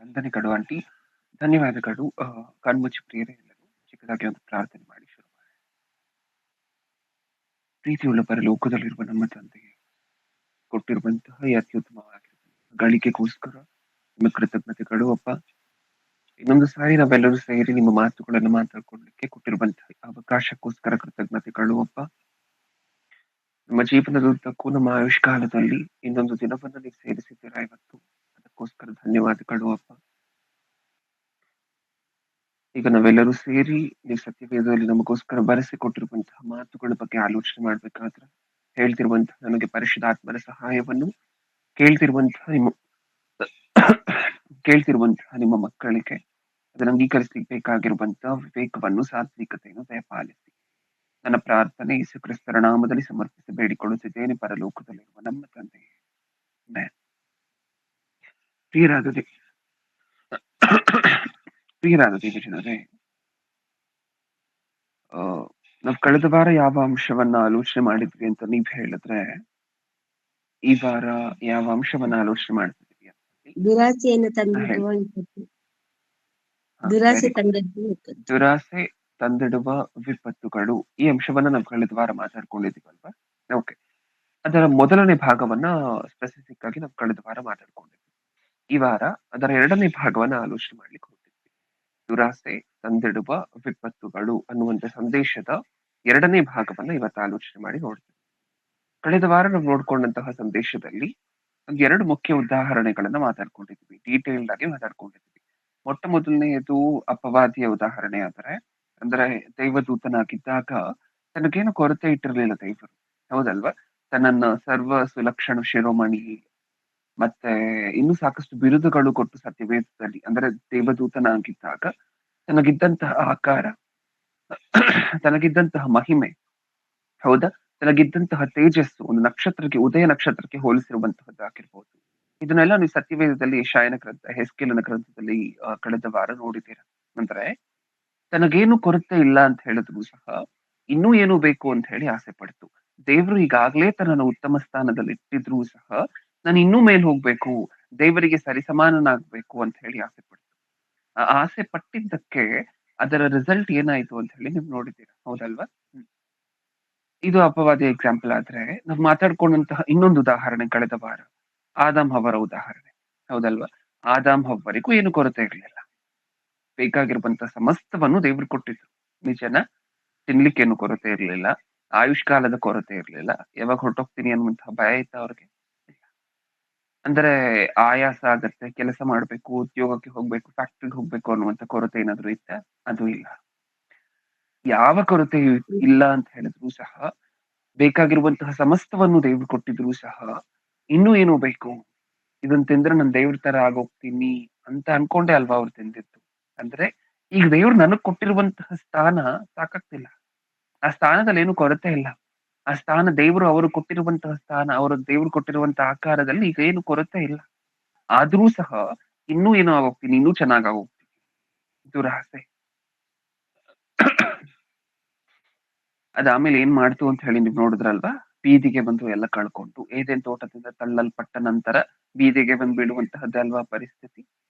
ವಂದನೆಗಳು ಆಂಟಿ. ಧನ್ಯವಾದಗಳು. ಕಣ್ಮುಚ್ಚಿ ಪ್ರಿಯರೇ ಎಲ್ಲರೂ ಚಿಕ್ಕದಾಗಿ ಒಂದು ಪ್ರಾರ್ಥನೆ ಮಾಡಿ ಶುರು ಮಾಡಿ. ಪ್ರೀತಿಯುಳ್ಳ ಪರಲೋಕದಲ್ಲಿರುವ ನಮ್ಮ ತಂದೆಗೆ ಕೊಟ್ಟಿರುವಂತಹ ಈ ಅತ್ಯುತ್ತಮವಾಗಿರುವಂತಹ ಗಳಿಗೆಗೋಸ್ಕರ ನಿಮ್ಮ ಕೃತಜ್ಞತೆಗಳು ಅಪ್ಪ. ಇನ್ನೊಂದು ಸಾರಿ ನಾವೆಲ್ಲರೂ ಸೇರಿ ನಿಮ್ಮ ಮಾತುಗಳನ್ನು ಮಾತಾಡ್ಕೊಳ್ಳಿಕ್ಕೆ ಕೊಟ್ಟಿರುವಂತಹ ಅವಕಾಶಕ್ಕೋಸ್ಕರ ಕೃತಜ್ಞತೆಗಳು ಅಪ್ಪ. ನಮ್ಮ ಜೀವನದುದ್ದಕ್ಕೂ ನಮ್ಮ ಆಯುಷ್ಕಾಲದಲ್ಲಿ ಇನ್ನೊಂದು ದಿನವನ್ನು ನೀವು ಸೇರಿಸಿದ್ದೀರಾ ಇವತ್ತು. ಅದಕ್ಕೋಸ್ಕರ ಧನ್ಯವಾದಗಳು ಅಪ್ಪ. ಈಗ ನಾವೆಲ್ಲರೂ ಸೇರಿ ನೀವು ಸತ್ಯವೇದದಲ್ಲಿ ನಮಗೋಸ್ಕರ ಬರೆಸಿಕೊಟ್ಟಿರುವಂತಹ ಮಾತುಗಳ ಬಗ್ಗೆ ಆಲೋಚನೆ ಮಾಡ್ಬೇಕಾದ್ರೆ ಹೇಳ್ತಿರುವಂತಹ ನನಗೆ ಪರಿಶುದ್ಧಾತ್ಮನ ಸಹಾಯವನ್ನು ಕೇಳ್ತಿರುವಂತಹ ನಿಮ್ಮ ಕೇಳ್ತಿರುವಂತಹ ನಿಮ್ಮ ಮಕ್ಕಳಿಗೆ ಅದನ್ನು ಅಂಗೀಕರಿಸಲಿಕ್ಕೆ ಬೇಕಾಗಿರುವಂತಹ ವಿವೇಕವನ್ನು ಸಾತ್ವಿಕತೆಯನ್ನು ದಯಪಾಲಿಸಿ. ನನ್ನ ಪ್ರಾರ್ಥನೆ ಯೇಸು ಕ್ರಿಸ್ತರ ನಾಮದಲ್ಲಿ ಸಮರ್ಪಿಸಿ ಬೇಡಿಕೊಳ್ಳುತ್ತಿದ್ದೇನೆ ಪರಲೋಕದಲ್ಲಿರುವ ನಮ್ಮ ತಂದೆಯೇ. ಆಮೆನ್. ಪ್ರಿಯರಾದ ಪ್ರಿಯರಾದ ದೇವಜನರೇ, ನಾವ್ ಕಳೆದ ವಾರ ಯಾವ ಅಂಶವನ್ನ ಆಲೋಚನೆ ಮಾಡಿದ್ವಿ ಅಂತ ನೀವ್ ಹೇಳಿದ್ರೆ, ಈ ವಾರ ಯಾವ ಅಂಶವನ್ನ ಆಲೋಚನೆ ಮಾಡ್ತಿದ್ವಿ ಅಂತ ದುರಾಸೆಯನ್ನು ಹೇಳಿ. ದುರಾಸೆ ತಂದದ್ದು ದುರಾಸೆ ತಂದಿಡುವ ವಿಪತ್ತುಗಳು, ಈ ಅಂಶವನ್ನ ನಾವು ಕಳೆದ ವಾರ ಮಾತಾಡ್ಕೊಂಡಿದೀವಲ್ವಾ. ಓಕೆ, ಅದರ ಮೊದಲನೇ ಭಾಗವನ್ನ ಸ್ಪೆಸಿಫಿಕ್ ಆಗಿ ನಾವು ಕಳೆದ ವಾರ ಮಾತಾಡ್ಕೊಂಡಿದ್ವಿ. ಈ ವಾರ ಅದರ ಎರಡನೇ ಭಾಗವನ್ನ ಆಲೋಚನೆ ಮಾಡ್ಲಿಕ್ಕೆ ಹೋಗ್ತಿದ್ವಿ. ದುರಾಸೆ ತಂದಿಡುವ ವಿಪತ್ತುಗಳು ಅನ್ನುವಂತ ಸಂದೇಶದ ಎರಡನೇ ಭಾಗವನ್ನ ಇವತ್ತು ಆಲೋಚನೆ ಮಾಡಿ ನೋಡ್ತೀವಿ. ಕಳೆದ ವಾರ ನಾವು ನೋಡ್ಕೊಂಡಂತಹ ಸಂದೇಶದಲ್ಲಿ ಒಂದು ಎರಡು ಮುಖ್ಯ ಉದಾಹರಣೆಗಳನ್ನ ಮಾತಾಡ್ಕೊಂಡಿದ್ವಿ, ಡೀಟೇಲ್ಡ್ ಆಗಿ ಮಾತಾಡ್ಕೊಂಡಿದ್ವಿ. ಮೊಟ್ಟ ಮೊದಲನೆಯದು ಅಪವಾದಿಯ ಉದಾಹರಣೆ ಆದರೆ, ಅಂದ್ರೆ ದೈವದೂತನಾಗಿದ್ದಾಗ ತನಗೇನು ಕೊರತೆ ಇಟ್ಟಿರ್ಲಿಲ್ಲ ದೇವರು, ಹೌದಲ್ವಾ. ತನ್ನನ್ನ ಸರ್ವ ಸುಲಕ್ಷಣ ಶಿರೋಮಣಿ ಮತ್ತೆ ಇನ್ನೂ ಸಾಕಷ್ಟು ಬಿರುದುಗಳು ಕೊಟ್ಟು ಸತ್ಯವೇದದಲ್ಲಿ, ಅಂದ್ರೆ ದೇವದೂತನಾಗಿದ್ದಾಗ ತನಗಿದ್ದಂತಹ ಆಕಾರ, ತನಗಿದ್ದಂತಹ ಮಹಿಮೆ, ಹೌದಾ, ತನಗಿದ್ದಂತಹ ತೇಜಸ್ಸು ಒಂದು ನಕ್ಷತ್ರಕ್ಕೆ, ಉದಯ ನಕ್ಷತ್ರಕ್ಕೆ ಹೋಲಿಸಿರುವಂತಹದ್ದಾಗಿರ್ಬೋದು. ಇದನ್ನೆಲ್ಲ ನೀವು ಸತ್ಯವೇದದಲ್ಲಿ ಯೆಶಾಯನ ಗ್ರಂಥ, ಹೆಸ್ಕೇಲನ ಗ್ರಂಥದಲ್ಲಿ ಕಳೆದ ವಾರ ನೋಡಿದ್ದೀರಾ. ಅಂದ್ರೆ ತನಗೇನು ಕೊರತೆ ಇಲ್ಲ ಅಂತ ಹೇಳಿದ್ರು ಸಹ ಇನ್ನೂ ಏನು ಬೇಕು ಅಂತ ಹೇಳಿ ಆಸೆ ಪಡ್ತು. ದೇವರು ಈಗಾಗ್ಲೇ ತನ್ನನ್ನು ಉತ್ತಮ ಸ್ಥಾನದಲ್ಲಿ ಇಟ್ಟಿದ್ರು ಸಹ ನಾನು ಇನ್ನೂ ಮೇಲ್ ಹೋಗ್ಬೇಕು, ದೇವರಿಗೆ ಸರಿಸಮಾನನಾಗ್ಬೇಕು ಅಂತ ಹೇಳಿ ಆಸೆ ಪಡ್ತು. ಆ ಆಸೆ ಪಟ್ಟಿದ್ದಕ್ಕೆ ಅದರ ರಿಸಲ್ಟ್ ಏನಾಯ್ತು ಅಂತ ಹೇಳಿ ನೀವು ನೋಡಿದ್ದೀರಾ, ಹೌದಲ್ವಾ. ಇದು ಅಪವಾದಿ ಎಕ್ಸಾಂಪಲ್. ಆದ್ರೆ ನಾವು ಮಾತಾಡ್ಕೊಂಡಂತಹ ಇನ್ನೊಂದು ಉದಾಹರಣೆ ಕಳೆದ ವಾರ ಆದಾಮ್ ಹವ್ವರ ಉದಾಹರಣೆ, ಹೌದಲ್ವಾ. ಆದಾಮ್ ಹವ್ವರಿಗೂ ಏನು ಕೊರತೆ ಇರಲಿಲ್ಲ, ಬೇಕಾಗಿರುವಂತಹ ಸಮಸ್ತವನ್ನು ದೇವ್ರು ಕೊಟ್ಟಿದ್ರು. ನಿಜನ, ತಿನ್ಲಿಕ್ಕೇನು ಕೊರತೆ ಇರಲಿಲ್ಲ, ಆಯುಷ್ಕಾಲದ ಕೊರತೆ ಇರಲಿಲ್ಲ, ಯಾವಾಗ ಹೊರಟೋಗ್ತೀನಿ ಅನ್ನುವಂತಹ ಭಯ ಇತ್ತ ಅವ್ರಿಗೆ? ಇಲ್ಲ. ಅಂದ್ರೆ ಆಯಾಸ ಆಗತ್ತೆ, ಕೆಲಸ ಮಾಡ್ಬೇಕು, ಉದ್ಯೋಗಕ್ಕೆ ಹೋಗ್ಬೇಕು, ಫ್ಯಾಕ್ಟ್ರಿಗೆ ಹೋಗ್ಬೇಕು ಅನ್ನುವಂತ ಕೊರತೆ ಏನಾದ್ರು ಇತ್ತ? ಅದು ಇಲ್ಲ. ಯಾವ ಕೊರತೆಯೂ ಇಲ್ಲ ಅಂತ ಹೇಳಿದ್ರು ಸಹ, ಬೇಕಾಗಿರುವಂತಹ ಸಮಸ್ತವನ್ನು ದೇವ್ರು ಕೊಟ್ಟಿದ್ರು ಸಹ ಇನ್ನೂ ಏನು ಬೇಕು, ಇದನ್ನ ತಿಂದ್ರೆ ನಾನು ದೇವ್ರ ತರ ಆಗೋಗ್ತೀನಿ ಅಂತ ಅನ್ಕೊಂಡೆ ಅಲ್ವಾ ಅವ್ರು ತಿಂದಿತ್ತು. ಅಂದ್ರೆ ಈಗ ದೇವ್ರು ನನಗ್ ಕೊಟ್ಟಿರುವಂತಹ ಸ್ಥಾನ ಸಾಕಾಗ್ತಿಲ್ಲ, ಆ ಸ್ಥಾನದಲ್ಲಿ ಏನು ಕೊರತೆ ಇಲ್ಲ. ಆ ಸ್ಥಾನ ದೇವರು ಅವರು ಕೊಟ್ಟಿರುವಂತಹ ಸ್ಥಾನ, ಅವರು ದೇವ್ರು ಕೊಟ್ಟಿರುವಂತಹ ಆಕಾರದಲ್ಲಿ ಈಗ ಏನು ಕೊರತೆ ಇಲ್ಲ. ಆದ್ರೂ ಸಹ ಇನ್ನೂ ಏನೋ ಆಗೋಗ್ತೀನಿ, ಇನ್ನೂ ಚೆನ್ನಾಗ್ ಆಗೋಗ್ತೀನಿ. ದುರಾಸೆ. ಅದಾದ್ಮೇಲೆ ಏನ್ ಮಾಡ್ತು ಅಂತ ಹೇಳಿ ನೀವು ನೋಡಿದ್ರಲ್ವಾ. ಬೀದಿಗೆ ಬಂದು ಎಲ್ಲ ಕಳ್ಕೊಂಡು, ಏದೇನ್ ತೋಟದಿಂದ ತಳ್ಳಲ್ಪಟ್ಟ ನಂತರ ಬೀದಿಗೆ ಬಂದು ಬೀಳುವಂತಹದ್ದೇ ಅಲ್ವಾ ಪರಿಸ್ಥಿತಿ,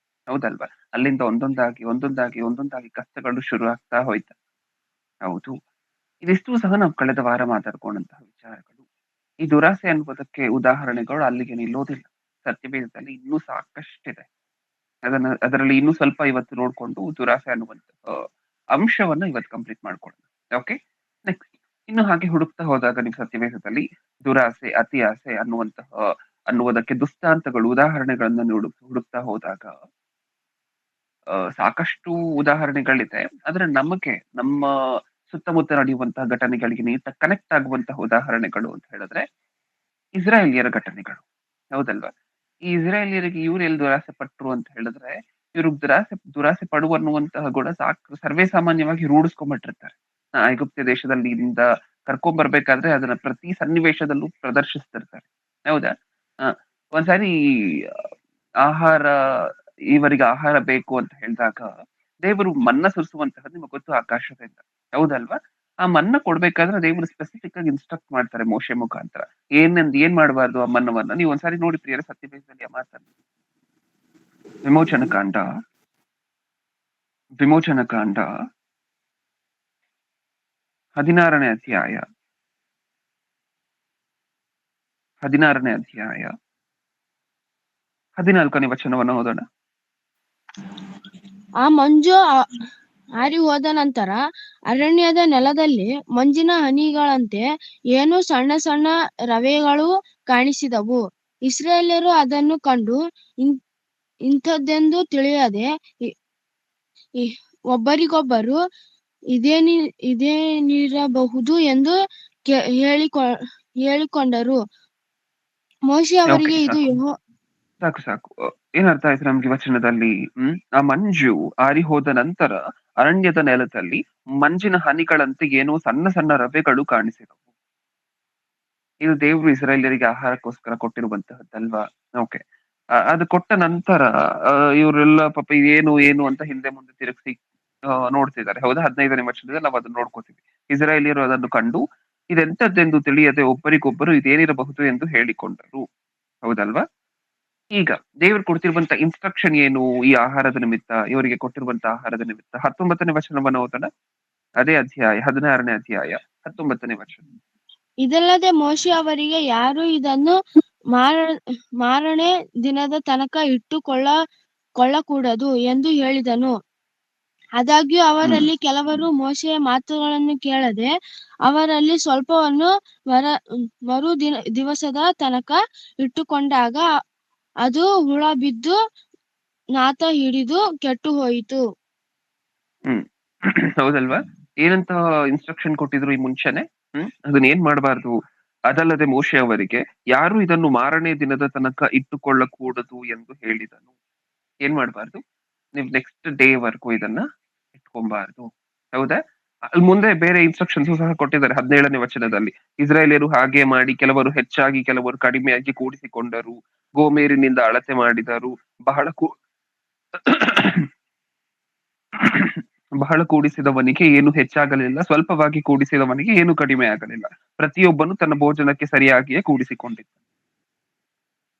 ಹೌದಲ್ವಾ. ಅಲ್ಲಿಂದ ಒಂದೊಂದಾಗಿ ಕಷ್ಟಗಳು ಶುರು ಆಗ್ತಾ ಹೋಯ್ತು. ಹೌದು, ಇದಿಷ್ಟು ಸಹ ನಾವು ಕಳೆದ ವಾರ ಮಾತಾಡ್ಕೊಂಡಂತಹ ವಿಚಾರಗಳು. ಈ ದುರಾಸೆ ಅನ್ನುವುದಕ್ಕೆ ಉದಾಹರಣೆಗಳು ಅಲ್ಲಿಗೆ ನಿಲ್ಲೋದಿಲ್ಲ. ಸತ್ಯವೇದದಲ್ಲಿ ಇನ್ನೂ ಸಾಕಷ್ಟಿದೆ. ಅದರಲ್ಲಿ ಇನ್ನೂ ಸ್ವಲ್ಪ ಇವತ್ತು ನೋಡ್ಕೊಂಡು ದುರಾಸೆ ಅನ್ನುವಂತಹ ಅಂಶವನ್ನ ಇವತ್ತು ಕಂಪ್ಲೀಟ್ ಮಾಡ್ಕೊಳ್ಳೋಣ. ಓಕೆ, ನೆಕ್ಸ್ಟ್ ಇನ್ನು ಹಾಗೆ ಹುಡುಕ್ತಾ ಹೋದಾಗ ನೀವು ಸತ್ಯವೇದದಲ್ಲಿ ದುರಾಸೆ, ಅತಿ ಆಸೆ ಅನ್ನುವುದಕ್ಕೆ ದುಷ್ಟಾಂತಗಳು, ಉದಾಹರಣೆಗಳನ್ನ ಹುಡುಕ್ತಾ ಹೋದಾಗ ಸಾಕಷ್ಟು ಉದಾಹರಣೆಗಳಿದೆ. ಆದ್ರೆ ನಮಗೆ ನಮ್ಮ ಸುತ್ತಮುತ್ತ ನಡೆಯುವಂತಹ ಘಟನೆಗಳಿಗೆ ನೀಟಾಗಿ ಕನೆಕ್ಟ್ ಆಗುವಂತಹ ಉದಾಹರಣೆಗಳು ಅಂತ ಹೇಳಿದ್ರೆ ಇಸ್ರಾಯೇಲಿಯರ ಘಟನೆಗಳು, ಹೌದಲ್ವಾ. ಈ ಇಸ್ರಾಯೇಲಿಯರಿಗೆ ಇವ್ರು ಎಲ್ಲಿ ದುರಾಸೆ ಪಟ್ರು ಅಂತ ಹೇಳಿದ್ರೆ, ಇವ್ರು ದುರಾಸೆ ಪಡುವ ಅನ್ನುವಂತಹ ಗುಣ ಸರ್ವೇ ಸಾಮಾನ್ಯವಾಗಿ ರೂಢಿಸ್ಕೊಂಡ್ಬಿಟ್ಟಿರ್ತಾರೆ. ಐಗುಪ್ತ ದೇಶದಲ್ಲಿ ಇಂದ ಕರ್ಕೊಂಡ್ ಬರ್ಬೇಕಾದ್ರೆ ಅದನ್ನ ಪ್ರತಿ ಸನ್ನಿವೇಶದಲ್ಲೂ ಪ್ರದರ್ಶಿಸ್ತಿರ್ತಾರೆ, ಹೌದಾ. ಒಂದ್ಸಾರಿ ಆಹಾರ, ಇವರಿಗೆ ಆಹಾರ ಬೇಕು ಅಂತ ಹೇಳಿದಾಗ ದೇವರು ಮನ್ನ ಸುರಿಸುವಂತಹದ್ದು ನಿಮಗೆ ಗೊತ್ತು, ಆಕಾಶದಿಂದ, ಹೌದಲ್ವಾ. ಆ ಮನ್ನ ಕೊಡ್ಬೇಕಾದ್ರೆ ದೇವರು ಸ್ಪೆಸಿಫಿಕ್ ಆಗಿ ಇನ್ಸ್ಟ್ರಕ್ಟ್ ಮಾಡ್ತಾರೆ ಮೋಶೆ ಮುಖಾಂತರ. ಏನ್ ಮಾಡಬಾರ್ದು ಆ ಮನ್ನವನ್ನ. ನೀವು ಒಂದ್ಸಾರಿ ನೋಡಿ ಪ್ರಿಯರ ಸತ್ಯವೇದದಲ್ಲಿ ಆ ಮಾತನ್ನ. ವಿಮೋಚನಕಾಂಡ ವಿಮೋಚನಕಾಂಡ 16ನೇ ಅಧ್ಯಾಯ 14ನೇ ವಚನವನ್ನು ಓದೋಣ. ಆ ಮಂಜು ಆರಿ ಹೋದ ನಂತರ ಅರಣ್ಯದ ನೆಲದಲ್ಲಿ ಮಂಜಿನ ಹನಿಗಳಂತೆ ಏನೋ ಸಣ್ಣ ಸಣ್ಣ ರವೆಗಳು ಕಾಣಿಸಿದವು. ಇಸ್ರಾಯೇಲ್ಯರು ಅದನ್ನು ಕಂಡು ಇಂಥದ್ದೆಂದು ತಿಳಿಯದೆ ಒಬ್ಬರಿಗೊಬ್ಬರು ಇದೇನಿರಬಹುದು ಎಂದು ಹೇಳಿಕೊಂಡರು. ಮೋಶೆ ಅವರಿಗೆ ಇದು ಸಾಕು ಏನರ್ಥ ಆಯ್ತು ನಮ್ಗೆ ವಚನದಲ್ಲಿ? ಆ ಮಂಜು ಆರಿ ಹೋದ ನಂತರ ಅರಣ್ಯದ ನೆಲದಲ್ಲಿ ಮಂಜಿನ ಹನಿಗಳಂತೆ ಏನೋ ಸಣ್ಣ ಸಣ್ಣ ರವೆಗಳು ಕಾಣಿಸಿದವು. ಇದು ದೇವರು ಇಸ್ರಾಯೇಲ್ಯರಿಗೆ ಆಹಾರಕ್ಕೋಸ್ಕರ ಕೊಟ್ಟಿರುವಂತಹದ್ದಲ್ವಾ? ಓಕೆ. ಅದು ಕೊಟ್ಟ ನಂತರ ಇವರೆಲ್ಲ ಪಾಪ ಏನು ಏನು ಅಂತ ಹಿಂದೆ ಮುಂದೆ ತಿರುಗಿಸಿ ನೋಡ್ತಿದ್ದಾರೆ. ಹೌದಾ? 15ನೇ ವಚನದಲ್ಲಿ ನಾವು ಅದನ್ನ ನೋಡ್ಕೋತೀವಿ. ಇಸ್ರಾಯೇಲಿಯರು ಅದನ್ನು ಕಂಡು ಇದೆಂತದ್ದೆಂದು ತಿಳಿಯದೆ ಒಬ್ಬರಿಗೊಬ್ಬರು ಇದೇನಿರಬಹುದು ಎಂದು ಹೇಳಿಕೊಂಡರು. ಹೌದಲ್ವಾ? ಈಗ ದೇವರು ಕೊಡ್ತಿರುವಂತ ಇನ್ಸ್ಟ್ರಕ್ಷನ್ ಏನು ಈ ಆಹಾರದ ನಿಮಿತ್ತ, ಇವರಿಗೆ ಕೊಟ್ಟಿರುವಂತ ಆಹಾರದ ನಿಮಿತ್ತ? 19ನೇ ವಚನವನ್ನು ಓದೋಣ. ಅದೇ ಅಧ್ಯಾಯ 16ನೇ ಅಧ್ಯಾಯ 19ನೇ ವಚನ. ಇದಲ್ಲದೆ ಮೋಶೆ ಅವರಿಗೆ, ಯಾರು ಇದನ್ನು ಮಾರನೇ ದಿನದ ತನಕ ಇಟ್ಟುಕೊಳ್ಳಕೂಡದು ಎಂದು ಹೇಳಿದನು. ಆದಾಗ್ಯೂ ಅವರಲ್ಲಿ ಕೆಲವರು ಮೋಶೆಯ ಮಾತುಗಳನ್ನು ಕೇಳದೆ ಅವರಲ್ಲಿ ಸ್ವಲ್ಪವನ್ನು ಮರು ದಿವಸದ ತನಕ ಇಟ್ಟುಕೊಂಡಾಗ ಅದು ಹುಳ ಬಿದ್ದು ನಾತ ಹಿಡಿದು ಕೆಟ್ಟು ಹೋಯಿತು. ಹೌದಲ್ವಾ? ಏನಂತ ಇನ್ಸ್ಟ್ರಕ್ಷನ್ ಕೊಟ್ಟಿದ್ರು ಈ ಮುಂಚೆನೆ? ಅದನ್ನ ಏನ್ ಮಾಡಬಾರ್ದು? ಅದಲ್ಲದೆ ಮೋಶೆ ಅವರಿಗೆ, ಯಾರು ಇದನ್ನು ಮಾರನೇ ದಿನದ ತನಕ ಇಟ್ಟುಕೊಳ್ಳಕೂಡದು ಎಂದು ಹೇಳಿದನು. ಏನ್ ಮಾಡಬಾರ್ದು? ನೀವು ನೆಕ್ಸ್ಟ್ ಡೇ ವರ್ಗೂ ಇದನ್ನ ಇಟ್ಕೊಬಾರ್ದು. ಹೌದಾ? ಅಲ್ಲಿ ಮುಂದೆ ಬೇರೆ ಇನ್ಸ್ಟ್ರಕ್ಷನ್ಸ್ ಸಹ ಕೊಟ್ಟಿದ್ದಾರೆ 17ನೇ ವಚನದಲ್ಲಿ. ಇಸ್ರಾಯೇಲಿಯರು ಹಾಗೆ ಮಾಡಿ ಕೆಲವರು ಹೆಚ್ಚಾಗಿ ಕೆಲವರು ಕಡಿಮೆಯಾಗಿ ಕೂಡಿಸಿಕೊಂಡರು, ಗೋಮೇರಿನಿಂದ ಅಳತೆ ಮಾಡಿದರು, ಬಹಳ ಕೂಡಿಸಿದವನಿಗೆ ಏನು ಹೆಚ್ಚಾಗಲಿಲ್ಲ, ಸ್ವಲ್ಪವಾಗಿ ಕೂಡಿಸಿದವನಿಗೆ ಏನು ಕಡಿಮೆ ಆಗಲಿಲ್ಲ. ಪ್ರತಿಯೊಬ್ಬನು ತನ್ನ ಭೋಜನಕ್ಕೆ ಸರಿಯಾಗಿಯೇ ಕೂಡಿಸಿಕೊಂಡಿದ್ದ.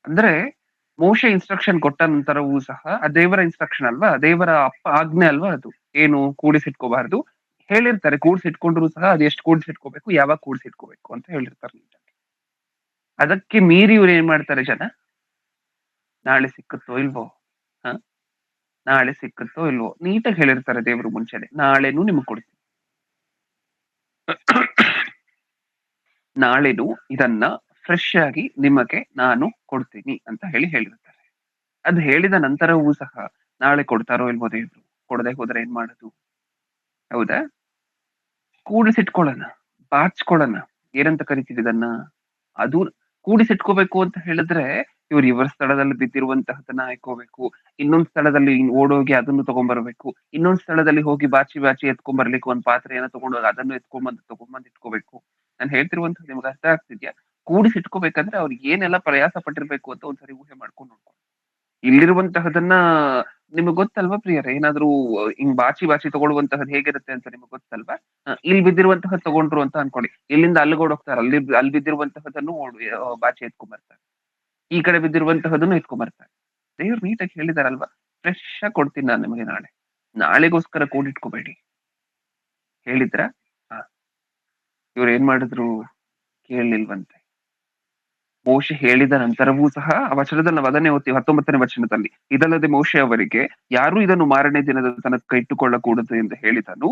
ಅಂದ್ರೆ ಮೋಶೆ ಇನ್ಸ್ಟ್ರಕ್ಷನ್ ಕೊಟ್ಟ ನಂತರವೂ ಸಹ ಆ ದೇವರ ಇನ್ಸ್ಟ್ರಕ್ಷನ್ ಅಲ್ವಾ, ದೇವರ ಆಜ್ಞೆ ಅಲ್ವಾ ಅದು, ಏನು ಕೂಡಿಸಿಟ್ಕೋಬಾರ್ದು. ಹೇಳಿರ್ತಾರೆ ಕೂಡಿಸಿಟ್ಕೊಂಡ್ರು ಸಹ ಅದು ಎಷ್ಟು ಕೂಡಿಸಿಟ್ಕೋಬೇಕು, ಯಾವಾಗ ಕೂಡಿಸಿಟ್ಕೋಬೇಕು ಅಂತ ಹೇಳಿರ್ತಾರೆ. ಅದಕ್ಕೆ ಮೀರಿ ಇವ್ರು ಏನ್ ಮಾಡ್ತಾರೆ ಜನ? ನಾಳೆ ಸಿಕ್ಕುತ್ತೋ ಇಲ್ವೋ, ನಾಳೆ ಸಿಕ್ಕುತ್ತೋ ಇಲ್ವೋ ನೀಟಾಗಿ ಹೇಳಿರ್ತಾರೆ ದೇವರು ಮುಂಚೆನೆ, ನಾಳೆನೂ ನಿಮ್ಗೆ ಕೊಡ್ತೀನಿ, ನಾಳೆನು ಇದನ್ನ ಫ್ರೆಶ್ ಆಗಿ ನಿಮಗೆ ನಾನು ಕೊಡ್ತೀನಿ ಅಂತ ಹೇಳಿರ್ತಾರೆ. ಅದು ಹೇಳಿದ ನಂತರವೂ ಸಹ ನಾಳೆ ಕೊಡ್ತಾರೋ ಇಲ್ವೋ ದೇವ್ರು? ಕೊಡದೆ ಹೋದ್ರೆ ಏನ್ ಮಾಡೋದು? ಹೌದಾ? ಕೂಡಿಸಿಟ್ಕೊಳ್ಳೋಣ, ಬಾಚ್ಕೊಳ್ಳೋಣ. ಏನಂತ ಕರಿತೀವಿ ಇದನ್ನ? ಅದು ಕೂಡಿಸಿಟ್ಕೋಬೇಕು ಅಂತ ಹೇಳಿದ್ರೆ ಇವ್ರ ಸ್ಥಳದಲ್ಲಿ ಬಿದ್ದಿರುವಂತಹದನ್ನ ಹಾಕೋಬೇಕು, ಇನ್ನೊಂದ್ ಸ್ಥಳದಲ್ಲಿ ಓಡೋಗಿ ಅದನ್ನು ತಗೊಂಡ್ಬರ್ಬೇಕು, ಇನ್ನೊಂದ್ ಸ್ಥಳದಲ್ಲಿ ಹೋಗಿ ಬಾಚಿ ಎತ್ಕೊಂಡ್ಬರ್ಲಿಕ್ಕೆ ಒಂದ್ ಪಾತ್ರೆಯನ್ನ ತಗೊಂಡೋಗಿ ಅದನ್ನು ತಗೊಂಬಂದ್ ಇಟ್ಕೋಬೇಕು. ನಾನು ಹೇಳ್ತಿರುವಂತದ್ದು ನಿಮ್ಗೆ ಅರ್ಥ ಆಗ್ತಿದ್ಯಾ? ಕೂಡಿಸಿಟ್ಕೋಬೇಕಂದ್ರೆ ಅವ್ರಿಗೆ ಏನೆಲ್ಲ ಪ್ರಯಾಸ ಪಟ್ಟಿರ್ಬೇಕು ಅಂತ ಒಂದ್ಸರಿ ಊಹೆ ಮಾಡ್ಕೊಂಡು ನೋಡ್ಕೊಂಡು. ಇಲ್ಲಿರುವಂತಹದನ್ನ ನಿಮಗ್ ಗೊತ್ತಲ್ವಾ ಪ್ರಿಯರೇ? ಏನಾದ್ರೂ ಹಿಂಗ್ ಬಾಚಿ ತಗೊಳ್ಳುವಂತಹದ್ದು ಹೇಗಿರುತ್ತೆ ಅಂತ ನಿಮಗ್ ಗೊತ್ತಲ್ವಾ? ಇಲ್ಲಿ ಬಿದ್ದಿರುವಂತಹ ತಗೊಂಡ್ರು ಅಂತ ಅನ್ಕೊಳ್ಳಿ, ಇಲ್ಲಿಂದ ಅಲ್ಲಿಗೆ ಓಡೋಗ್ತಾರೆ, ಅಲ್ಲಿ ಬಿದ್ದಿರುವಂತಹದನ್ನು ಬಾಚಿ ಎತ್ಕೊಂಡ್ಬರ್ತಾರೆ, ಈ ಕಡೆ ಬಿದ್ದಿರುವಂತಹದನ್ನು ಎತ್ಕೊಂಡ್ಬರ್ತಾರೆ. ದೇವ್ರು ನೀಟಾಗಿ ಹೇಳಿದಾರಲ್ವಾ, ಫ್ರೆಶ್ ಆಗಿ ಕೊಡ್ತೀನಿ ನಾನು ನಿಮಗೆ ನಾಳೆಗೋಸ್ಕರ ಕೂಡಿಟ್ಕೋಬೇಡಿ ಹೇಳಿದ್ರ? ಇವ್ರು ಏನ್ ಮಾಡಿದ್ರು? ಕೇಳಲಿಲ್ವಂತೆ. ಮೋಶೆ ಹೇಳಿದ ನಂತರವೂ ಸಹ ಆ ವಚನದಲ್ಲಿ ನಾವು ಅದನ್ನೇ ಓದ್ತೀವಿ 19ನೇ ವಚನದಲ್ಲಿ. ಇದಲ್ಲದೆ ಮೋಶೆ ಅವರಿಗೆ, ಯಾರು ಇದನ್ನು ಮಾರನೇ ದಿನದ ತನಕ ಇಟ್ಟುಕೊಳ್ಳಕೂಡದು ಎಂದು ಹೇಳಿದನು.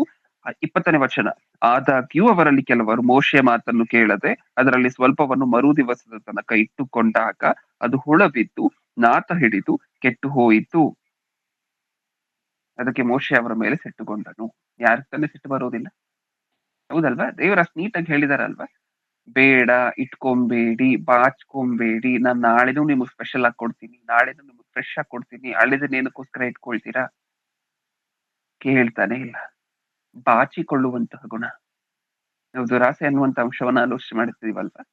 20ನೇ ವಚನ, ಆದಾಗ್ಯೂ ಅವರಲ್ಲಿ ಕೆಲವರು ಮೋಶೆಯ ಮಾತನ್ನು ಕೇಳದೆ ಅದರಲ್ಲಿ ಸ್ವಲ್ಪವನ್ನು ಮರು ದಿವಸದ ತನಕ ಇಟ್ಟುಕೊಂಡಾಗ ಅದು ಹುಳ ಬಿದ್ದು ನಾತ ಹಿಡಿದು ಕೆಟ್ಟು ಹೋಯಿತು. ಅದಕ್ಕೆ ಮೋಶೆ ಅವರ ಮೇಲೆ ಸಿಟ್ಟುಗೊಂಡನು. ಯಾರ ತಾನೇ ಸಿಟ್ಟು ಬರೋದಿಲ್ಲ? ಹೌದಲ್ವಾ? ದೇವರು ಅಷ್ಟು ನೀಟಾಗಿ ಹೇಳಿದಾರಲ್ವಾ, ಬೇಡ, ಇಟ್ಕೊಂಬೇಡಿ, ಬಾಚ್ಕೊಂಬೇಡಿ, ನಾನ್ ನಾಳೆನೂ ನಿಮಗ್ ಸ್ಪೆಷಲ್ ಆಗಿ ಕೊಡ್ತೀನಿ, ನಾಳೆನೂ ನಿಮಗ್ ಫ್ರೆಶ್ ಆಗಿ ಕೊಡ್ತೀನಿ, ಹಳೆದನ್ನ ಏನಕ್ಕೋಸ್ಕರ ಇಟ್ಕೊಳ್ತೀರಾ? ಕೇಳ್ತಾನೆ ಇಲ್ಲ. ಬಾಚಿಕೊಳ್ಳುವಂತಹ ಗುಣ, ನಾವು ದುರಾಸೆ ಅನ್ನುವಂತ ಅಂಶವನ್ನ ಆಲೋಚನೆ ಮಾಡ್ತೀವಲ್ವಾ,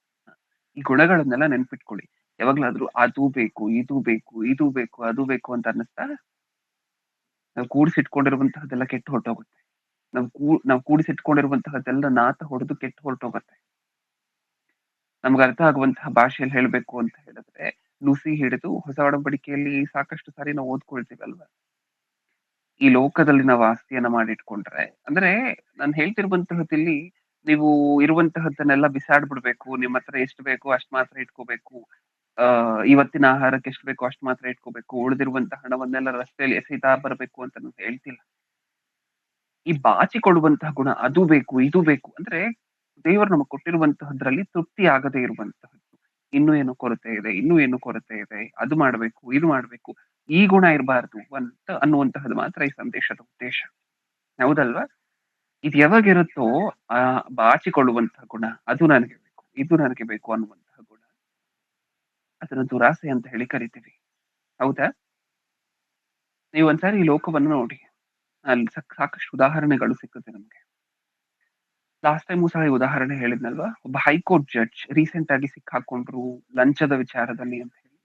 ಈ ಗುಣಗಳನ್ನೆಲ್ಲ ನೆನ್ಪಿಟ್ಕೊಳ್ಳಿ. ಯಾವಾಗ್ಲಾದ್ರೂ ಅದು ಬೇಕು, ಇದು ಬೇಕು, ಇದು ಬೇಕು, ಅದು ಬೇಕು ಅಂತ ಅನ್ನಿಸ್ತಾ, ನಾವು ಕೂಡಿಸಿಟ್ಕೊಂಡಿರುವಂತಹದ್ದೆಲ್ಲ ಕೆಟ್ಟು ಹೊರಟೋಗುತ್ತೆ. ನಾವು ಕೂಡಿಸಿಟ್ಕೊಂಡಿರುವಂತಹದ್ದೆಲ್ಲ ನಾತ ಹೊಡೆದು ಕೆಟ್ಟು ಹೊರಟೋಗುತ್ತೆ. ನಮ್ಗೆ ಅರ್ಥ ಆಗುವಂತಹ ಭಾಷೆಯಲ್ಲಿ ಹೇಳ್ಬೇಕು ಅಂತ ಹೇಳಿದ್ರೆ, ನುಸಿ ಹಿಡಿದು ಹೊಸ ಒಡಂಬಡಿಕೆಯಲ್ಲಿ ಸಾಕಷ್ಟು ಸಾರಿ ನಾವು ಓದ್ಕೊಳ್ತೀವಲ್ವಾ, ಈ ಲೋಕದಲ್ಲಿ ನಾವು ಆಸ್ತಿಯನ್ನ ಮಾಡಿಟ್ಕೊಂಡ್ರೆ ಅಂದ್ರೆ ನಾನು ಹೇಳ್ತಿರುವಂತಹದ್ದಿಲ್ಲಿ ನೀವು ಇರುವಂತಹದ್ದನ್ನೆಲ್ಲ ಬಿಸಾಡ್ಬಿಡ್ಬೇಕು, ನಿಮ್ಮ ಹತ್ರ ಎಷ್ಟು ಬೇಕೋ ಅಷ್ಟು ಮಾತ್ರ ಇಟ್ಕೋಬೇಕು, ಇವತ್ತಿನ ಆಹಾರಕ್ಕೆ ಎಷ್ಟು ಬೇಕೋ ಅಷ್ಟು ಮಾತ್ರ ಇಟ್ಕೋಬೇಕು, ಉಳಿದಿರುವಂತಹ ಹಣವನ್ನೆಲ್ಲ ರಸ್ತೆಯಲ್ಲಿ ಎಸೆತಾ ಬರಬೇಕು ಅಂತ ನಾನು ಹೇಳ್ತಿಲ್ಲ. ಈ ಬಾಚಿಕೊಳ್ಳುವಂತಹ ಗುಣ ಅದು ಬೇಕು ಇದು ಬೇಕು ಅಂದ್ರೆ ದೇವರು ನಮಗೆ ಕೊಟ್ಟಿರುವಂತಹದ್ರಲ್ಲಿ ತೃಪ್ತಿ ಆಗದೆ ಇರುವಂತಹದ್ದು. ಇನ್ನೂ ಏನು ಕೊರತೆ ಇದೆ, ಇನ್ನೂ ಏನು ಕೊರತೆ ಇದೆ, ಅದು ಮಾಡ್ಬೇಕು ಇದು ಮಾಡ್ಬೇಕು, ಈ ಗುಣ ಇರಬಾರ್ದು ಅಂತ ಅನ್ನುವಂತಹದ್ದು ಮಾತ್ರ ಈ ಸಂದೇಶದ ಉದ್ದೇಶ. ಹೌದಲ್ವಾ? ಇದು ಯಾವಾಗಿರುತ್ತೋ ಆ ಬಾಚಿಕೊಳ್ಳುವಂತಹ ಗುಣ, ಅದು ನನಗೆ ಬೇಕು ಇದು ನನಗೆ ಬೇಕು ಅನ್ನುವಂತಹ ಗುಣ, ಅದನ್ನ ದುರಾಸೆ ಅಂತ ಹೇಳಿ ಕರಿತೀವಿ. ಹೌದಾ? ನೀವು ಒಂದ್ಸಾರಿ ಈ ಲೋಕವನ್ನು ನೋಡಿ, ಅಲ್ಲಿ ಸಾಕಷ್ಟು ಉದಾಹರಣೆಗಳು ಸಿಕ್ಕುತ್ತೆ ನಮ್ಗೆ. ಲಾಸ್ಟ್ ಟೈಮು ಸಹ ಈ ಉದಾಹರಣೆ ಹೇಳಿದ್ನಲ್ವಾ, ಒಬ್ಬ ಹೈಕೋರ್ಟ್ ಜಡ್ಜ್ ರೀಸೆಂಟ್ ಆಗಿ ಸಿಕ್ಕಾಕೊಂಡ್ರು ಲಂಚದ ವಿಚಾರದಲ್ಲಿ ಅಂತ ಹೇಳಿ.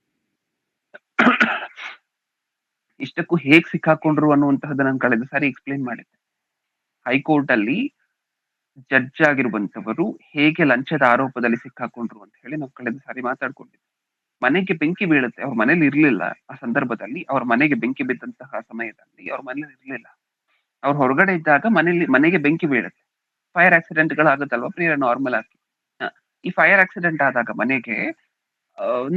ಇಷ್ಟಕ್ಕೂ ಹೇಗ್ ಸಿಕ್ಕಾಕೊಂಡ್ರು ಅನ್ನುವಂತಹದ್ದು ನಾನು ಕಳೆದ ಸಾರಿ ಎಕ್ಸ್ಪ್ಲೇನ್ ಮಾಡಿದ್ದೆ. ಹೈಕೋರ್ಟ್ ಅಲ್ಲಿ ಜಡ್ಜ್ ಆಗಿರುವಂತವರು ಹೇಗೆ ಲಂಚದ ಆರೋಪದಲ್ಲಿ ಸಿಕ್ಕಾಕೊಂಡ್ರು ಅಂತ ಹೇಳಿ ನಾವು ಕಳೆದ ಸಾರಿ ಮಾತಾಡ್ಕೊಂಡಿದ್ವಿ. ಮನೆಗೆ ಬೆಂಕಿ ಬೀಳುತ್ತೆ, ಅವ್ರ ಮನೇಲಿ ಇರ್ಲಿಲ್ಲ ಆ ಸಂದರ್ಭದಲ್ಲಿ, ಅವ್ರ ಮನೆಗೆ ಬೆಂಕಿ ಬಿದ್ದಂತಹ ಸಮಯದಲ್ಲಿ ಅವ್ರ ಮನೇಲಿ ಇರ್ಲಿಲ್ಲ. ಅವ್ರು ಹೊರಗಡೆ ಇದ್ದಾಗ ಮನೆಗೆ ಬೆಂಕಿ ಬೀಳುತ್ತೆ. ಫೈರ್ ಆಕ್ಸಿಡೆಂಟ್ ಗಳಾಗುತ್ತಲ್ವಾ ಪ್ರಿಯ ನಾರ್ಮಲ್ ಆಗಿ. ಈ ಫೈರ್ ಆಕ್ಸಿಡೆಂಟ್ ಆದಾಗ ಮನೆಗೆ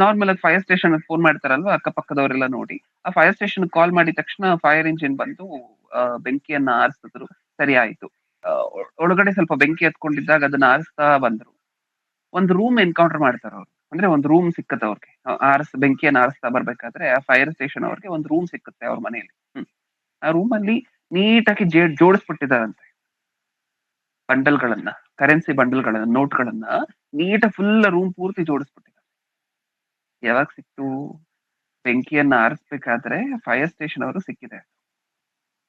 ನಾರ್ಮಲ್ ಆಗಿ ಫೈರ್ ಸ್ಟೇಷನ್ ಫೋನ್ ಮಾಡ್ತಾರಲ್ವಾ ಅಕ್ಕಪಕ್ಕದವರೆಲ್ಲ ನೋಡಿ, ಆ ಫೈರ್ ಸ್ಟೇಷನ್ ಕಾಲ್ ಮಾಡಿದ ತಕ್ಷಣ ಫೈರ್ ಇಂಜಿನ್ ಬಂದು ಬೆಂಕಿಯನ್ನ ಆರಿಸಿದ್ರು. ಸರಿ ಆಯ್ತು. ಒಳಗಡೆ ಸ್ವಲ್ಪ ಬೆಂಕಿ ಹತ್ಕೊಂಡಿದ್ದಾಗ ಅದನ್ನ ಆರಿಸ್ತಾ ಬಂದ್ರು. ಒಂದು ರೂಮ್ ಎನ್ಕೌಂಟರ್ ಮಾಡ್ತಾರ ಅವ್ರು, ಅಂದ್ರೆ ಒಂದು ರೂಮ್ ಸಿಕ್ಕತ್ತೆ ಅವ್ರಿಗೆ. ಬೆಂಕಿಯನ್ನ ಆರಿಸ್ತಾ ಬರ್ಬೇಕಾದ್ರೆ ಆ ಫೈರ್ ಸ್ಟೇಷನ್ ಅವ್ರಿಗೆ ಒಂದು ರೂಮ್ ಸಿಕ್ಕುತ್ತೆ ಅವ್ರ ಮನೆಯಲ್ಲಿ. ಆ ರೂಮ್ ಅಲ್ಲಿ ನೀಟಾಗಿ ಜೋಡಿಸ್ಬಿಟ್ಟಿದಾರಂತೆ ಬಂಡಲ್ಗಳನ್ನ, ಕರೆನ್ಸಿ ಬಂಡಲ್ಗಳನ್ನ, ನೋಟ್ಗಳನ್ನ ನೀಟಾಗಿ ಫುಲ್ ರೂಮ್ ಪೂರ್ತಿ ಜೋಡಿಸ್ಬಿಟ್ಟಿದ್ದಾರೆ. ಯಾವಾಗ ಸಿಕ್ತು? ಬೆಂಕಿಯನ್ನ ಆರಿಸ್ಬೇಕಾದ್ರೆ ಫೈರ್ ಸ್ಟೇಷನ್ ಅವರು ಸಿಕ್ಕಿದೆ.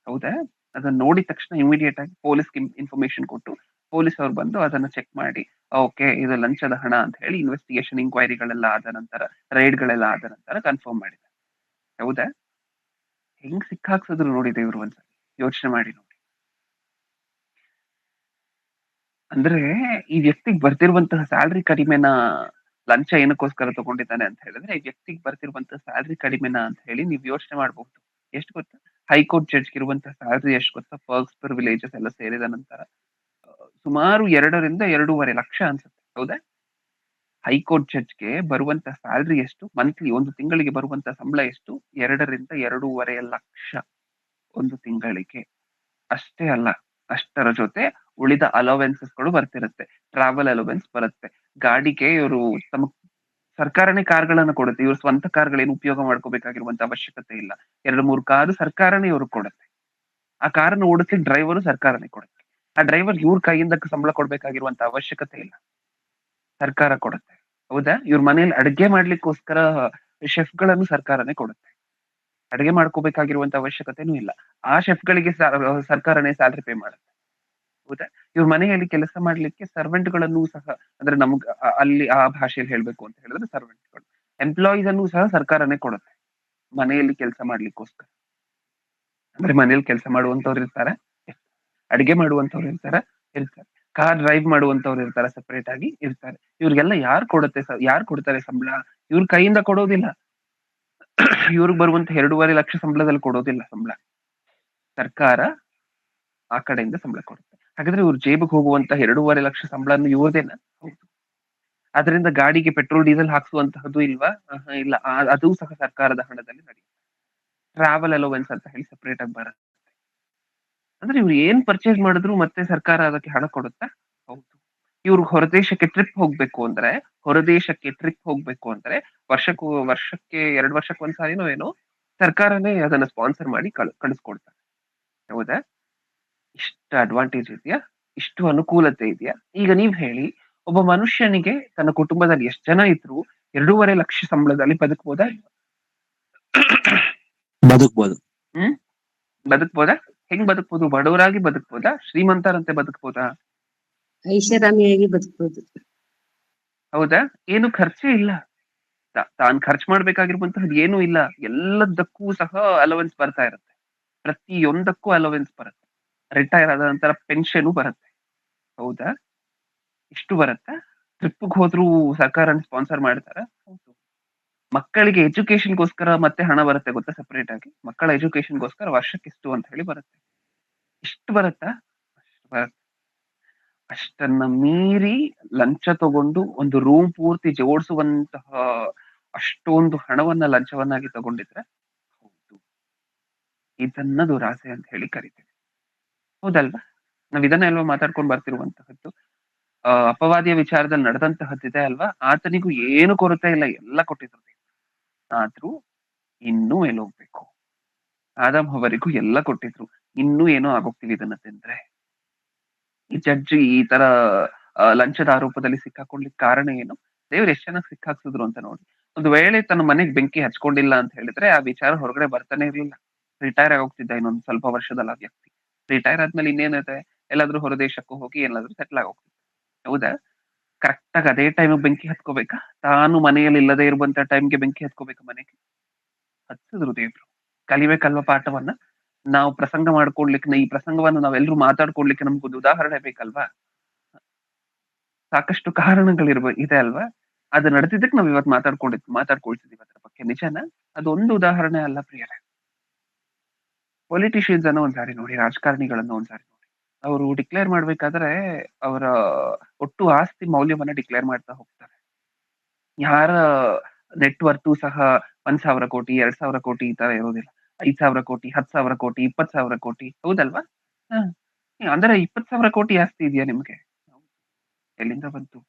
ಹೌದಾ? ಅದನ್ನ ನೋಡಿದ ತಕ್ಷಣ ಇಮಿಡಿಯೇಟ್ ಆಗಿ ಪೊಲೀಸ್ ಇನ್ಫಾರ್ಮೇಶನ್ ಕೊಟ್ಟು ಪೊಲೀಸ್ ಅವ್ರು ಬಂದು ಅದನ್ನ ಚೆಕ್ ಮಾಡಿ, ಓಕೆ ಇದು ಲಂಚದ ಹಣ ಅಂತ ಹೇಳಿ ಇನ್ವೆಸ್ಟಿಗೇಷನ್ ಇಂಕ್ವೈರಿಗಳೆಲ್ಲ ಆದ ನಂತರ, ರೈಡ್ಗಳೆಲ್ಲ ಆದ ನಂತರ ಕನ್ಫರ್ಮ್ ಮಾಡಿದ್ದಾರೆ. ಹೌದಾ? ಹೆಂಗ್ ಸಿಕ್ಕಾಕ್ಸಿದ್ರು ನೋಡಿ ದೇವ್ರು, ಒಂದ್ಸರಿ ಯೋಚನೆ ಮಾಡಿ ನೋಡಿ. ಅಂದ್ರೆ ಈ ವ್ಯಕ್ತಿಗೆ ಬರ್ತಿರುವಂತಹ ಸ್ಯಾಲ್ರಿ ಕಡಿಮೆನಾ, ಲಂಚ ಏನಕ್ಕೋಸ್ಕರ ತಗೊಂಡಿದ್ದಾನೆ ಅಂತ ಹೇಳಿದ್ರೆ ಈ ವ್ಯಕ್ತಿಗೆ ಬರ್ತಿರುವಂತಹ ಸ್ಯಾಲ್ರಿ ಕಡಿಮೆನಾ ಅಂತ ಹೇಳಿ ನೀವು ಯೋಚನೆ ಮಾಡಬಹುದು. ಎಷ್ಟು ಗೊತ್ತಾ? ಹೈಕೋರ್ಟ್ ಜಡ್ಜ್ ಇರುವಂತಹ ಸ್ಯಾಲ್ರಿ ಎಷ್ಟು ಗೊತ್ತಾ? ಪರ್ಕ್ಸ್, ಪ್ರಿವಿಲೇಜಸ್ ಎಲ್ಲ ಸೇರಿದ ನಂತರ ಸುಮಾರು 2 ರಿಂದ 2.5 ಲಕ್ಷ ಅನ್ಸುತ್ತೆ. ಹೌದಾ? ಹೈಕೋರ್ಟ್ ಜಡ್ಜ್ಗೆ ಬರುವಂತ ಸ್ಯಾಲ್ರಿ ಎಷ್ಟು? ಮಂತ್ಲಿ ಒಂದು ತಿಂಗಳಿಗೆ ಬರುವಂತ ಸಂಬಳ ಎಷ್ಟು? 2 ರಿಂದ 2.5 ಲಕ್ಷ ಒಂದು ತಿಂಗಳಿಗೆ. ಅಷ್ಟೇ ಅಲ್ಲ, ಅಷ್ಟರ ಜೊತೆ ಉಳಿದ ಅಲೋವೆನ್ಸಸ್ ಗಳು ಬರ್ತಿರುತ್ತೆ. ಟ್ರಾವೆಲ್ ಅಲೋವೆನ್ಸ್ ಬರುತ್ತೆ, ಗಾಡಿಗೆ ಇವರು ತಮ್ಮ ಸರ್ಕಾರನೇ ಕಾರ್ಗಳನ್ನ ಕೊಡುತ್ತೆ. ಇವ್ರ ಸ್ವಂತ ಕಾರ್ಗಳೇನು ಉಪಯೋಗ ಮಾಡ್ಕೋಬೇಕಾಗಿರುವಂತ ಅವಶ್ಯಕತೆ ಇಲ್ಲ. 2-3 ಕಾರು ಸರ್ಕಾರನೇ ಇವ್ರಿಗೆ ಕೊಡುತ್ತೆ. ಆ ಕಾರನ್ನ ಓಡಿಸ್ಲಿಕ್ಕೆ ಡ್ರೈವರು ಸರ್ಕಾರನೇ ಕೊಡುತ್ತೆ. ಆ ಡ್ರೈವರ್ ಇವ್ರ ಕೈಯಿಂದ ಸಂಬಳ ಕೊಡ್ಬೇಕಾಗಿರುವಂತ ಅವಶ್ಯಕತೆ ಇಲ್ಲ, ಸರ್ಕಾರ ಕೊಡುತ್ತೆ. ಹೌದಾ? ಇವ್ರ ಮನೇಲಿ ಅಡ್ಗೆ ಮಾಡ್ಲಿಕ್ಕೋಸ್ಕರ ಶೆಫ್ ಗಳನ್ನು ಸರ್ಕಾರನೇ ಕೊಡುತ್ತೆ. ಅಡಿಗೆ ಮಾಡ್ಕೋಬೇಕಾಗಿರುವಂತ ಅವಶ್ಯಕತೆನೂ ಇಲ್ಲ. ಆ ಶೆಫ್ಗಳಿಗೆ ಸರ್ಕಾರನೇ ಸ್ಯಾಲರಿ ಪೇ ಮಾಡುತ್ತೆ. ಹೌದಾ? ಇವ್ರ ಮನೆಯಲ್ಲಿ ಕೆಲಸ ಮಾಡ್ಲಿಕ್ಕೆ ಸರ್ವೆಂಟ್ ಗಳನ್ನು ಸಹ, ಅಂದ್ರೆ ನಮ್ಗ್ ಅಲ್ಲಿ ಆ ಭಾಷೆಯಲ್ಲಿ ಹೇಳ್ಬೇಕು ಅಂತ ಹೇಳಿದ್ರೆ ಸರ್ವೆಂಟ್ಗಳು, ಎಂಪ್ಲಾಯೀಸ್ ಅನ್ನು ಸಹ ಸರ್ಕಾರನೇ ಕೊಡುತ್ತೆ ಮನೆಯಲ್ಲಿ ಕೆಲಸ ಮಾಡ್ಲಿಕ್ಕೋಸ್ಕರ. ಅಂದ್ರೆ ಮನೇಲಿ ಕೆಲಸ ಮಾಡುವಂತವ್ರು ಇರ್ತಾರೆ, ಅಡಿಗೆ ಮಾಡುವಂತವ್ರು ಇರ್ತಾರೆ, ಕಾರ್ ಡ್ರೈವ್ ಮಾಡುವಂತವ್ರು ಇರ್ತಾರೆ, ಸೆಪರೇಟ್ ಆಗಿ ಇರ್ತಾರೆ. ಇವ್ರಿಗೆಲ್ಲ ಯಾರು ಕೊಡ್ತಾರೆ ಸಂಬಳ? ಇವ್ರ ಕೈಯಿಂದ ಕೊಡೋದಿಲ್ಲ. ಇವ್ರಿಗೆ ಬರುವಂತ 2.5 ಲಕ್ಷ ಸಂಬಳದಲ್ಲಿ ಕೊಡೋದಿಲ್ಲ ಸಂಬಳ, ಸರ್ಕಾರ ಆ ಕಡೆಯಿಂದ ಸಂಬಳ ಕೊಡುತ್ತೆ. ಹಾಗಾದ್ರೆ ಇವ್ರ ಜೇಬಿಗೆ ಹೋಗುವಂತ 2.5 ಲಕ್ಷ ಸಂಬಳನು ಇವ್ರದೇನ? ಹೌದು. ಅದರಿಂದ ಗಾಡಿಗೆ ಪೆಟ್ರೋಲ್ ಡೀಸೆಲ್ ಹಾಕ್ಸುವಂತಹದ್ದು ಇಲ್ವಾ? ಇಲ್ಲ. ಅದು ಸಹ ಸರ್ಕಾರದ ಹಣದಲ್ಲಿ ನಡೆಯುತ್ತೆ. ಟ್ರಾವೆಲ್ ಅಲೋವೆನ್ಸ್ ಅಂತ ಹೇಳಿ ಸೆಪರೇಟ್ ಆಗಿ ಬರುತ್ತೆ. ಅಂದ್ರೆ ಇವ್ರು ಏನ್ ಪರ್ಚೇಸ್ ಮಾಡಿದ್ರು ಮತ್ತೆ ಸರ್ಕಾರ ಅದಕ್ಕೆ ಹಣ ಕೊಡುತ್ತಾ? ಹೌದು. ಇವ್ರು ಹೊರದೇಶಕ್ಕೆ ಟ್ರಿಪ್ ಹೋಗ್ಬೇಕು ಅಂದ್ರೆ, ವರ್ಷಕ್ಕೆ 2 ವರ್ಷಕ್ಕೆ ಒಂದ್ಸಾರಿನೋ ಏನೋ ಸರ್ಕಾರನೇ ಅದನ್ನ ಸ್ಪಾನ್ಸರ್ ಮಾಡಿ ಕಳಿಸ್ಕೊಡ್ತಾರೆ. ಹೌದಾ? ಇಷ್ಟು ಅಡ್ವಾಂಟೇಜ್ ಇದೆಯಾ? ಇಷ್ಟು ಅನುಕೂಲತೆ ಇದೆಯಾ? ಈಗ ನೀವ್ ಹೇಳಿ, ಒಬ್ಬ ಮನುಷ್ಯನಿಗೆ ತನ್ನ ಕುಟುಂಬದಲ್ಲಿ ಎಷ್ಟು ಜನ ಇದ್ರು 2.5 ಲಕ್ಷ ಸಂಬಳದಲ್ಲಿ ಬದುಕಬಹುದಾ? ಬದುಕ್ಬೋದು. ಬದುಕ್ಬೋದಾ? ಹೆಂಗ್ ಬದುಕ್ಬೋದು? ಬಡವರಾಗಿ ಬದುಕ್ಬೋದಾ? ಶ್ರೀಮಂತರಂತೆ ಬದುಕ್ಬೋದಾ? ಐಷಾರಾಮಿಯಾಗಿ ಬದುಕಬಹುದು. ಹೌದಾ? ಏನು ಖರ್ಚೇ ಇಲ್ಲ. ತಾನ್ ಖರ್ಚು ಮಾಡ್ಬೇಕಾಗಿರುವಂತಹದ್ದು ಏನೂ ಇಲ್ಲ. ಎಲ್ಲದಕ್ಕೂ ಸಹ ಅಲವೆನ್ಸ್ ಬರ್ತಾ ಇರುತ್ತೆ. ಪ್ರತಿಯೊಂದಕ್ಕೂ ಅಲವೆನ್ಸ್ ಬರುತ್ತೆ. ರಿಟೈರ್ ಆದ ನಂತರ ಪೆನ್ಷನ್ ಬರುತ್ತೆ. ಹೌದಾ? ಇಷ್ಟು ಬರುತ್ತೆ. ಟ್ರಿಪ್ಗೆ ಹೋದ್ರು ಸರ್ಕಾರ ಸ್ಪಾನ್ಸರ್ ಮಾಡ್ತಾರ? ಹೌದು. ಮಕ್ಕಳಿಗೆ ಎಜುಕೇಶನ್ಗೋಸ್ಕರ ಮತ್ತೆ ಹಣ ಬರುತ್ತೆ ಗೊತ್ತಾ, ಸೆಪರೇಟ್ ಆಗಿ ಮಕ್ಕಳ ಎಜುಕೇಶನ್ಗೋಸ್ಕರ ವರ್ಷಕ್ಕೆ ಇಷ್ಟು ಅಂತ ಹೇಳಿ ಬರುತ್ತೆ. ಇಷ್ಟು ಬರುತ್ತಾ? ಅಷ್ಟು ಬರುತ್ತೆ. ಅಷ್ಟನ್ನ ಮೀರಿ ಲಂಚ ತಗೊಂಡು ಒಂದು ರೂಮ್ ಪೂರ್ತಿ ಜೋಡಿಸುವಂತಹ ಅಷ್ಟೊಂದು ಹಣವನ್ನ ಲಂಚವನ್ನಾಗಿ ತಗೊಂಡಿದ್ರೆ ಹೌದು, ಇದನ್ನ ದುರಾಸೆ ಅಂತ ಹೇಳಿ ಕರಿತೇವೆ. ಹೌದಲ್ವಾ? ನಾವ್ ಇದನ್ನ ಅಲ್ವಾ ಮಾತಾಡ್ಕೊಂಡು ಬರ್ತಿರುವಂತಹದ್ದು. ಅಪವಾದಿಯ ವಿಚಾರದಲ್ಲಿ ನಡೆದಂತಹದ್ದಿದೆ ಅಲ್ವಾ, ಆತನಿಗೂ ಏನು ಕೊರತೆ ಇಲ್ಲ, ಎಲ್ಲ ಕೊಟ್ಟಿದ್ರು. ಆದ್ರೂ ಇನ್ನೂ ಎಲ್ಲೋಗ್ಬೇಕು. ಆದಮ್ ಅವರಿಗೂ ಎಲ್ಲ ಕೊಟ್ಟಿದ್ರು, ಇನ್ನೂ ಏನೋ ಆಗೋಗ್ತೀವಿ ಇದನ್ನ ತಿಂದ್ರೆ. ಈ ಜಡ್ಜ್ ಈ ತರ ಲಂಚದ ಆರೋಪದಲ್ಲಿ ಸಿಕ್ಕಾಕೊಳ್ಲಿಕ್ಕೆ ಕಾರಣ ಏನು? ದೇವ್ರು ಎಷ್ಟ್ ಚೆನ್ನಾಗಿ ಸಿಕ್ಕಾಕ್ಸಿದ್ರು ಅಂತ ನೋಡಿ. ಒಂದು ವೇಳೆ ತನ್ನ ಮನೆಗೆ ಬೆಂಕಿ ಹಚ್ಕೊಂಡಿಲ್ಲ ಅಂತ ಹೇಳಿದ್ರೆ ಆ ವಿಚಾರ ಹೊರಗಡೆ ಬರ್ತಾನೆ ಇರ್ಲಿಲ್ಲ. ರಿಟೈರ್ ಆಗೋಗ್ತಿದ್ದ ಇನ್ನೊಂದ್ ಸ್ವಲ್ಪ ವರ್ಷದಲ್ಲಿ ಆ ವ್ಯಕ್ತಿ. ರಿಟೈರ್ ಆದ್ಮೇಲೆ ಇನ್ನೇನಿದೆ, ಎಲ್ಲಾದ್ರೂ ಹೊರದೇಶಕ್ಕೂ ಹೋಗಿ ಎಲ್ಲಾದ್ರೂ ಸೆಟ್ಲ್ ಆಗೋಗ್ತಿದ್ದ. ಹೌದಾ? ಕರೆಕ್ಟ್ ಆಗಿ ಅದೇ ಟೈಮ್ ಬೆಂಕಿ ಹತ್ಕೋಬೇಕಾ? ತಾನು ಮನೆಯಲ್ಲಿ ಇಲ್ಲದೆ ಇರುವಂತ ಟೈಮ್ಗೆ ಬೆಂಕಿ ಹತ್ಕೋಬೇಕಾ ಮನೆಗೆ? ಹಚ್ಚಿದ್ರು ದೇವ್ರು. ಕಲಿಬೇಕಲ್ವ ಪಾಠವನ್ನ? ನಾವು ಪ್ರಸಂಗ ಮಾಡ್ಕೊಡ್ಲಿಕ್ಕೆ, ಈ ಪ್ರಸಂಗವನ್ನು ನಾವೆಲ್ಲರೂ ಮಾತಾಡ್ಕೊಡ್ಲಿಕ್ಕೆ ನಮ್ಗೊಂದು ಉದಾಹರಣೆ ಬೇಕಲ್ವಾ? ಸಾಕಷ್ಟು ಇದೆ ಅಲ್ವಾ? ಅದು ನಡೆದಿದ್ದಕ್ಕೆ ನಾವ್ ಇವತ್ತು ಮಾತಾಡ್ಕೊಳ್ತಿದೀವಿ ಅದ್ರ ಬಗ್ಗೆ. ನಿಜಾನ? ಅದೊಂದು ಉದಾಹರಣೆ ಅಲ್ಲ ಪ್ರಿಯರೇ. ಪೊಲಿಟಿಷಿಯನ್ಸ್ ಅನ್ನೋ ಒಂದ್ಸಾರಿ ನೋಡಿ, ರಾಜಕಾರಣಿಗಳನ್ನ ಒಂದ್ಸಾರಿ ನೋಡಿ. ಅವರು ಡಿಕ್ಲೇರ್ ಮಾಡ್ಬೇಕಾದ್ರೆ ಅವರ ಒಟ್ಟು ಆಸ್ತಿ ಮೌಲ್ಯವನ್ನ ಡಿಕ್ಲೇರ್ ಮಾಡ್ತಾ ಹೋಗ್ತಾರೆ. ಯಾರ ನೆಟ್ವರ್ತು ಸಹ 1,000 ಕೋಟಿ 2,000 ಕೋಟಿ ಈ ತರ ಇರೋದಿಲ್ಲ. 5,000 ಕೋಟಿ 10,000 ಕೋಟಿ 20,000 ಕೋಟಿ, ಹೌದಲ್ವಾ? ಹ. ಅಂದ್ರೆ 20,000 ಕೋಟಿ ಆಸ್ತಿ ಇದೆಯಾ ನಿಮ್ಗೆ? ಎಲ್ಲಿಂದ ಬಂತು?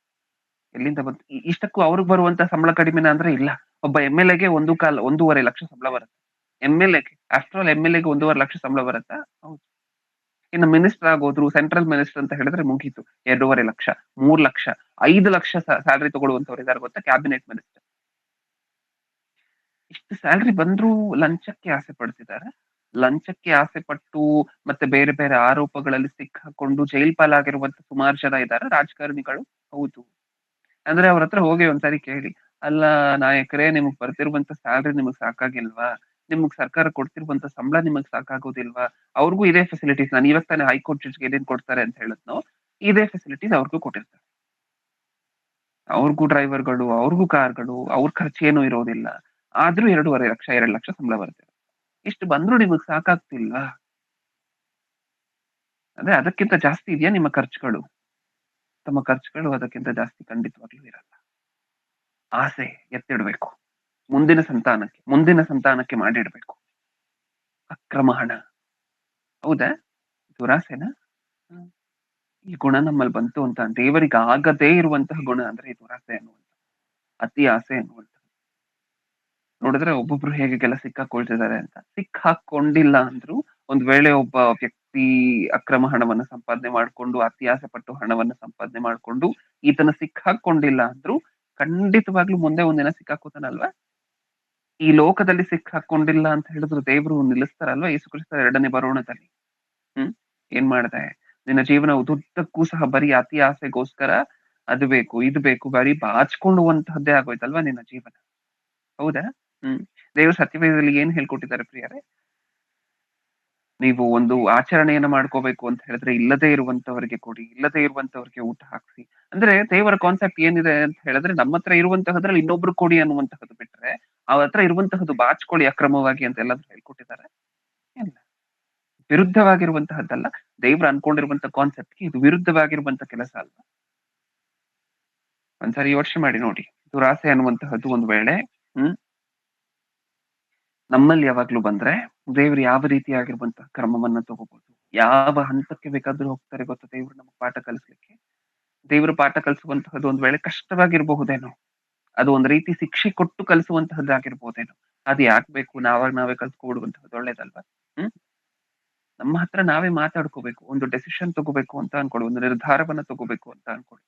ಎಲ್ಲಿಂದ ಬಂತು? ಇಷ್ಟಕ್ಕೂ ಅವ್ರಿಗೆ ಬರುವಂತ ಸಂಬಳ ಕಡಿಮೆನಾ ಅಂದ್ರೆ ಇಲ್ಲ. ಒಬ್ಬ MLA ಗೆ 1.5 ಲಕ್ಷ ಸಂಬಳ ಬರುತ್ತೆ. MLA ಗೆ, ಆಫ್ಟರ್ ಆಲ್ MLA ಗೆ 1.5 ಲಕ್ಷ ಸಂಬಳ ಬರುತ್ತಾ? ಹೌದು. ಇನ್ನು ಮಿನಿಸ್ಟರ್ ಆಗೋದ್ರು, ಸೆಂಟ್ರಲ್ ಮಿನಿಸ್ಟರ್ ಅಂತ ಹೇಳಿದ್ರೆ ಮುಗೀತು. 2.5 ಲಕ್ಷ, 3 ಲಕ್ಷ, 5 ಲಕ್ಷ ಸ್ಯಾಲರಿ ತಗೊಳ್ಳುವಂತವ್ರು ಇದಾರೆ ಗೊತ್ತಾ, ಕ್ಯಾಬಿನೆಟ್ ಮಿನಿಸ್ಟರ್. ಇಷ್ಟು ಸ್ಯಾಲರಿ ಬಂದ್ರೂ ಲಂಚಕ್ಕೆ ಆಸೆ ಪಡ್ತಿದ್ದಾರೆ. ಲಂಚಕ್ಕೆ ಆಸೆ ಪಟ್ಟು ಮತ್ತೆ ಬೇರೆ ಬೇರೆ ಆರೋಪಗಳಲ್ಲಿ ಸಿಕ್ಕಾಕೊಂಡು ಜೈಲ್ ಪಾಲಾಗಿರುವಂತ ಸುಮಾರು ಜನ ಇದ್ದಾರೆ ರಾಜಕಾರಣಿಗಳು. ಹೌದು. ಅಂದ್ರೆ ಅವ್ರ ಹತ್ರ ಹೋಗಿ ಒಂದ್ಸರಿ ಕೇಳಿ, ಅಲ್ಲ ನಾಯಕರೇ, ನಿಮಗ್ ಬರ್ತಿರುವಂತ ಸ್ಯಾಲರಿ ನಿಮಗ್ ಸಾಕಾಗಿಲ್ವಾ? ನಿಮಗ್ ಸರ್ಕಾರ ಕೊಡ್ತಿರುವಂತ ಸಂಬಳ ನಿಮಗ್ ಸಾಕಾಗೋದಿಲ್ವಾ? ಅವ್ರಿಗೂ ಇದೇ ಫೆಸಿಲಿಟೀಸ್, ನಾನು ಇವಾಗ ತಾನೇ ಹೈಕೋರ್ಟ್ ಜಡ್ಜ್ಗೆ ಏನೇನ್ ಕೊಡ್ತಾರೆ ಅಂತ ಹೇಳಿದ್ನೋ, ಇದೇ ಫೆಸಿಲಿಟೀಸ್ ಅವ್ರಿಗೂ ಕೊಟ್ಟಿರ್ತಾರೆ. ಅವ್ರಿಗೂ ಡ್ರೈವರ್ಗಳು, ಅವ್ರಿಗೂ ಕಾರ್ಗಳು, ಅವ್ರ ಖರ್ಚು ಏನೂ ಇರೋದಿಲ್ಲ. ಆದ್ರೂ 2.5 ಲಕ್ಷ 2 ಲಕ್ಷ ಸಂಬಳ ಬರುತ್ತೆ. ಇಷ್ಟು ಬಂದ್ರೂ ನಿಮಗ್ ಸಾಕಾಗ್ತಿಲ್ವಾ? ಅಂದ್ರೆ ಅದಕ್ಕಿಂತ ಜಾಸ್ತಿ ಇದೆಯಾ ನಿಮ್ಮ ಖರ್ಚುಗಳು? ತಮ್ಮ ಖರ್ಚುಗಳು ಅದಕ್ಕಿಂತ ಜಾಸ್ತಿ ಖಂಡಿತವಾಗ್ಲೂ ಇರಲ್ಲ. ಆಸೆ ಎತ್ತಿಡ್ಬೇಕು. ಮುಂದಿನ ಸಂತಾನಕ್ಕೆ ಮಾಡಿಡ್ಬೇಕು. ಅಕ್ರಮ ಹಣ, ಹೌದಾ? ದುರಾಸೆನಾ? ಹ್ಮ್. ಈ ಗುಣ ನಮ್ಮಲ್ಲಿ ಬಂತು ಅಂತ, ದೇವರಿಗೆ ಆಗದೇ ಇರುವಂತಹ ಗುಣ ಅಂದ್ರೆ ಈ ದುರಾಸೆ ಅನ್ನುವಂಥ, ಅತಿ ಆಸೆ ಅನ್ನುವಂಥ. ನೋಡಿದ್ರೆ ಒಬ್ಬೊಬ್ರು ಹೇಗೆಲ್ಲ ಸಿಕ್ಕಾಕೊಳ್ತಿದ್ದಾರೆ ಅಂತ. ಸಿಕ್ಕಾಕೊಂಡಿಲ್ಲ ಅಂದ್ರು, ಒಂದ್ ವೇಳೆ ಒಬ್ಬ ವ್ಯಕ್ತಿ ಅಕ್ರಮ ಹಣವನ್ನ ಸಂಪಾದನೆ ಮಾಡ್ಕೊಂಡು, ಅತಿ ಆಸೆ ಪಟ್ಟು ಹಣವನ್ನ ಸಂಪಾದನೆ ಮಾಡ್ಕೊಂಡು ಈತನ ಸಿಕ್ಕಾಕೊಂಡಿಲ್ಲ ಅಂದ್ರು ಖಂಡಿತವಾಗ್ಲೂ ಮುಂದೆ ಒಂದಿನ ಸಿಕ್ಕಾಕೋತಾನಲ್ವಾ? ಈ ಲೋಕದಲ್ಲಿ ಸಿಕ್ಕಾಕೊಂಡಿಲ್ಲ ಅಂತ ಹೇಳಿದ್ರು ದೇವ್ರು ನಿಲ್ಲಿಸ್ತಾರಲ್ವಾ ಯೇಸು ಕ್ರಿಸ್ತ 2ನೇ ಬರೋಣದಲ್ಲಿ. ಏನ್ ಮಾಡ್ದೆ? ನಿನ್ನ ಜೀವನ ಉದುದ್ದಕ್ಕೂ ಸಹ ಬರೀ ಅತಿ ಆಸೆಗೋಸ್ಕರ ಅದು ಬೇಕು ಇದು ಬೇಕು ಬರೀ ಬಾಚ್ಕೊಳ್ಳುವಂತಹದ್ದೇ ಆಗೋಯ್ತಲ್ವಾ ನಿನ್ನ ಜೀವನ, ಹೌದಾ? ದೇವ್ರು ಸತ್ಯವೇದದಲ್ಲಿ ಏನ್ ಹೇಳ್ಕೊಟ್ಟಿದ್ದಾರೆ ಪ್ರಿಯರೇ? ನೀವು ಒಂದು ಆಚರಣೆಯನ್ನ ಮಾಡ್ಕೋಬೇಕು ಅಂತ ಹೇಳಿದ್ರೆ ಇಲ್ಲದೇ ಇರುವಂತವರಿಗೆ ಕೊಡಿ, ಇಲ್ಲದೇ ಇರುವಂತವರಿಗೆ ಊಟ ಹಾಕ್ಸಿ. ಅಂದ್ರೆ ದೇವರ ಕಾನ್ಸೆಪ್ಟ್ ಏನಿದೆ ಅಂತ ಹೇಳಿದ್ರೆ, ನಮ್ಮ ಹತ್ರ ಇರುವಂತಹದ್ರಲ್ಲಿ ಇನ್ನೊಬ್ರು ಕೊಡಿ ಅನ್ನುವಂತಹದ್ದು ಬಿಟ್ರೆ, ಅವ್ರ ಹತ್ರ ಇರುವಂತಹದ್ದು ಬಾಚ್ಕೊಳ್ಳಿ ಅಕ್ರಮವಾಗಿ ಅಂತ ಎಲ್ಲಾದ್ರೂ ಹೇಳ್ಕೊಟ್ಟಿದ್ದಾರೆ? ಇಲ್ಲ. ವಿರುದ್ಧವಾಗಿರುವಂತಹದ್ದಲ್ಲ. ದೇವ್ರು ಅನ್ಕೊಂಡಿರುವಂತ ಕಾನ್ಸೆಪ್ಟ್ಗೆ ಇದು ವಿರುದ್ಧವಾಗಿರುವಂತ ಕೆಲಸ ಅಲ್ವಾ? ಒಂದ್ಸರಿ ಯೋಚನೆ ಮಾಡಿ ನೋಡಿ. ದುರಾಸೆ ಅನ್ನುವಂತಹದ್ದು ಒಂದ್ ವೇಳೆ ನಮ್ಮಲ್ಲಿ ಯಾವಾಗ್ಲೂ ಬಂದ್ರೆ ದೇವ್ರು ಯಾವ ರೀತಿಯಾಗಿರುವಂತಹ ಕ್ರಮವನ್ನ ತಗೋಬಹುದು, ಯಾವ ಹಂತಕ್ಕೆ ಬೇಕಾದ್ರೂ ಹೋಗ್ತಾರೆ ಗೊತ್ತಾ ದೇವ್ರು ನಮಗ್ ಪಾಠ ಕಲಿಸ್ಲಿಕ್ಕೆ. ದೇವ್ರು ಪಾಠ ಕಲಿಸುವಂತಹದ್ದು ಒಂದ್ ವೇಳೆ ಕಷ್ಟವಾಗಿರ್ಬಹುದೇನೋ, ಅದು ಒಂದ್ ರೀತಿ ಶಿಕ್ಷೆ ಕೊಟ್ಟು ಕಲಿಸುವಂತಹದ್ದಾಗಿರ್ಬಹುದೇನೋ. ಅದು ಯಾಕೆ ಬೇಕು, ನಾವೇ ಕಲ್ಸ್ಕೊಬಿಡುವಂತಹದ್ದು ಒಳ್ಳೇದಲ್ವಾ? ನಮ್ಮ ಹತ್ರ ನಾವೇ ಮಾತಾಡ್ಕೋಬೇಕು. ಒಂದು ಡೆಸಿಷನ್ ತಗೋಬೇಕು ಅಂತ ಅನ್ಕೊಳ್ಳಿ, ಒಂದು ನಿರ್ಧಾರವನ್ನ ತಗೋಬೇಕು ಅಂತ ಅನ್ಕೊಳ್ಳಿ.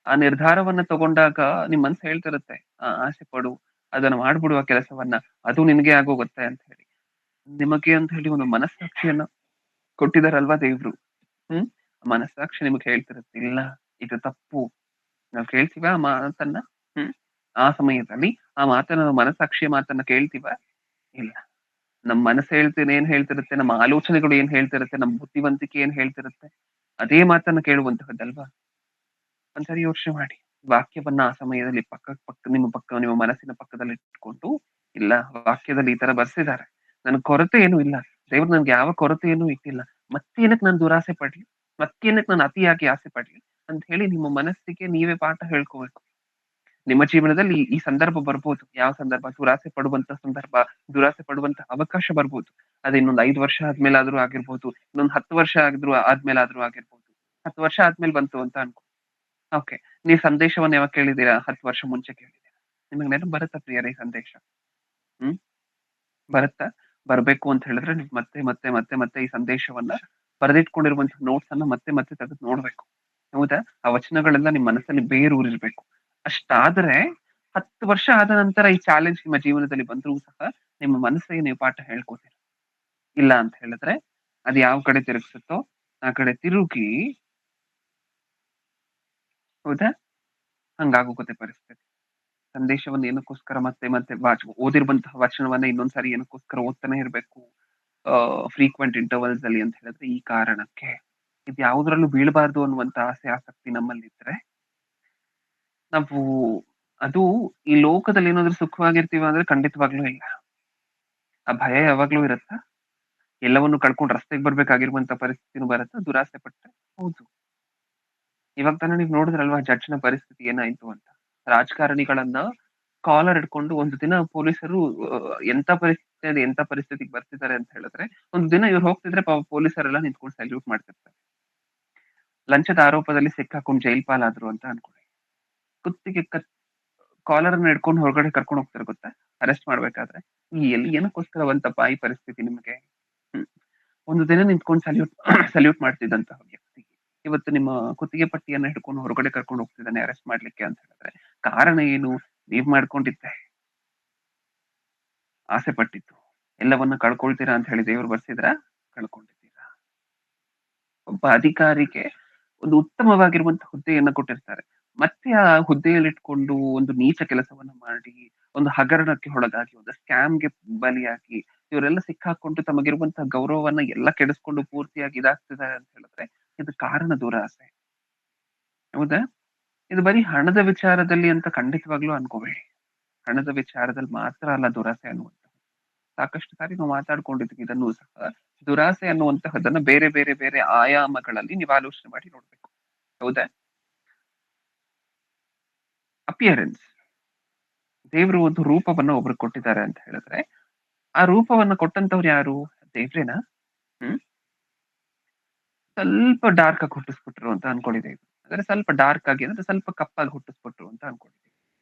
ಆ ನಿರ್ಧಾರವನ್ನ ತಗೊಂಡಾಗ ನಿಮ್ ಮನ್ಸು ಹೇಳ್ತಿರುತ್ತೆ, ಆಸೆ ಪಡು, ಅದನ್ನ ಮಾಡ್ಬಿಡುವ ಕೆಲಸವನ್ನ, ಅದು ನಿನ್ಗೆ ಆಗೋಗುತ್ತೆ ಅಂತ ಹೇಳಿ. ನಿಮಗೆ ಅಂತ ಹೇಳಿ ಒಂದು ಮನಸ್ಸಾಕ್ಷಿಯನ್ನ ಕೊಟ್ಟಿದಾರಲ್ವಾ ದೇವ್ರು. ಮನಸ್ಸಾಕ್ಷಿ ನಿಮ್ಗೆ ಹೇಳ್ತಿರುತ್ತೆ, ಇಲ್ಲ ಇದು ತಪ್ಪು. ನಾವ್ ಕೇಳ್ತೀವ ಆ ಮಾತನ್ನ? ಆ ಸಮಯದಲ್ಲಿ ಆ ಮಾತನ್ನ, ಮನಸ್ಸಾಕ್ಷಿಯ ಮಾತನ್ನ ಕೇಳ್ತೀವ? ಇಲ್ಲ. ನಮ್ ಮನಸ್ಸು ಏನ್ ಹೇಳ್ತಿರುತ್ತೆ, ನಮ್ಮ ಆಲೋಚನೆಗಳು ಏನ್ ಹೇಳ್ತಿರುತ್ತೆ, ನಮ್ಮ ಬುದ್ಧಿವಂತಿಕೆ ಏನ್ ಹೇಳ್ತಿರುತ್ತೆ, ಅದೇ ಮಾತನ್ನ ಕೇಳುವಂತಹದ್ದಲ್ವಾ? ಒಂದ್ಸರಿ ಯೋಚನೆ ಮಾಡಿ. ವಾಕ್ಯವನ್ನ ಆ ಸಮಯದಲ್ಲಿ ನಿಮ್ಮ ಮನಸ್ಸಿನ ಪಕ್ಕದಲ್ಲಿ ಇಟ್ಕೊಂಡು, ಇಲ್ಲ ವಾಕ್ಯದಲ್ಲಿ ಈ ತರ ಬರ್ಸಿದ್ದಾರೆ, ನನ್ ಕೊರತೆ ಏನು ಇಲ್ಲ, ದೇವ್ರು ನನ್ಗೆ ಯಾವ ಕೊರತೆಯನ್ನು ಇಟ್ಟಿಲ್ಲ, ಮತ್ತೇನಕ್ ನಾನು ದುರಾಸೆ ಪಡ್ಲಿ, ಮತ್ತೇನಕ್ ನಾನು ಅತಿಯಾಗಿ ಆಸೆ ಪಡ್ಲಿ ಅಂತ ಹೇಳಿ ನಿಮ್ಮ ಮನಸ್ಸಿಗೆ ನೀವೇ ಪಾಠ ಹೇಳ್ಕೋಬೇಕು. ನಿಮ್ಮ ಜೀವನದಲ್ಲಿ ಈ ಸಂದರ್ಭ ಬರ್ಬೋದು. ಯಾವ ಸಂದರ್ಭ? ದುರಾಸೆ ಪಡುವಂತ ಸಂದರ್ಭ, ದುರಾಸೆ ಪಡುವಂತ ಅವಕಾಶ ಬರ್ಬೋದು. ಅದು ಇನ್ನೊಂದ್ 5 ವರ್ಷ ಆದ್ಮೇಲಾದ್ರೂ ಆಗಿರ್ಬೋದು, ಇನ್ನೊಂದ್ 10 ವರ್ಷ ಆದ್ಮೇಲಾದ್ರೂ ಆಗಿರ್ಬೋದು. 10 ವರ್ಷ ಆದ್ಮೇಲೆ ಬಂತು ಅಂತ ಅನ್ಕೊ. ಓಕೆ, ನೀವ್ ಸಂದೇಶವನ್ನ ಯಾವಾಗ ಕೇಳಿದೀರಾ? 10 ವರ್ಷ ಮುಂಚೆ ಕೇಳಿದೀರಾ. ನಿಮಗ್ ನೆನಪು ಬರುತ್ತಾ ಪ್ರಿಯರೇ ಈ ಸಂದೇಶ? ಹ್ಮ್ ಬರುತ್ತಾ? ಬರ್ಬೇಕು ಅಂತ ಹೇಳಿದ್ರೆ ನೀವು ಮತ್ತೆ ಮತ್ತೆ ಮತ್ತೆ ಮತ್ತೆ ಈ ಸಂದೇಶವನ್ನ ಬರೆದಿಟ್ಕೊಂಡಿರುವಂತಹ ನೋಟ್ಸ್ ಅನ್ನ ಮತ್ತೆ ಮತ್ತೆ ತೆಗೆದು ನೋಡ್ಬೇಕು. ಹೌದಾ? ಆ ವಚನಗಳೆಲ್ಲ ನಿಮ್ ಮನಸ್ಸಲ್ಲಿ ಬೇರೂರಿರ್ಬೇಕು. ಅಷ್ಟಾದ್ರೆ 10 ವರ್ಷ ಆದ ನಂತರ ಈ ಚಾಲೆಂಜ್ ನಿಮ್ಮ ಜೀವನದಲ್ಲಿ ಬಂದರೂ ಸಹ ನಿಮ್ಮ ಮನಸ್ಸಿಗೆ ನೀವು ಪಾಠ ಹೇಳ್ಕೊತೀರ. ಇಲ್ಲ ಅಂತ ಹೇಳಿದ್ರೆ ಅದ್ ಯಾವ ಕಡೆ ತಿರುಗಿಸುತ್ತೋ ಆ ಕಡೆ ತಿರುಗಿ, ಹೌದಾ, ಹಂಗಾಗೋಗುತ್ತೆ ಪರಿಸ್ಥಿತಿ. ಸಂದೇಶವನ್ನ ಏನಕ್ಕೋಸ್ಕರ ಮತ್ತೆ ಮತ್ತೆ ಓದಿರುವಂತಹ ವಚನವನ್ನ ಇನ್ನೊಂದ್ಸಾರಿ ಏನಕ್ಕೋಸ್ಕರ ಓದ್ತಾನೆ ಇರ್ಬೇಕು ಫ್ರೀಕ್ವೆಂಟ್ ಇಂಟರ್ವಲ್ಸ್ ಅಲ್ಲಿ ಅಂತ ಹೇಳಿದ್ರೆ ಈ ಕಾರಣಕ್ಕೆ. ಇದು ಯಾವುದ್ರಲ್ಲೂ ಬೀಳಬಾರ್ದು ಅನ್ನುವಂತ ಆಸೆ ಆಸಕ್ತಿ ನಮ್ಮಲ್ಲಿದ್ರೆ ನಾವು ಅದು ಈ ಲೋಕದಲ್ಲಿ ಏನಾದ್ರೂ ಸುಖವಾಗಿರ್ತೀವ ಅಂದ್ರೆ ಖಂಡಿತವಾಗ್ಲೂ ಇಲ್ಲ. ಆ ಭಯ ಯಾವಾಗ್ಲೂ ಇರತ್ತಾ? ಎಲ್ಲವನ್ನು ಕಳ್ಕೊಂಡು ರಸ್ತೆಗೆ ಬರ್ಬೇಕಾಗಿರುವಂತ ಪರಿಸ್ಥಿತಿನೂ ಬರತ್ತಾ ದುರಾಸೆ ಪಟ್ರೆ? ಹೌದು. ಇವಾಗ ತಾನೇ ನೀವ್ ನೋಡಿದ್ರಲ್ವಾ ಜಡ್ಜ್ನ ಪರಿಸ್ಥಿತಿ ಏನಾಯ್ತು ಅಂತ. ರಾಜಕಾರಣಿಗಳನ್ನ ಕಾಲರ್ ಹಿಡ್ಕೊಂಡು ಒಂದು ದಿನ ಪೊಲೀಸರು ಎಂತ ಪರಿಸ್ಥಿತಿಗೆ ಬರ್ತಿದ್ದಾರೆ ಅಂತ ಹೇಳಿದ್ರೆ, ಒಂದು ದಿನ ಇವ್ರು ಹೋಗ್ತಿದ್ರೆ ಪೊಲೀಸರೆಲ್ಲ ನಿಂತ್ಕೊಂಡು ಸಲ್ಯೂಟ್ ಮಾಡ್ತಿರ್ತಾರೆ. ಲಂಚದ ಆರೋಪದಲ್ಲಿ ಸಿಕ್ಕಾಕೊಂಡು ಜೈಲ್ ಪಾಲಾದ್ರು ಅಂತ ಅನ್ಕೊಳ್ಳಿ. ಕುತ್ತಿಗೆ ಕಾಲರ್ ಅನ್ನ ಹಿಡ್ಕೊಂಡು ಹೊರಗಡೆ ಕರ್ಕೊಂಡು ಹೋಗ್ತಾರೆ ಗೊತ್ತಾ, ಅರೆಸ್ಟ್ ಮಾಡ್ಬೇಕಾದ್ರೆ. ಏನಕ್ಕೋಸ್ಕರ ಬಂತಪ್ಪ ಈ ಪರಿಸ್ಥಿತಿ ನಿಮ್ಗೆ? ಒಂದು ದಿನ ನಿಂತ್ಕೊಂಡು ಸಲ್ಯೂಟ್ ಮಾಡ್ತಿದ್ದಂತಹ ವ್ಯಕ್ತಿ ಇವತ್ತು ನಿಮ್ಮ ಕುತ್ತಿಗೆ ಪಟ್ಟಿಯನ್ನ ಹಿಡ್ಕೊಂಡು ಹೊರಗಡೆ ಕರ್ಕೊಂಡು ಹೋಗ್ತಿದ್ದಾನೆ ಅರೆಸ್ಟ್ ಮಾಡ್ಲಿಕ್ಕೆ ಅಂತ ಹೇಳಿದ್ರೆ ಕಾರಣ ಏನು? ನೀವ್ ಮಾಡ್ಕೊಂಡಿದ್ದೆ, ಆಸೆ ಪಟ್ಟಿದ್ದು. ಎಲ್ಲವನ್ನ ಕಳ್ಕೊಳ್ತೀರಾ ಅಂತ ಹೇಳಿ ದೇವ್ರು ಬರ್ಸಿದ್ರ? ಕಳ್ಕೊಂಡಿದ್ದೀರಾ. ಒಬ್ಬ ಅಧಿಕಾರಿಗೆ ಒಂದು ಉತ್ತಮವಾಗಿರುವಂತಹ ಹುದ್ದೆಯನ್ನ ಕೊಟ್ಟಿರ್ತಾರೆ. ಮತ್ತೆ ಆ ಹುದ್ದೆಯಲ್ಲಿ ಇಟ್ಕೊಂಡು ಒಂದು ನೀಚ ಕೆಲಸವನ್ನ ಮಾಡಿ, ಒಂದು ಹಗರಣಕ್ಕೆ ಒಳಗಾಗಿ, ಒಂದು ಸ್ಕ್ಯಾಮ್ಗೆ ಬಲಿಯಾಗಿ, ಇವರೆಲ್ಲ ಸಿಕ್ಕಾಕೊಂಡು ತಮಗಿರುವಂತಹ ಗೌರವವನ್ನ ಎಲ್ಲ ಕೆಡಿಸ್ಕೊಂಡು ಪೂರ್ತಿಯಾಗಿ ಇದಾಗ್ತಿದ್ದಾರೆ ಅಂತ ಹೇಳಿದ್ರೆ ಇದು ಕಾರಣ ದುರಾಸೆ. ಹೌದಾ? ಇದು ಬರೀ ಹಣದ ವಿಚಾರದಲ್ಲಿ ಅಂತ ಖಂಡಿತವಾಗ್ಲೂ ಅನ್ಕೋಬೇಡಿ. ಹಣದ ವಿಚಾರದಲ್ಲಿ ಮಾತ್ರ ಅಲ್ಲ ದುರಾಸೆ ಅನ್ನುವಂಥದ್ದು. ಸಾಕಷ್ಟು ಸಾರಿ ನಾವು ಮಾತಾಡ್ಕೊಂಡಿದ್ವಿ ಇದನ್ನು ಸಹ. ದುರಾಸೆ ಅನ್ನುವಂತಹದನ್ನ ಬೇರೆ ಬೇರೆ ಬೇರೆ ಆಯಾಮಗಳಲ್ಲಿ ನೀವು ಆಲೋಚನೆ ಮಾಡಿ ನೋಡ್ಬೇಕು. ಹೌದಾ? ಅಪಿಯರೆನ್ಸ್, ದೇವ್ರು ಒಂದು ರೂಪವನ್ನ ಒಬ್ರು ಕೊಟ್ಟಿದ್ದಾರೆ ಅಂತ ಹೇಳಿದ್ರೆ ಆ ರೂಪವನ್ನ ಕೊಟ್ಟಂತವ್ರು ಯಾರು? ದೇವ್ರೇನಾ? ಹ್ಮ್ ಸ್ವಲ್ಪ ಡಾರ್ಕ್ ಆಗಿ ಹುಟ್ಟಿಸ್ಬಿಟ್ರು ಅಂತ ಅನ್ಕೊಂಡಿದ್ದೇವೆ. ಅಂದ್ರೆ ಸ್ವಲ್ಪ ಡಾರ್ಕ್ ಆಗಿ ಅಂದ್ರೆ ಸ್ವಲ್ಪ ಕಪ್ಪಾಗಿ ಹುಟ್ಟಿಸ್ಬಿಟ್ರು ಅಂತ ಅನ್ಕೊಂಡಿದ್ದೀವಿ.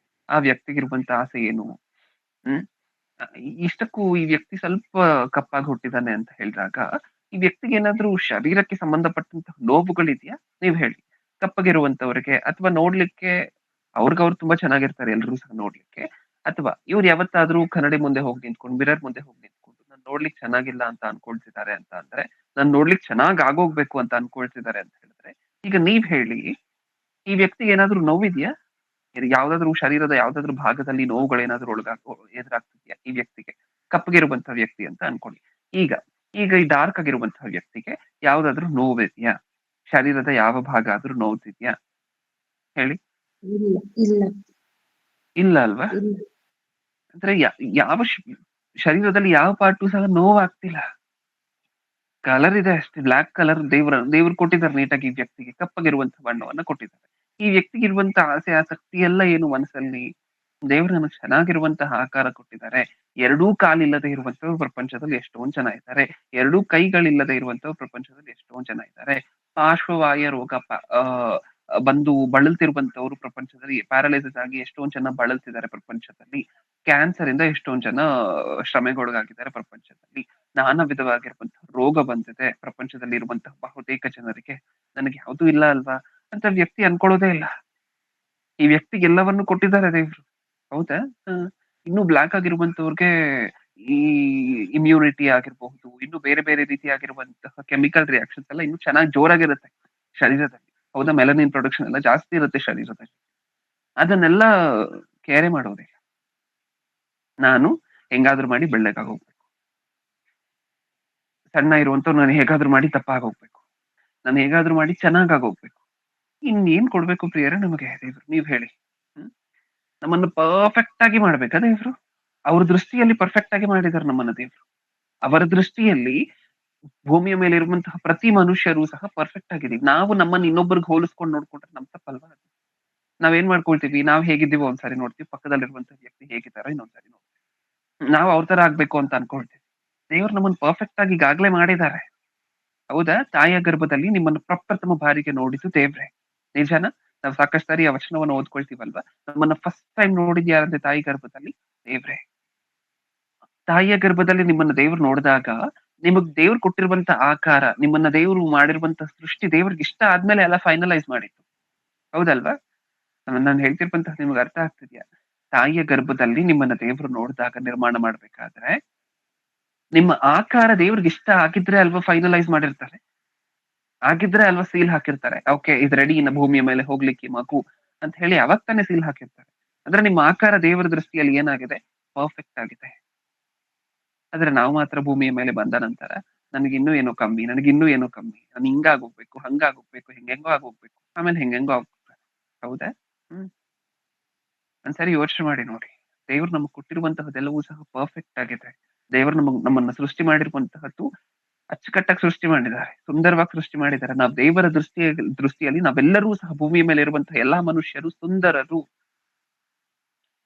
ಆ ವ್ಯಕ್ತಿಗಿರುವಂತ ಆಸೆ ಏನು? ಹ್ಮ್ ಇಷ್ಟಕ್ಕೂ ಈ ವ್ಯಕ್ತಿ ಸ್ವಲ್ಪ ಕಪ್ಪಾಗಿ ಹುಟ್ಟಿದಾನೆ ಅಂತ ಹೇಳಿದಾಗ ಈ ವ್ಯಕ್ತಿಗೆ ಏನಾದ್ರೂ ಶರೀರಕ್ಕೆ ಸಂಬಂಧಪಟ್ಟಂತಹ ನೋವುಗಳಿದೆಯಾ? ನೀವ್ ಹೇಳಿ. ಕಪ್ಪಗಿರುವಂತವ್ರಿಗೆ ಅಥವಾ ನೋಡ್ಲಿಕ್ಕೆ ಅವ್ರಿಗವ್ರು ತುಂಬಾ ಚೆನ್ನಾಗಿರ್ತಾರೆ ಎಲ್ರೂ ಸಹ ನೋಡ್ಲಿಕ್ಕೆ, ಅಥವಾ ಇವ್ರು ಯಾವತ್ತಾದ್ರೂ ಕನ್ನಡಿ ಮುಂದೆ ಹೋಗಿ ನಿಂತ್ಕೊಂಡು ಮಿರರ್ ಮುಂದೆ ಹೋಗಿ ನಿಂತ್ಕೊಂಡು ನಾನ್ ನೋಡ್ಲಿಕ್ಕೆ ಚೆನ್ನಾಗಿಲ್ಲ ಅಂತ ಅನ್ಕೊಳ್ತಿದ್ದಾರೆ ಅಂತ ಅಂದ್ರೆ, ನಾನ್ ನೋಡ್ಲಿಕ್ಕೆ ಚೆನ್ನಾಗ್ ಆಗೋಗ್ಬೇಕು ಅಂತ ಅನ್ಕೊಳ್ತಿದ್ದಾರೆ ಅಂತ ಹೇಳಿದ್ರೆ, ಈಗ ನೀವ್ ಹೇಳಿ ಈ ವ್ಯಕ್ತಿಗೆ ಏನಾದ್ರೂ ನೋವಿದ್ಯಾ? ಯಾವ್ದಾದ್ರು ಶರೀರದ ಯಾವ್ದಾದ್ರು ಭಾಗದಲ್ಲಿ ನೋವುಗಳೇನಾದ್ರೂ ಎದುರಾಗ್ತಿದ್ಯಾ ಈ ವ್ಯಕ್ತಿಗೆ? ಕಪ್ಪಗಿರುವಂತಹ ವ್ಯಕ್ತಿ ಅಂತ ಅನ್ಕೊಳ್ಳಿ. ಈಗ ಈಗ ಈ ಡಾರ್ಕ್ ಆಗಿರುವಂತಹ ವ್ಯಕ್ತಿಗೆ ಯಾವ್ದಾದ್ರು ನೋವಿದ್ಯಾ? ಶರೀರದ ಯಾವ ಭಾಗ ಆದ್ರೂ ನೋವ್ತಿದ್ಯಾ? ಹೇಳಿ. ಇಲ್ಲ ಇಲ್ಲ ಇಲ್ಲ ಅಲ್ವಾ? ಇಲ್ಲ. ಅಂದ್ರೆ ಯಾವ ಶರೀರದಲ್ಲಿ ಯಾವ ಪಾರ್ಟು ಸಹ ನೋವಾಗ್ತಿಲ್ಲ. ಕಲರ್ ಇದೆ ಅಷ್ಟೇ, ಬ್ಲಾಕ್ ಕಲರ್ ದೇವ್ರು ಕೊಟ್ಟಿದ್ದಾರೆ ನೀಟಾಗಿ ಈ ವ್ಯಕ್ತಿಗೆ ಕಪ್ಪಗಿರುವಂತಹ ಬಣ್ಣವನ್ನ ಕೊಟ್ಟಿದ್ದಾರೆ. ಈ ವ್ಯಕ್ತಿಗಿರುವಂತ ಆಸೆ ಆಸಕ್ತಿ ಎಲ್ಲ ಏನು ಮನಸ್ಸಲ್ಲಿ? ದೇವ್ರು ನಮಗ್ ಚೆನ್ನಾಗಿರುವಂತಹ ಆಕಾರ ಕೊಟ್ಟಿದ್ದಾರೆ. ಎರಡೂ ಕಾಲಿಲ್ಲದೆ ಇರುವಂತವ್ರು ಪ್ರಪಂಚದಲ್ಲಿ ಎಷ್ಟೊಂದ್ ಜನ ಇದ್ದಾರೆ. ಎರಡೂ ಕೈಗಳಿಲ್ಲದೆ ಇರುವಂತವ್ರು ಪ್ರಪಂಚದಲ್ಲಿ ಎಷ್ಟೊಂದ್ ಜನ ಇದ್ದಾರೆ. ಪಾರ್ಶ್ವವಾಯು ರೋಗ ಬಂದು ಬಳಲ್ತಿರುವಂತವ್ರು ಪ್ರಪಂಚದಲ್ಲಿ, ಪ್ಯಾರಲೈಸಿಸ್ ಆಗಿ ಎಷ್ಟೊಂದ್ ಜನ ಬಳಲ್ತಿದ್ದಾರೆ ಪ್ರಪಂಚದಲ್ಲಿ. ಕ್ಯಾನ್ಸರ್ ಇಂದ ಎಷ್ಟೊಂದ್ ಜನ ಶ್ರಮೆಗೊಳಗಾಗಿದ್ದಾರೆ ಪ್ರಪಂಚದಲ್ಲಿ. ನಾನಾ ವಿಧವಾಗಿರುವಂತಹ ರೋಗ ಬಂದಿದೆ ಪ್ರಪಂಚದಲ್ಲಿ ಇರುವಂತಹ ಬಹುತೇಕ ಜನರಿಗೆ. ನನಗೆ ಯಾವ್ದೂ ಇಲ್ಲ ಅಲ್ವಾ ಅಂತ ವ್ಯಕ್ತಿ ಅನ್ಕೊಳ್ಳೋದೇ ಇಲ್ಲ. ಈ ವ್ಯಕ್ತಿಗೆ ಎಲ್ಲವನ್ನು ಕೊಟ್ಟಿದ್ದಾರೆ ದೇವ್ರು. ಹೌದಾ? ಇನ್ನು ಬ್ಲಾಕ್ ಆಗಿರುವಂತವ್ರಿಗೆ ಈ ಇಮ್ಯುನಿಟಿ ಆಗಿರಬಹುದು, ಇನ್ನು ಬೇರೆ ಬೇರೆ ರೀತಿಯಾಗಿರುವಂತಹ ಕೆಮಿಕಲ್ ರಿಯಾಕ್ಷನ್ಸ್ ಎಲ್ಲ ಇನ್ನು ಚೆನ್ನಾಗಿ ಜೋರಾಗಿರುತ್ತೆ ಶರೀರದಲ್ಲಿ. ಹೌದಾ? ಮೆಲನಿನ್ ಪ್ರೊಡಕ್ಷನ್ ಎಲ್ಲ ಜಾಸ್ತಿ ಇರುತ್ತೆ ಶರೀರದಲ್ಲಿ. ಅದನ್ನೆಲ್ಲ ಕೇರೆ ಮಾಡೋದಿಲ್ಲ. ನಾನು ಹೆಂಗಾದ್ರೂ ಮಾಡಿ ಬೆಳ್ಳಗಾಗೋಗ್ಬೇಕು, ಸಣ್ಣ ಇರುವಂತವ್ರು ನಾನು ಹೇಗಾದ್ರೂ ಮಾಡಿ ದಪ್ಪ ಆಗೋಗ್ಬೇಕು, ನಾನು ಹೇಗಾದ್ರೂ ಮಾಡಿ ಚೆನ್ನಾಗಾಗೋಗ್ಬೇಕು. ಇನ್ನೇನ್ ಕೊಡ್ಬೇಕು ಪ್ರಿಯರೇ ನಮಗೆ ದೇವ್ರು, ನೀವ್ ಹೇಳಿ. ಹ್ಮ್ ನಮ್ಮನ್ನ ಪರ್ಫೆಕ್ಟ್ ಆಗಿ ಮಾಡ್ಬೇಕಾ ದೇವ್ರು? ಅವ್ರ ದೃಷ್ಟಿಯಲ್ಲಿ ಪರ್ಫೆಕ್ಟ್ ಆಗಿ ಮಾಡಿದಾರೆ ನಮ್ಮನ್ನ ದೇವ್ರು. ಅವರ ದೃಷ್ಟಿಯಲ್ಲಿ ಭೂಮಿಯ ಮೇಲೆ ಇರುವಂತಹ ಪ್ರತಿ ಮನುಷ್ಯರು ಸಹ ಪರ್ಫೆಕ್ಟ್ ಆಗಿದೀವಿ. ನಾವು ನಮ್ಮನ್ನ ಇನ್ನೊಬ್ಬರಿಗೆ ಹೋಲಿಸ್ಕೊಂಡು ನೋಡ್ಕೊಂಡ್ರೆ ನಮ್ ತಪ್ಪಲ್ವಾ ಅದು? ನಾವೇನ್ ಮಾಡ್ಕೊಳ್ತೀವಿ, ನಾವ್ ಹೇಗಿದ್ದೀವೋ ಒಂದ್ಸರಿ ನೋಡ್ತೀವಿ, ಪಕ್ಕದಲ್ಲಿರುವಂತಹ ವ್ಯಕ್ತಿ ಹೇಗಿದ್ದಾರೋ ಇನ್ನೊಂದ್ಸರಿ ನೋಡ್ತೀವಿ. ನಾವ್ ಅವ್ರ ತರ ಆಗ್ಬೇಕು ಅಂತ ಅನ್ಕೊಳ್ತೀವಿ. ದೇವ್ರು ನಮ್ಮನ್ನ ಪರ್ಫೆಕ್ಟ್ ಆಗಿ ಈಗಾಗ್ಲೇ ಮಾಡಿದ್ದಾರೆ. ಹೌದಾ? ತಾಯಿಯ ಗರ್ಭದಲ್ಲಿ ನಿಮ್ಮನ್ನು ಪ್ರಪ್ರಥಮ ಬಾರಿಗೆ ನೋಡಿದ್ದು ದೇವ್ರೆ. ನಿಜಾನ? ನಾವು ಸಾಕಷ್ಟು ಸಾರಿ ಆ ವಚನವನ್ನು ಓದ್ಕೊಳ್ತೀವಲ್ವಾ? ನಮ್ಮನ್ನ ಫಸ್ಟ್ ಟೈಮ್ ನೋಡಿದ್ ಯಾರಂದ್ರೆ ತಾಯಿ ಗರ್ಭದಲ್ಲಿ ದೇವ್ರೆ. ತಾಯಿಯ ಗರ್ಭದಲ್ಲಿ ನಿಮ್ಮನ್ನ ದೇವ್ರು ನೋಡಿದಾಗ ನಿಮಗ್ ದೇವ್ರು ಕೊಟ್ಟಿರುವಂತ ಆಕಾರ, ನಿಮ್ಮನ್ನ ದೇವ್ರು ಮಾಡಿರುವಂತ ಸೃಷ್ಟಿ ದೇವ್ರಿಗೆ ಇಷ್ಟ ಆದ್ಮೇಲೆ ಎಲ್ಲ ಫೈನಲೈಸ್ ಮಾಡಿತ್ತು. ಹೌದಲ್ವಾ? ನಾನು ಹೇಳ್ತಿರುವಂತಹ ನಿಮ್ಗೆ ಅರ್ಥ ಆಗ್ತಿದ್ಯಾ? ತಾಯಿಯ ಗರ್ಭದಲ್ಲಿ ನಿಮ್ಮನ್ನ ದೇವ್ರು ನೋಡಿದಾಗ ನಿರ್ಮಾಣ ಮಾಡ್ಬೇಕಾದ್ರೆ ನಿಮ್ಮ ಆಕಾರ ದೇವ್ರಿಗೆ ಇಷ್ಟ ಆಗಿದ್ರೆ ಅಲ್ವಾ ಫೈನಲೈಸ್ ಮಾಡಿರ್ತಾರೆ. ಆಗಿದ್ರೆ ಅಲ್ವಾ ಸೀಲ್ ಹಾಕಿರ್ತಾರೆ. ಓಕೆ ಇದು ರೆಡಿ ಇನ್ನ ಭೂಮಿಯ ಮೇಲೆ ಹೋಗ್ಲಿಕ್ಕೆ ಮಗು ಅಂತ ಹೇಳಿ ಅವಾಗ ತಾನೇ ಸೀಲ್ ಹಾಕಿರ್ತಾರೆ. ಅಂದ್ರೆ ನಿಮ್ಮ ಆಕಾರ ದೇವರ ದೃಷ್ಟಿಯಲ್ಲಿ ಏನಾಗಿದೆ? ಪರ್ಫೆಕ್ಟ್ ಆಗಿದೆ. ಆದ್ರೆ ನಾವು ಮಾತ್ರ ಭೂಮಿಯ ಮೇಲೆ ಬಂದ ನಂತರ ನನಗಿನ್ನೂ ಏನೋ ಕಮ್ಮಿ, ನನಗಿನ್ನೂ ಏನೋ ಕಮ್ಮಿ, ನಾನು ಹಿಂಗಾಗೋಗ್ಬೇಕು, ಹಂಗಾಗೋಗ್ಬೇಕು, ಹೆಂಗೆಂಗೋ ಆಗೋಗ್ಬೇಕು, ಆಮೇಲೆ ಹೆಂಗೆಂಗೋ ಆಗ್ಬೇಕು. ಹೌದಾ? ಹ್ಮ್ ಒಂದ್ಸರಿ ಯೋಚನೆ ಮಾಡಿ ನೋಡಿ. ದೇವ್ರು ನಮಗ್ ಕೊಟ್ಟಿರುವಂತಹದೆಲ್ಲವೂ ಸಹ ಪರ್ಫೆಕ್ಟ್ ಆಗಿದೆ. ದೇವ್ರು ನಮ್ಮನ್ನ ಸೃಷ್ಟಿ ಮಾಡಿರುವಂತಹದ್ದು ಅಚ್ಚುಕಟ್ಟಾಗಿ ಸೃಷ್ಟಿ ಮಾಡಿದ್ದಾರೆ, ಸುಂದರವಾಗಿ ಸೃಷ್ಟಿ ಮಾಡಿದ್ದಾರೆ. ನಾವು ದೇವರ ದೃಷ್ಟಿಯಲ್ಲಿ ನಾವೆಲ್ಲರೂ ಸಹ ಭೂಮಿಯ ಮೇಲೆ ಇರುವಂತಹ ಎಲ್ಲಾ ಮನುಷ್ಯರು ಸುಂದರರು.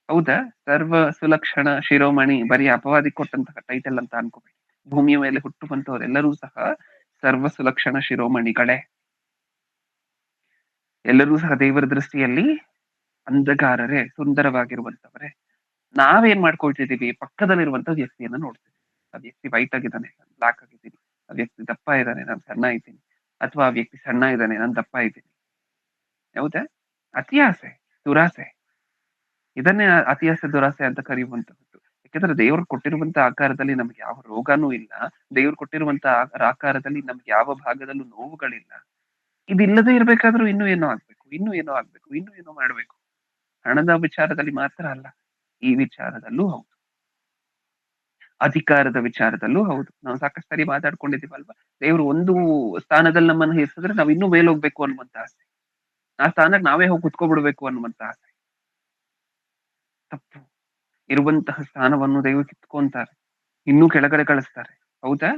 ಹೌದಾ? ಸರ್ವ ಸುಲಕ್ಷಣ ಶಿರೋಮಣಿ ಬರೀ ಅಪವಾದಿ ಕೊಟ್ಟಂತಹ ಟೈಟಲ್ ಅಂತ ಅನ್ಕೋಬೇಡಿ. ಭೂಮಿಯ ಮೇಲೆ ಹುಟ್ಟುವಂತವರೆಲ್ಲರೂ ಸಹ ಸರ್ವ ಸುಲಕ್ಷಣ ಶಿರೋಮಣಿಗಳೇ. ಎಲ್ಲರೂ ಸಹ ದೇವರ ದೃಷ್ಟಿಯಲ್ಲಿ ಅಂಧಗಾರರೇ, ಸುಂದರವಾಗಿರುವಂತವರೇ. ನಾವೇನ್ ಮಾಡ್ಕೊಳ್ತಿದೀವಿ? ಪಕ್ಕದಲ್ಲಿರುವಂತ ವ್ಯಕ್ತಿಯನ್ನ ನೋಡ್ತೀವಿ. ಆ ವ್ಯಕ್ತಿ ವೈಟ್ ಆಗಿದ್ದಾನೆ, ನಾನು ಬ್ಲಾಕ್ ಆಗಿದ್ದೀನಿ. ಆ ವ್ಯಕ್ತಿ ದಪ್ಪ ಇದ್ದಾನೆ, ನಾನು ಸಣ್ಣ ಇದ್ದೀನಿ. ಅಥವಾ ಆ ವ್ಯಕ್ತಿ ಸಣ್ಣ ಇದ್ದಾನೆ, ನಾನು ದಪ್ಪ ಇದ್ದೀನಿ. ಹೌದಾ? ಅತಿ ಆಸೆ, ದುರಾಸೆ. ಇದನ್ನೇ ಅತಿಯಾಸೆ ದುರಾಸೆ ಅಂತ ಕರೆಯುವಂತಹದ್ದು. ಯಾಕಂದ್ರೆ ದೇವ್ರು ಕೊಟ್ಟಿರುವಂತ ಆಕಾರದಲ್ಲಿ ನಮ್ಗೆ ಯಾವ ರೋಗನೂ ಇಲ್ಲ. ದೇವ್ರು ಕೊಟ್ಟಿರುವಂತ ಆಕಾರದಲ್ಲಿ ನಮ್ಗೆ ಯಾವ ಭಾಗದಲ್ಲೂ ನೋವುಗಳಿಲ್ಲ. ಇದಿಲ್ಲದೆ ಇರ್ಬೇಕಾದ್ರೂ ಇನ್ನೂ ಏನೋ ಆಗ್ಬೇಕು, ಇನ್ನೂ ಏನೋ ಆಗ್ಬೇಕು, ಇನ್ನೂ ಏನೋ ಮಾಡ್ಬೇಕು. ಹಣದ ವಿಚಾರದಲ್ಲಿ ಮಾತ್ರ ಅಲ್ಲ, ಈ ವಿಚಾರದಲ್ಲೂ ಹೌದು, ಅಧಿಕಾರದ ವಿಚಾರದಲ್ಲೂ ಹೌದು. ನಾವು ಸಾಕಷ್ಟು ಸಾರಿ ಮಾತಾಡ್ಕೊಂಡಿದೀವಲ್ವಾ? ದೇವ್ರು ಒಂದು ಸ್ಥಾನದಲ್ಲಿ ನಮ್ಮನ್ನ ಹೆಸರಿದ್ರೆ ನಾವ್ ಇನ್ನೂ ಮೇಲ್ ಹೋಗ್ಬೇಕು ಅನ್ನುವಂತ ಆಸೆ, ಆ ಸ್ಥಾನಕ್ಕೆ ನಾವೇ ಹೋಗಿ ಕುತ್ಕೊಬಿಡ್ಬೇಕು ಅನ್ನುವಂತ ಆಸೆ. ತಪ್ಪು. ಇರುವಂತಹ ಸ್ಥಾನವನ್ನು ದೇವ್ರು ಕಿತ್ಕೊಂತಾರೆ, ಇನ್ನೂ ಕೆಳಗಡೆ ಕಳಿಸ್ತಾರೆ. ಹೌದಾ?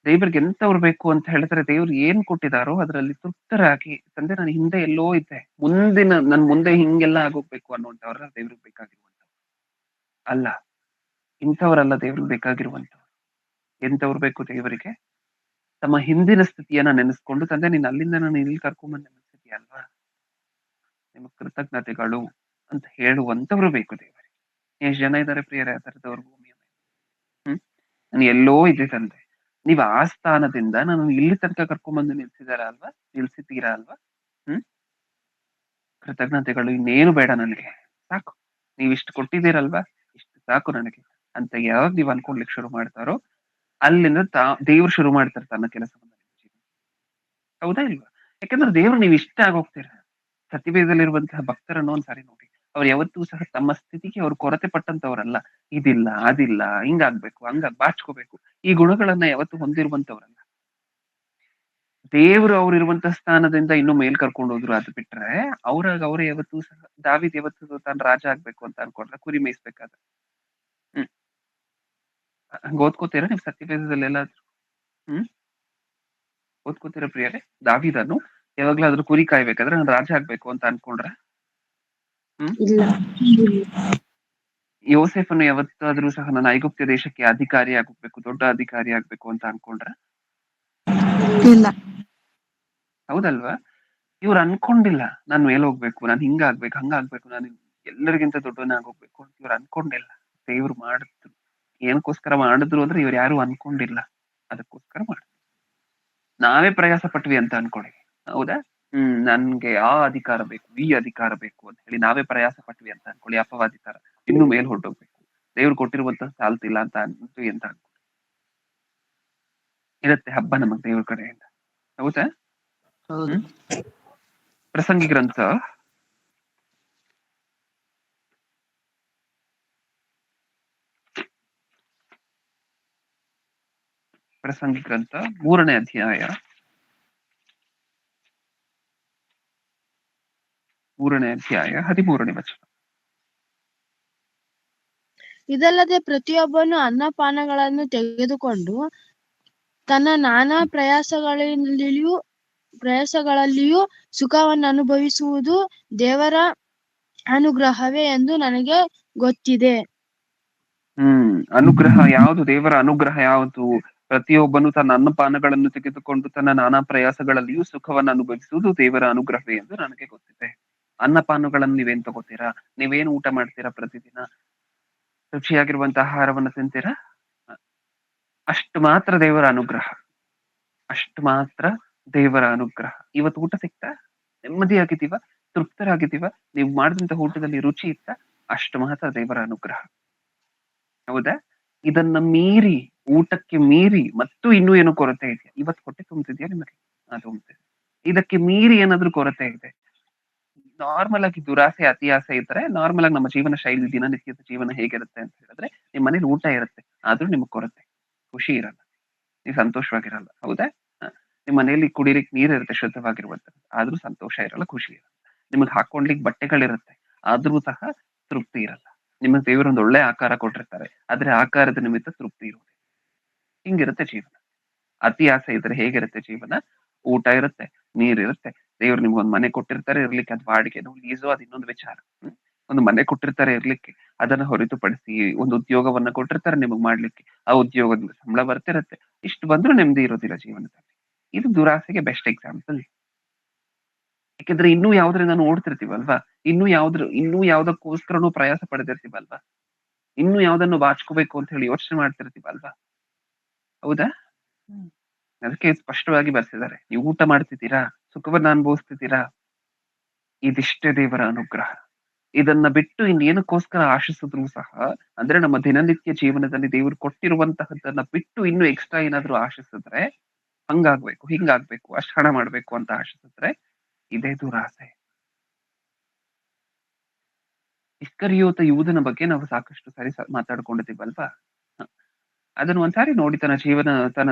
ದೇವ್ರಿಗೆ ಎಂತವ್ರು ಬೇಕು ಅಂತ ಹೇಳಿದ್ರೆ ದೇವ್ರು ಏನ್ ಕೊಟ್ಟಿದಾರೋ ಅದರಲ್ಲಿ ತೃಪ್ತರಾಗಿ, ತಂದೆ ನಾನು ಹಿಂದೆ ಎಲ್ಲೋ ಇದ್ದೆ, ನನ್ ಮುಂದೆ ಹಿಂಗೆಲ್ಲ ಆಗೋಗ್ಬೇಕು ಅನ್ನುವಂಥವ್ರ ದೇವ್ರಿಗೆ ಬೇಕಾಗಿರುವಂತವ್ರು ಅಲ್ಲ. ಇಂಥವರಲ್ಲ ದೇವ್ರಿಗೆ ಬೇಕಾಗಿರುವಂತವ್ರು. ಎಂತವ್ರು ಬೇಕು ದೇವರಿಗೆ? ತಮ್ಮ ಹಿಂದಿನ ಸ್ಥಿತಿಯನ್ನ ನೆನೆಸ್ಕೊಂಡು, ತಂದೆ ನೀನ್ ಅಲ್ಲಿಂದ ನಾನು ಇಲ್ಲಿ ಕರ್ಕೊಂಡ್ಬಂದ್ ನೆನೆಸಿದ್ಯಲ್ವಾ, ನಿಮಗ್ ಕೃತಜ್ಞತೆಗಳು ಅಂತ ಹೇಳುವಂತವ್ರು ಬೇಕು ದೇವರಿಗೆ. ಎಷ್ಟ್ ಜನ ಇದ್ದಾರೆ ಪ್ರಿಯರೇ ಆ ತರದವ್ರು ಭೂಮಿಯ ಮೇಲೆ? ನಾನು ಎಲ್ಲೋ ಇದ್ದೆ ತಂದೆ, ನೀವ್ ಆ ಸ್ಥಾನದಿಂದ ನಾನು ಇಲ್ಲಿ ತನಕ ಕರ್ಕೊಂಡ್ಬಂದು ನಿಲ್ಸಿದ್ದೀರಾ ಅಲ್ವಾ? ಹ್ಮ್ ಕೃತಜ್ಞತೆಗಳು, ಇನ್ನೇನು ಬೇಡ ನನಗೆ, ಸಾಕು. ನೀವ್ ಇಷ್ಟು ಕೊಟ್ಟಿದ್ದೀರಲ್ವಾ, ಇಷ್ಟು ಸಾಕು ನನಗೆ ಅಂತ ಯಾವಾಗ ನೀವ್ ಅನ್ಕೊಳ್ಲಿಕ್ಕೆ ಶುರು ಮಾಡ್ತಾರೋ ಅಲ್ಲಿಂದ ದೇವ್ರು ಶುರು ಮಾಡ್ತಾರೆ ತನ್ನ ಕೆಲಸವನ್ನ ನಿಮ್ಮ ಜೀವನ. ಹೌದಾ ಇಲ್ವಾ? ಯಾಕಂದ್ರೆ ದೇವ್ರು ನೀವ್ ಇಷ್ಟ ಆಗೋಗ್ತೀರ. ಸತ್ಯವೇದಲ್ಲಿರುವಂತಹ ಭಕ್ತರನ್ನು ಒಂದ್ಸಾರಿ ನೋಡಿ. ಅವ್ರು ಯಾವತ್ತೂ ಸಹ ತಮ್ಮ ಸ್ಥಿತಿಗೆ ಅವ್ರು ಕೊರತೆ ಪಟ್ಟಂತವ್ರಲ್ಲ. ಇದಿಲ್ಲ, ಅದಿಲ್ಲ, ಹಿಂಗಾಗ್ಬೇಕು, ಬಾಚ್ಕೋಬೇಕು, ಈ ಗುಣಗಳನ್ನ ಯಾವತ್ತೂ ಹೊಂದಿರುವಂತವ್ರಲ್ಲ. ದೇವ್ರು ಅವ್ರು ಇರುವಂತಹ ಸ್ಥಾನದಿಂದ ಇನ್ನೂ ಮೇಲ್ ಕರ್ಕೊಂಡು ಹೋದ್ರು. ಅದು ಬಿಟ್ರೆ ಅವ್ರು ಯಾವತ್ತೂ ಸಹ, ದಾವೀದ್ ಯಾವತ್ತೂ ತಾನು ರಾಜ ಆಗ್ಬೇಕು ಅಂತ ಅನ್ಕೊಂಡ್ರ ಕುರಿ ಮೇಯಿಸ್ಬೇಕಾದ್ರೆ? ಹ್ಮ್ ಹಂಗ ಓದ್ಕೋತೀರಾ ನೀವು ಸತ್ಯವೇದದಲ್ಲಿ ಎಲ್ಲಾದ್ರೂ? ಹ್ಮ್ ಓದ್ಕೋತೀರಾ ಪ್ರಿಯರೇ? ದಾವೀದನು ಯಾವಾಗ್ಲಾದ್ರೂ ಕುರಿ ಕಾಯ್ಬೇಕಾದ್ರೆ ನಾನು ರಾಜ ಆಗ್ಬೇಕು ಅಂತ ಅನ್ಕೊಂಡ್ರ? ಹ್ಮ್ ಇಲ್ಲ. ಯೋಸೇಫನು ಯಾವತ್ತಾದ್ರೂ ಸಹ ನಾನು ಐಗುಪ್ತ ದೇಶಕ್ಕೆ ಅಧಿಕಾರಿ ಆಗ್ಬೇಕು, ದೊಡ್ಡ ಅಧಿಕಾರಿ ಆಗ್ಬೇಕು ಅಂತ ಅನ್ಕೊಂಡ್ರ? ಇಲ್ಲ. ಹೌದಲ್ವಾ? ಇವ್ರು ಅನ್ಕೊಂಡಿಲ್ಲ ನಾನ್ ಮೇಲ್ ಹೋಗ್ಬೇಕು, ನಾನ್ ಹಿಂಗಾಗ್ಬೇಕು, ಹಂಗಾಗ್ಬೇಕು, ನಾನು ಎಲ್ಲರಿಗಿಂತ ದೊಡ್ಡವನಾಗೋಗ್ಬೇಕು ಅಂತ ಇವ್ರು ಅನ್ಕೊಂಡಿಲ್ಲ. ದೇವ್ರು ಮಾಡಿದ್ರು. ಏನಕ್ಕೋಸ್ಕರ ಮಾಡಿದ್ರು ಅಂದ್ರೆ ಇವ್ರು ಯಾರು ಅನ್ಕೊಂಡಿಲ್ಲ, ಅದಕ್ಕೋಸ್ಕರ ಮಾಡಿದ್ರು. ನಾವೇ ಪ್ರಯಾಸ ಪಟ್ವಿ ಅಂತ ಅನ್ಕೊಳ್ಳಿ. ಹೌದಾ? ನನ್ಗೆ ಆ ಅಧಿಕಾರ ಬೇಕು, ಈ ಅಧಿಕಾರ ಬೇಕು ಅಂತ ಹೇಳಿ ನಾವೇ ಪ್ರಯಾಸ ಪಟ್ವಿ ಅಂತ ಅನ್ಕೊಳ್ಳಿ, ಅಪವಾದಿ ತರ ಇನ್ನು ಮೇಲ್ ಹೊರಟೋಗ್ಬೇಕು, ದೇವ್ರು ಕೊಟ್ಟಿರುವಂತ ಸಾಲ್ತಿಲ್ಲ ಅಂತ ಅನ್ಬಿಟ್ಟು ಅಂತ ಅನ್ಕೊಳ್ಳಿ. ಇರತ್ತೆ ಹಬ್ಬ ನಮಗ್ ದೇವ್ರ ಕಡೆಯಿಂದ. ಹೌದಾ? ಹೌದು. ಹ್ಮ್ ಪ್ರಸಂಗಿ ಗ್ರಂಥ ಪ್ರಸಂಗಿ ಗ್ರಂಥ 3ನೇ ಅಧ್ಯಾಯ 3ನೇ ಅಧ್ಯಾಯ 13ನೇ ವಚನ. ಇದಲ್ಲದೆ ಪ್ರತಿಯೊಬ್ಬನು ಅನ್ನಪಾನಗಳನ್ನು ತೆಗೆದುಕೊಂಡು ತನ್ನ ನಾನಾ ಪ್ರಯಾಸಗಳಲ್ಲಿಯೂ ಸುಖವನ್ನು ಅನುಭವಿಸುವುದು ದೇವರ ಅನುಗ್ರಹವೇ ಎಂದು ನನಗೆ ಗೊತ್ತಿದೆ. ಅನುಗ್ರಹ ಯಾವುದು? ದೇವರ ಅನುಗ್ರಹ ಯಾವುದು? ಪ್ರತಿಯೊಬ್ಬನು ತನ್ನ ಅನ್ನಪಾನಗಳನ್ನು ತೆಗೆದುಕೊಂಡು ತನ್ನ ನಾನಾ ಪ್ರಯಾಸಗಳಲ್ಲಿಯೂ ಸುಖವನ್ನು ಅನುಭವಿಸುವುದು ದೇವರ ಅನುಗ್ರಹವೇ ಎಂದು ನನಗೆ ಗೊತ್ತಿದೆ. ಅನ್ನಪಾನಗಳನ್ನು ನೀವೇನ್ ತಗೋತೀರಾ? ನೀವೇನ್ ಊಟ ಮಾಡ್ತೀರಾ? ಪ್ರತಿದಿನ ರುಚಿಯಾಗಿರುವಂತಹ ಆಹಾರವನ್ನು ತಿಂತೀರಾ? ಅಷ್ಟು ಮಾತ್ರ ದೇವರ ಅನುಗ್ರಹ, ಅಷ್ಟು ಮಾತ್ರ ದೇವರ ಅನುಗ್ರಹ. ಇವತ್ತು ಊಟ ಸಿಕ್ತಾ? ನೆಮ್ಮದಿಯಾಗಿದ್ದೀವ? ತೃಪ್ತರಾಗಿದ್ದೀವ? ನೀವು ಮಾಡಿದಂತ ಊಟದಲ್ಲಿ ರುಚಿ ಇತ್ತ? ಅಷ್ಟು ಮಾತ್ರ ದೇವರ ಅನುಗ್ರಹ. ಹೌದಾ? ಇದನ್ನ ಮೀರಿ, ಊಟಕ್ಕೆ ಮೀರಿ ಮತ್ತು ಇನ್ನೂ ಏನು ಕೊರತೆ ಇದೆಯಾ? ಇವತ್ತು ಹೊಟ್ಟೆ ತುಂಬ್ತಿದ್ಯಾ ನಿಮಗೆ? ತುಂಬ್ತಿದೆ. ಇದಕ್ಕೆ ಮೀರಿ ಏನಾದ್ರೂ ಕೊರತೆ ಇದೆ? ನಾರ್ಮಲ್ ಆಗಿ ದುರಾಸೆ, ಅತಿ ಆಸೆ ಇದ್ರೆ ನಾರ್ಮಲ್ ಆಗಿ ನಮ್ಮ ಜೀವನ ಶೈಲಿ, ದಿನನಿತ್ಯದ ಜೀವನ ಹೇಗಿರುತ್ತೆ ಅಂತ ಹೇಳಿದ್ರೆ, ನಿಮ್ ಮನೇಲಿ ಊಟ ಇರುತ್ತೆ, ಆದ್ರೂ ನಿಮ್ಗೆ ಕೊರತೆ, ಖುಷಿ ಇರಲ್ಲ, ನೀವು ಸಂತೋಷವಾಗಿರಲ್ಲ. ಹೌದಾ? ನಿಮ್ ಮನೆಯಲ್ಲಿ ಕುಡಿಲಿಕ್ಕೆ ನೀರ್ ಇರುತ್ತೆ, ಶುದ್ಧವಾಗಿರುವಂತದ್ದು, ಆದ್ರೂ ಸಂತೋಷ ಇರಲ್ಲ, ಖುಷಿ ಇರಲ್ಲ. ನಿಮಗ್ ಹಾಕೊಂಡ್ಲಿಕ್ಕೆ ಬಟ್ಟೆಗಳಿರುತ್ತೆ, ಆದ್ರೂ ಸಹ ತೃಪ್ತಿ ಇರಲ್ಲ. ನಿಮಗೆ ದೇವರೊಂದು ಒಳ್ಳೆ ಆಕಾರ ಕೊಟ್ಟಿರ್ತಾರೆ, ಆದ್ರೆ ಆಕಾರದ ನಿಮಿತ್ತ ತೃಪ್ತಿ ಇರುವುದಿಲ್ಲ. ಹಿಂಗಿರುತ್ತೆ ಜೀವನ. ಅತಿ ಆಸೆ ಇದ್ರೆ ಹೇಗಿರುತ್ತೆ ಜೀವನ? ಊಟ ಇರುತ್ತೆ, ನೀರ್ ಇರುತ್ತೆ, ದೇವ್ರು ನಿಮ್ಗೊಂದು ಮನೆ ಕೊಟ್ಟಿರ್ತಾರೆ ಇರ್ಲಿಕ್ಕೆ, ಅದು ಬಾಡಿಗೆನೋ ಲೀಸೋ ಅದು ಇನ್ನೊಂದು ವಿಚಾರ. ಒಂದು ಮನೆ ಕೊಟ್ಟಿರ್ತಾರೆ ಇರ್ಲಿಕ್ಕೆ, ಅದನ್ನ ಹೊರತುಪಡಿಸಿ ಒಂದು ಉದ್ಯೋಗವನ್ನ ಕೊಟ್ಟಿರ್ತಾರೆ ನಿಮಗ್ ಮಾಡ್ಲಿಕ್ಕೆ, ಆ ಉದ್ಯೋಗದಿಂದ ಸಂಬಳ ಬರ್ತಿರತ್ತೆ. ಇಷ್ಟು ಬಂದ್ರೂ ನೆಮ್ಮದಿ ಇರೋದಿಲ್ಲ ಜೀವನದಲ್ಲಿ. ಇದು ದುರಾಸೆಗೆ ಬೆಸ್ಟ್ ಎಕ್ಸಾಂಪಲ್. ಯಾಕಂದ್ರೆ ಇನ್ನೂ ಯಾವ್ದ್ರಿಂದ ನಾವು ಓಡ್ತಿರ್ತೀವಲ್ವಾ, ಇನ್ನೂ ಯಾವ್ದಕ್ಕೋಸ್ಕರನೂ ಪ್ರಯಾಸ ಪಡೆದಿರ್ತೀವಲ್ವಾ, ಇನ್ನೂ ಯಾವ್ದನ್ನು ಬಾಚ್ಕೋಬೇಕು ಅಂತ ಹೇಳಿ ಯೋಚನೆ ಮಾಡ್ತಿರ್ತೀವಲ್ವಾ. ಹೌದಾ? ಅದಕ್ಕೆ ಸ್ಪಷ್ಟವಾಗಿ ಬರ್ತಿದ್ದಾರೆ, ನೀವು ಊಟ ಮಾಡ್ತಿದ್ದೀರಾ, ಸುಖವನ್ನ ಅನುಭವಿಸ್ತಿದ್ದೀರಾ, ಇದಿಷ್ಟೇ ದೇವರ ಅನುಗ್ರಹ. ಇದನ್ನ ಬಿಟ್ಟು ಇನ್ನೇನಕ್ಕೋಸ್ಕರ ಆಶಿಸಿದ್ರು ಸಹ, ಅಂದ್ರೆ ನಮ್ಮ ದಿನನಿತ್ಯ ಜೀವನದಲ್ಲಿ ದೇವರು ಕೊಟ್ಟಿರುವಂತಹದ್ದನ್ನ ಬಿಟ್ಟು ಇನ್ನು ಎಕ್ಸ್ಟ್ರಾ ಏನಾದ್ರು ಆಶಿಸಿದ್ರೆ, ಹಂಗಾಗ್ಬೇಕು, ಹಿಂಗಾಗ್ಬೇಕು, ಅಷ್ಟು ಹಣ ಮಾಡ್ಬೇಕು ಅಂತ ಆಶಿಸಿದ್ರೆ ಇದೇ ದುರಾಸೆ. ಇಸ್ಕರಿಯೋತ ಯೂದನ ಬಗ್ಗೆ ನಾವು ಸಾಕಷ್ಟು ಸಾರಿ ಮಾತಾಡ್ಕೊಂಡಿದ್ದೀವಲ್ವಾ? ಅದನ್ನ ಒಂದ್ಸಾರಿ ನೋಡಿ, ತನ್ನ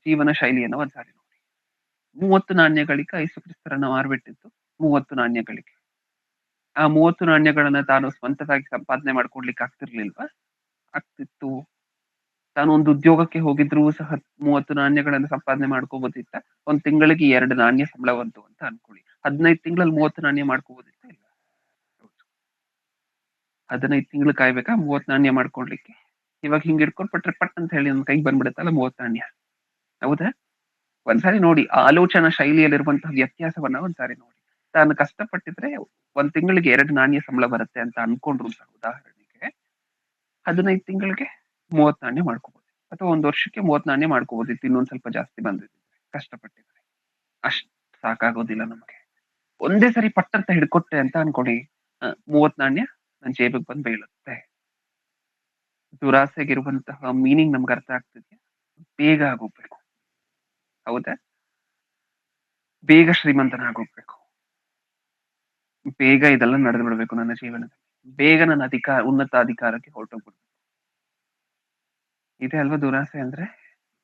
ಜೀವನ ಶೈಲಿಯನ್ನ ಒಂದ್ಸಾರಿ ನೋಡಿ. 30 ನಾಣ್ಯಗಳಿಗೆ ಯೇಸು ಕ್ರಿಸ್ತರನ್ನ ಮಾರ್ಬಿಟ್ಟಿದ್ದು, 30 ನಾಣ್ಯಗಳಿಗೆ. ಆ 30 ನಾಣ್ಯಗಳನ್ನ ತಾನು ಸ್ವಂತವಾಗಿ ಸಂಪಾದನೆ ಮಾಡ್ಕೊಡ್ಲಿಕ್ಕೆ ಆಗ್ತಿರ್ಲಿಲ್ವಾ? ಆಗ್ತಿತ್ತು. ತಾನು ಒಂದು ಉದ್ಯೋಗಕ್ಕೆ ಹೋಗಿದ್ರು ಸಹ 30 ನಾಣ್ಯಗಳನ್ನ ಸಂಪಾದನೆ ಮಾಡ್ಕೋಬೋದಿತ್ತ? ಒಂದ್ ತಿಂಗಳಿಗೆ 2 ನಾಣ್ಯ ಸಂಬಳ ಬಂತು ಅಂತ ಅನ್ಕೊಳ್ಳಿ, 15 ತಿಂಗಳಲ್ಲಿ 30 ನಾಣ್ಯ ಮಾಡ್ಕೋಬೋದಿತ್ತ? ಇಲ್ಲ. 15 ತಿಂಗಳು ಕಾಯ್ಬೇಕಾ 30 ನಾಣ್ಯ ಮಾಡ್ಕೊಡ್ಲಿಕ್ಕೆ? ಇವಾಗ ಹಿಂಗ್ ಹಿಡ್ಕೊಂಡ್ ಪಟ್ರೆ ಪಟ್ ಅಂತ ಹೇಳಿ ನನ್ ಕೈಗೆ ಬಂದ್ಬಿಡುತ್ತಲ್ಲ 30 ನಾಣ್ಯ. ಹೌದಾ? ಒಂದ್ಸಾರಿ ನೋಡಿ, ಆ ಆಲೋಚನಾ ಶೈಲಿಯಲ್ಲಿರುವಂತಹ ವ್ಯತ್ಯಾಸವನ್ನ ಒಂದ್ಸಾರಿ ನೋಡಿ. ತಾನು ಕಷ್ಟಪಟ್ಟಿದ್ರೆ ಒಂದ್ ತಿಂಗಳಿಗೆ 2 ನಾಣ್ಯ ಸಂಬಳ ಬರುತ್ತೆ ಅಂತ ಅನ್ಕೊಂಡ್ರು ಸಹ, ಉದಾಹರಣೆಗೆ 15 ತಿಂಗಳಿಗೆ 30 ನಾಣ್ಯ ಮಾಡ್ಕೋಬಹುದು, ಅಥವಾ ಒಂದ್ ವರ್ಷಕ್ಕೆ 30 ನಾಣ್ಯ ಮಾಡ್ಕೋಬಹುದಿತ್ತು, ಇನ್ನೊಂದ್ ಸ್ವಲ್ಪ ಜಾಸ್ತಿ ಬಂದಿದ್ರೆ, ಕಷ್ಟಪಟ್ಟಿದ್ರೆ. ಅಷ್ಟ್ ಸಾಕಾಗೋದಿಲ್ಲ ನಮಗೆ. ಒಂದೇ ಸರಿ ಪಟ್ಟಂತ ಹಿಡ್ಕೊಟ್ಟೆ ಅಂತ ಅನ್ಕೊಡಿ, 30 ನಾಣ್ಯ ನನ್ ಜೇಬಿಗೆ ಬಂದ್ ಬೀಳುತ್ತೆ. ದುರಾಸೆಗಿರುವಂತಹ ಮೀನಿಂಗ್ ನಮ್ಗೆ ಅರ್ಥ ಆಗ್ತಿದ್ಯಾ? ಬೇಗ ಆಗೋಗ್ಬೇಕು. ಹೌದಾ? ಬೇಗ ಶ್ರೀಮಂತನಾಗೋಗ್ಬೇಕು, ಬೇಗ ಇದೆಲ್ಲ ನಡೆದು ಬಿಡ್ಬೇಕು ನನ್ನ ಜೀವನದಲ್ಲಿ, ಬೇಗ ನನ್ನ ಉನ್ನತ ಅಧಿಕಾರಕ್ಕೆ ಹೊರಟೋಗ್ಬಿಡ್ಬೇಕು. ಇದೇ ಅಲ್ವಾ ದುರಾಸೆ ಅಂದ್ರೆ?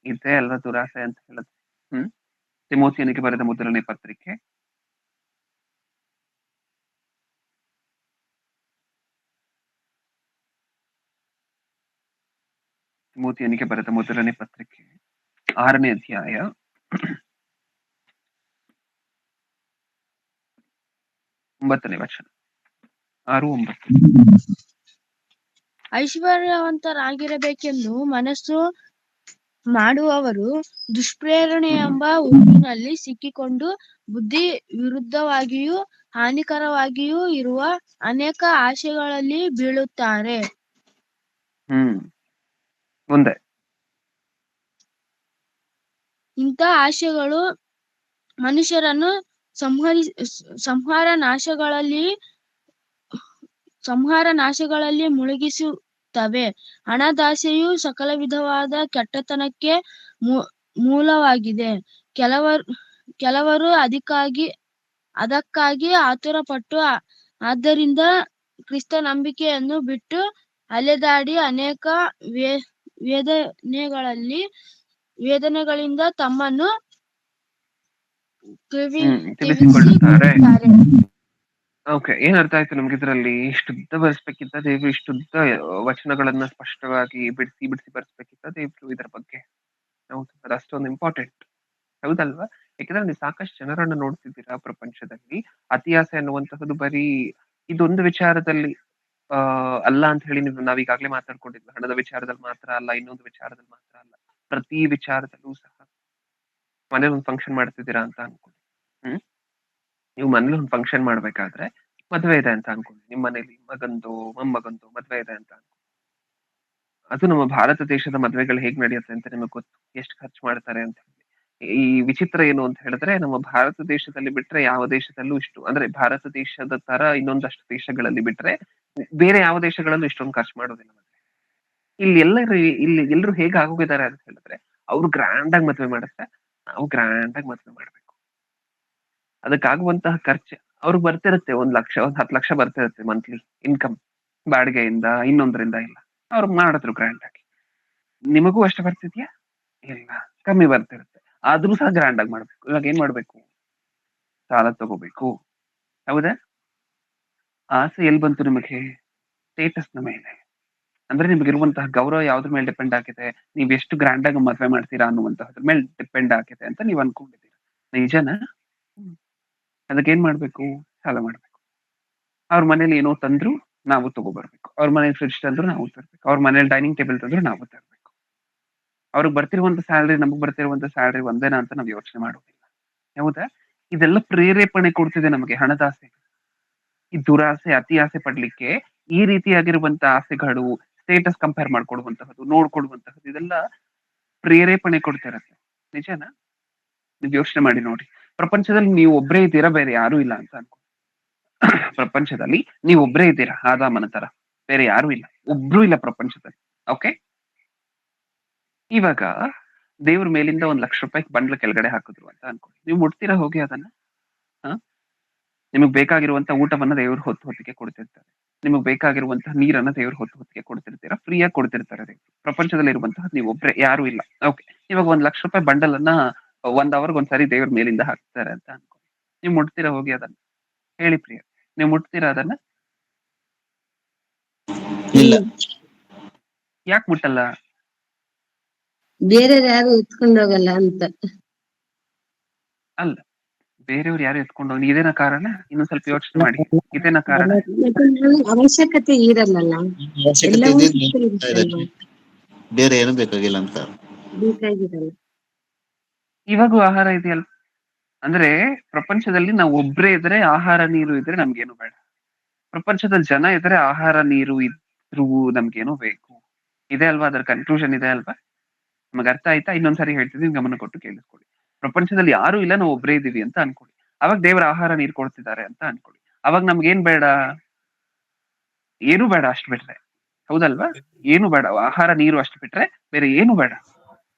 ಇದೇ ಅಲ್ವಾ ದುರಾಸೆ ಅಂತ ಹೇಳುತ್ತೆ. ತಿಮೋಥಿಯನಿಗೆ ಬರೆದ ಮೊದಲನೇ ಪತ್ರಿಕೆ ತಿಮೋಥಿಯನಿಗೆ ಬರೆದ ಮೊದಲನೇ ಪತ್ರಿಕೆ 6ನೇ ಅಧ್ಯಾಯ 9ನೇ ವಚನ. 6-9. ಐಶ್ವರ್ಯವಂತರಾಗಿರಬೇಕೆಂದು ಮನಸ್ಸು ಮಾಡುವವರು ದುಷ್ಪ್ರೇರಣೆ ಎಂಬ ಹುಲ್ಲಿನಲ್ಲಿ ಸಿಕ್ಕಿಕೊಂಡು ಬುದ್ಧಿ ವಿರುದ್ಧವಾಗಿಯೂ ಹಾನಿಕರವಾಗಿಯೂ ಇರುವ ಅನೇಕ ಆಶೆಗಳಲ್ಲಿ ಬೀಳುತ್ತಾರೆ. ಮುಂದೆ ಇಂಥ ಆಶೆಗಳು ಮನುಷ್ಯರನ್ನು ಸಂಹಾರ ನಾಶಗಳಲ್ಲಿ ಮುಳುಗಿಸುತ್ತವೆ. ಹಣದಾಸೆಯು ಸಕಲ ವಿಧವಾದ ಕೆಟ್ಟತನಕ್ಕೆ ಮೂಲವಾಗಿದೆ. ಕೆಲವರು ಅದಕ್ಕಾಗಿ ಆತುರಪಟ್ಟು, ಆದ್ದರಿಂದ ಕ್ರಿಸ್ತ ನಂಬಿಕೆಯನ್ನು ಬಿಟ್ಟು ಅಲೆದಾಡಿ ಅನೇಕ ವೇದನೆಗಳಿಂದ ತಮ್ಮನ್ನು ತಿಳಿಸಿಕೊಳ್ಳುತ್ತಾರೆ. ಓಕೆ. ಏನ್ ಅರ್ಥ ಆಯ್ತು ನಮ್ಗೆ ಇದರಲ್ಲಿ? ಇಷ್ಟುದ್ದ ಬರ್ಸ್ಬೇಕಿತ್ತ ದೇವ್ರು, ಇಷ್ಟುದ್ದ ವಚನಗಳನ್ನ ಸ್ಪಷ್ಟವಾಗಿ ಬಿಡಿಸಿ ಬಿಡಿಸಿ ಬರ್ಸ್ಬೇಕಿತ್ತ ದೇವ್ರು ಇದರ ಬಗ್ಗೆ? ಹೌದು, ಅದು ಅಷ್ಟೊಂದು ಇಂಪಾರ್ಟೆಂಟ್, ಹೌದಲ್ವಾ? ಯಾಕಂದ್ರೆ ನೀವು ಸಾಕಷ್ಟು ಜನರನ್ನ ನೋಡ್ತಿದ್ದೀರಾ ಪ್ರಪಂಚದಲ್ಲಿ. ಅತಿ ಆಸೆ ಅನ್ನುವಂತಹದ್ದು ಬರೀ ಇದೊಂದು ವಿಚಾರದಲ್ಲಿ ಅಲ್ಲ ಅಂತ ಹೇಳಿ ನಾವೀಗಾಗ್ಲೇ ಮಾತಾಡ್ಕೊಂಡಿದ್ವಿ. ಹಣದ ವಿಚಾರದಲ್ಲಿ ಮಾತ್ರ ಅಲ್ಲ, ಇನ್ನೊಂದು ವಿಚಾರದಲ್ಲಿ ಮಾತ್ರ ಅಲ್ಲ, ಪ್ರತಿ ವಿಚಾರದಲ್ಲೂ ಸಹ. ಮನೇಲಿ ಒಂದು ಫಂಕ್ಷನ್ ಮಾಡ್ತಿದ್ದೀರಾ ಅಂತ ಅನ್ಕೊಳ್ಳಿ. ಹ್ಮ್ ನೀವು ಮನೇಲಿ ಒಂದು ಫಂಕ್ಷನ್ ಮಾಡ್ಬೇಕಾದ್ರೆ ಮದ್ವೆ ಇದೆ ಅಂತ ಅನ್ಕೊಳ್ಳಿ. ನಿಮ್ ಮನೇಲಿ ಮಗಂದು ಮೊಮ್ಮಗಂದು ಮದ್ವೆ ಇದೆ ಅಂತ ಅನ್ಕೊಳ್ಳಿ. ಅದು ನಮ್ಮ ಭಾರತ ದೇಶದ ಮದ್ವೆಗಳು ಹೇಗ್ ನಡೆಯುತ್ತೆ ಅಂತ ನಿಮಗೆ ಗೊತ್ತು, ಎಷ್ಟು ಖರ್ಚು ಮಾಡ್ತಾರೆ ಅಂತ ಹೇಳಿ. ಈ ವಿಚಿತ್ರ ಏನು ಅಂತ ಹೇಳಿದ್ರೆ, ನಮ್ಮ ಭಾರತ ದೇಶದಲ್ಲಿ ಬಿಟ್ರೆ ಯಾವ ದೇಶದಲ್ಲೂ ಇಷ್ಟು, ಅಂದ್ರೆ ಭಾರತ ದೇಶದ ತರ ಇನ್ನೊಂದಷ್ಟು ದೇಶಗಳಲ್ಲಿ ಬಿಟ್ರೆ ಬೇರೆ ಯಾವ ದೇಶಗಳಲ್ಲೂ ಇಷ್ಟೊಂದು ಖರ್ಚು ಮಾಡೋದಿಲ್ಲ ಮದ್ವೆ. ಇಲ್ಲಿ ಎಲ್ಲರೂ ಹೇಗೆ ಆಗೋಗಿದ್ದಾರೆ ಅಂತ ಹೇಳಿದ್ರೆ, ಅವ್ರು ಗ್ರ್ಯಾಂಡ್ ಆಗಿ ಮದ್ವೆ ಮಾಡುತ್ತೆ, ನಾವು ಗ್ರ್ಯಾಂಡ್ ಆಗಿ ಮದ್ವೆ ಮಾಡ್ಬೇಕು. ಅದಕ್ಕಾಗುವಂತಹ ಖರ್ಚು ಅವ್ರಿಗೆ ಬರ್ತಿರುತ್ತೆ, 1 ಲಕ್ಷ 10 ಲಕ್ಷ ಬರ್ತಿರುತ್ತೆ ಮಂತ್ಲಿ ಇನ್ಕಮ್, ಬಾಡಿಗೆಯಿಂದ ಇನ್ನೊಂದರಿಂದ ಇಲ್ಲ. ಅವ್ರು ಮಾಡಿದ್ರು ಗ್ರ್ಯಾಂಡ್ ಆಗಿ. ನಿಮಗೂ ಅಷ್ಟು ಬರ್ತಿದ್ಯಾ? ಇಲ್ಲ, ಕಮ್ಮಿ ಬರ್ತಿರುತ್ತೆ. ಆದ್ರೂ ಸಹ ಗ್ರ್ಯಾಂಡ್ ಆಗಿ ಮಾಡ್ಬೇಕು. ಇವಾಗ ಏನ್ ಮಾಡ್ಬೇಕು? ಸಾಲ ತಗೋಬೇಕು, ಹೌದಾ? ಆಸೆ ಎಲ್ಲಿ ಬಂತು ನಿಮಗೆ? ಸ್ಟೇಟಸ್ ನ ಮೇಲೆ. ಅಂದ್ರೆ ನಿಮ್ಗಿರುವಂತಹ ಗೌರವ ಯಾವ್ದ್ರ ಮೇಲೆ ಡಿಪೆಂಡ್ ಆಗಿದೆ? ನೀವ್ ಎಷ್ಟು ಗ್ರ್ಯಾಂಡ್ ಆಗಿ ಮದ್ವೆ ಮಾಡ್ತೀರಾ ಅನ್ನುವಂತಹದ್ರ ಮೇಲೆ ಡಿಪೆಂಡ್ ಆಗಿದೆ ಅಂತ ನೀವ್ ಅನ್ಕೊಂಡಿದ್ದೀರಾ. ನಿಜನಾ? ಹ್ಮ್. ಅದಕ್ಕೆ ಏನ್ ಮಾಡ್ಬೇಕು? ಸಾಲ ಮಾಡ್ಬೇಕು. ಅವ್ರ ಮನೇಲಿ ಏನೋ ತಂದ್ರು ನಾವು ತಗೋಬರ್ಬೇಕು. ಅವ್ರ ಮನೇಲಿ ಫ್ರಿಡ್ಜ್ ತಂದ್ರು ನಾವು ತರ್ಬೇಕು. ಅವ್ರ ಮನೇಲಿ ಡೈನಿಂಗ್ ಟೇಬಲ್ ತಂದ್ರು ನಾವು ತರ್ಬೇಕು. ಅವ್ರಿಗೆ ಬರ್ತಿರುವಂತ ಸ್ಯಾಲ್ರಿ ನಮಗ್ ಬರ್ತಿರುವಂತ ಸ್ಯಾಲ್ರಿ ಒಂದೇನಾ ಅಂತ ನಾವು ಯೋಚನೆ ಮಾಡೋದಿಲ್ಲ, ಹೌದಾ? ಇದೆಲ್ಲ ಪ್ರೇರೇಪಣೆ ಕೊಡ್ತಿದೆ ನಮಗೆ ಹಣದಾಸೆ. ಈ ದುರಾಸೆ, ಅತಿ ಆಸೆ ಪಡ್ಲಿಕ್ಕೆ ಈ ರೀತಿಯಾಗಿರುವಂತ ಆಸೆಗಳು, ಸ್ಟೇಟಸ್ ಕಂಪೇರ್ ಮಾಡ್ಕೊಡುವಂತಹದ್ದು, ನೋಡ್ಕೊಡುವಂತಹದ್ದು, ಇದೆಲ್ಲ ಪ್ರೇರೇಪಣೆ ಕೊಡ್ತಿರತ್ತೆ. ನಿಜನಾ? ನೀವ್ ಯೋಚನೆ ಮಾಡಿ ನೋಡಿ. ಪ್ರಪಂಚದಲ್ಲಿ ನೀವು ಒಬ್ರೇ ಇದ್ದೀರಾ, ಬೇರೆ ಯಾರು ಇಲ್ಲ ಅಂತ ಅನ್ಕೊ. ಪ್ರಪಂಚದಲ್ಲಿ ನೀವು ಒಬ್ರೇ ಇದ್ದೀರಾ, ಆದಾಮನ ತರ, ಬೇರೆ ಯಾರು ಇಲ್ಲ, ಒಬ್ರು ಇಲ್ಲ ಪ್ರಪಂಚದಲ್ಲಿ. ಓಕೆ. ಇವಾಗ ದೇವ್ರ ಮೇಲಿಂದ 1 ಲಕ್ಷ ರೂಪಾಯಿ ಬಂಡ್ಲ ಕೆಳಗಡೆ ಹಾಕಿದ್ರು ಅಂತ ಅನ್ಕೊಳ್ಳಿ. ನೀವು ಮುಟ್ತೀರಾ ಹೋಗಿ ಅದನ್ನ? ಹ ನಿಮಗ್ ಬೇಕಾಗಿರುವಂತ ಊಟವನ್ನ ದೇವ್ರು ಹೊತ್ತು ಹೊತ್ತಿಗೆ ಕೊಡ್ತಿರ್ತಾರೆ. ನಿಮಗ್ ಬೇಕಾಗಿರುವಂತಹ ನೀರನ್ನ ದೇವ್ರು ಹೊತ್ತು ಹೊತ್ತಿಗೆ ಕೊಡ್ತಿರ್ತೀರಾ, ಫ್ರೀಯಾಗಿ ಕೊಡ್ತಿರ್ತಾರೆ ದೇವ್ರು. ಪ್ರಪಂಚದಲ್ಲಿ ಇರುವಂತಹ ನೀವು ಒಬ್ರೆ, ಯಾರು ಇಲ್ಲ. ಓಕೆ. ಇವಾಗ 1 ಲಕ್ಷ ರೂಪಾಯಿ ಬಂಡಲ್ ಅನ್ನ 1 ಅವರ್ಗೆ ಒಂದ್ಸರಿ ದೇವ್ರ ಮೇಲಿಂದ ಹಾಕ್ತಾರೆ ಅಂತ ಅನ್ಕೊಳ್ಳಿ. ನೀವು ಮುಟ್ತೀರಾ ಹೋಗಿ ಅದನ್ನ? ಹೇಳಿ ಪ್ರಿಯ, ನೀವು ಮುಟ್ತೀರಾ ಅದನ್ನ? ಇಲ್ಲ. ಯಾಕೆ ಮುಟ್ಟಲ್ಲ? ಬೇರೆ ಯಾರು ಎತ್ಕೊಂಡು ಹೋಗಲ್ಲ ಅಂತ. ಅಲ್ಲ, ಬೇರೆಯವ್ರು ಯಾರು ಎತ್ಕೊಂಡು ಹೋಗಿ, ಇದೇನ ಕಾರಣ? ಇನ್ನೊಂದ್ ಸ್ವಲ್ಪ ಯೋಚನೆ ಮಾಡಿ, ಇದೇನ ಕಾರಣ? ಮತ್ತೆ ನಮ್ಗೆ ಅವಶ್ಯಕತೆ ಇರಲ್ಲಲ್ಲ, ಅವಶ್ಯಕತೆ ಎಲ್ಲವೂ ಇದೆ, ಸಿಕ್ಕಿರುತ್ತಲ್ವಾ, ಬೇರೆ ಏನು ಬೇಕಾಗಿಲ್ಲ ಅಂತ. ಬೇಕಾಗಿರಲ್ಲ. ಇವಾಗೂ ಆಹಾರ ಇದೆಯಲ್ಲ. ಅಂದ್ರೆ ಪ್ರಪಂಚದಲ್ಲಿ ನಾವು ಒಬ್ರೇ ಇದ್ರೆ, ಆಹಾರ ನೀರು ಇದ್ರೆ ನಮ್ಗೇನು ಬೇಡ. ಪ್ರಪಂಚದಲ್ಲಿ ಜನ ಇದ್ರೆ, ಆಹಾರ ನೀರು ಇದ್ರೂ ನಮ್ಗೇನೋ ಬೇಕು. ಇದೆ ಅಲ್ವಾ? ಅದರ ಕನ್ಕ್ಲೂಷನ್ ಇದೆ ಅಲ್ವಾ? ನಮಗ್ ಅರ್ಥ ಆಯ್ತಾ? ಇನ್ನೊಂದ್ಸರಿ ಹೇಳ್ತಿದೀನಿ, ಗಮನ ಕೊಟ್ಟು ಕೇಳಿಸ್ಕೊಳ್ಳಿ. ಪ್ರಪಂಚದಲ್ಲಿ ಯಾರು ಇಲ್ಲ, ನಾವು ಒಬ್ರೇ ಇದೀವಿ ಅಂತ ಅನ್ಕೊಳ್ಳಿ. ಅವಾಗ ದೇವರ ಆಹಾರ ನೀರು ಕೊಡ್ತಿದ್ದಾರೆ ಅಂತ ಅನ್ಕೊಳ್ಳಿ. ಅವಾಗ ನಮ್ಗೇನ್ ಬೇಡ? ಏನು ಬೇಡ, ಅಷ್ಟು ಬಿಟ್ರೆ, ಹೌದಲ್ವಾ? ಏನು ಬೇಡ, ಆಹಾರ ನೀರು ಅಷ್ಟು ಬಿಟ್ರೆ ಬೇರೆ ಏನು ಬೇಡ.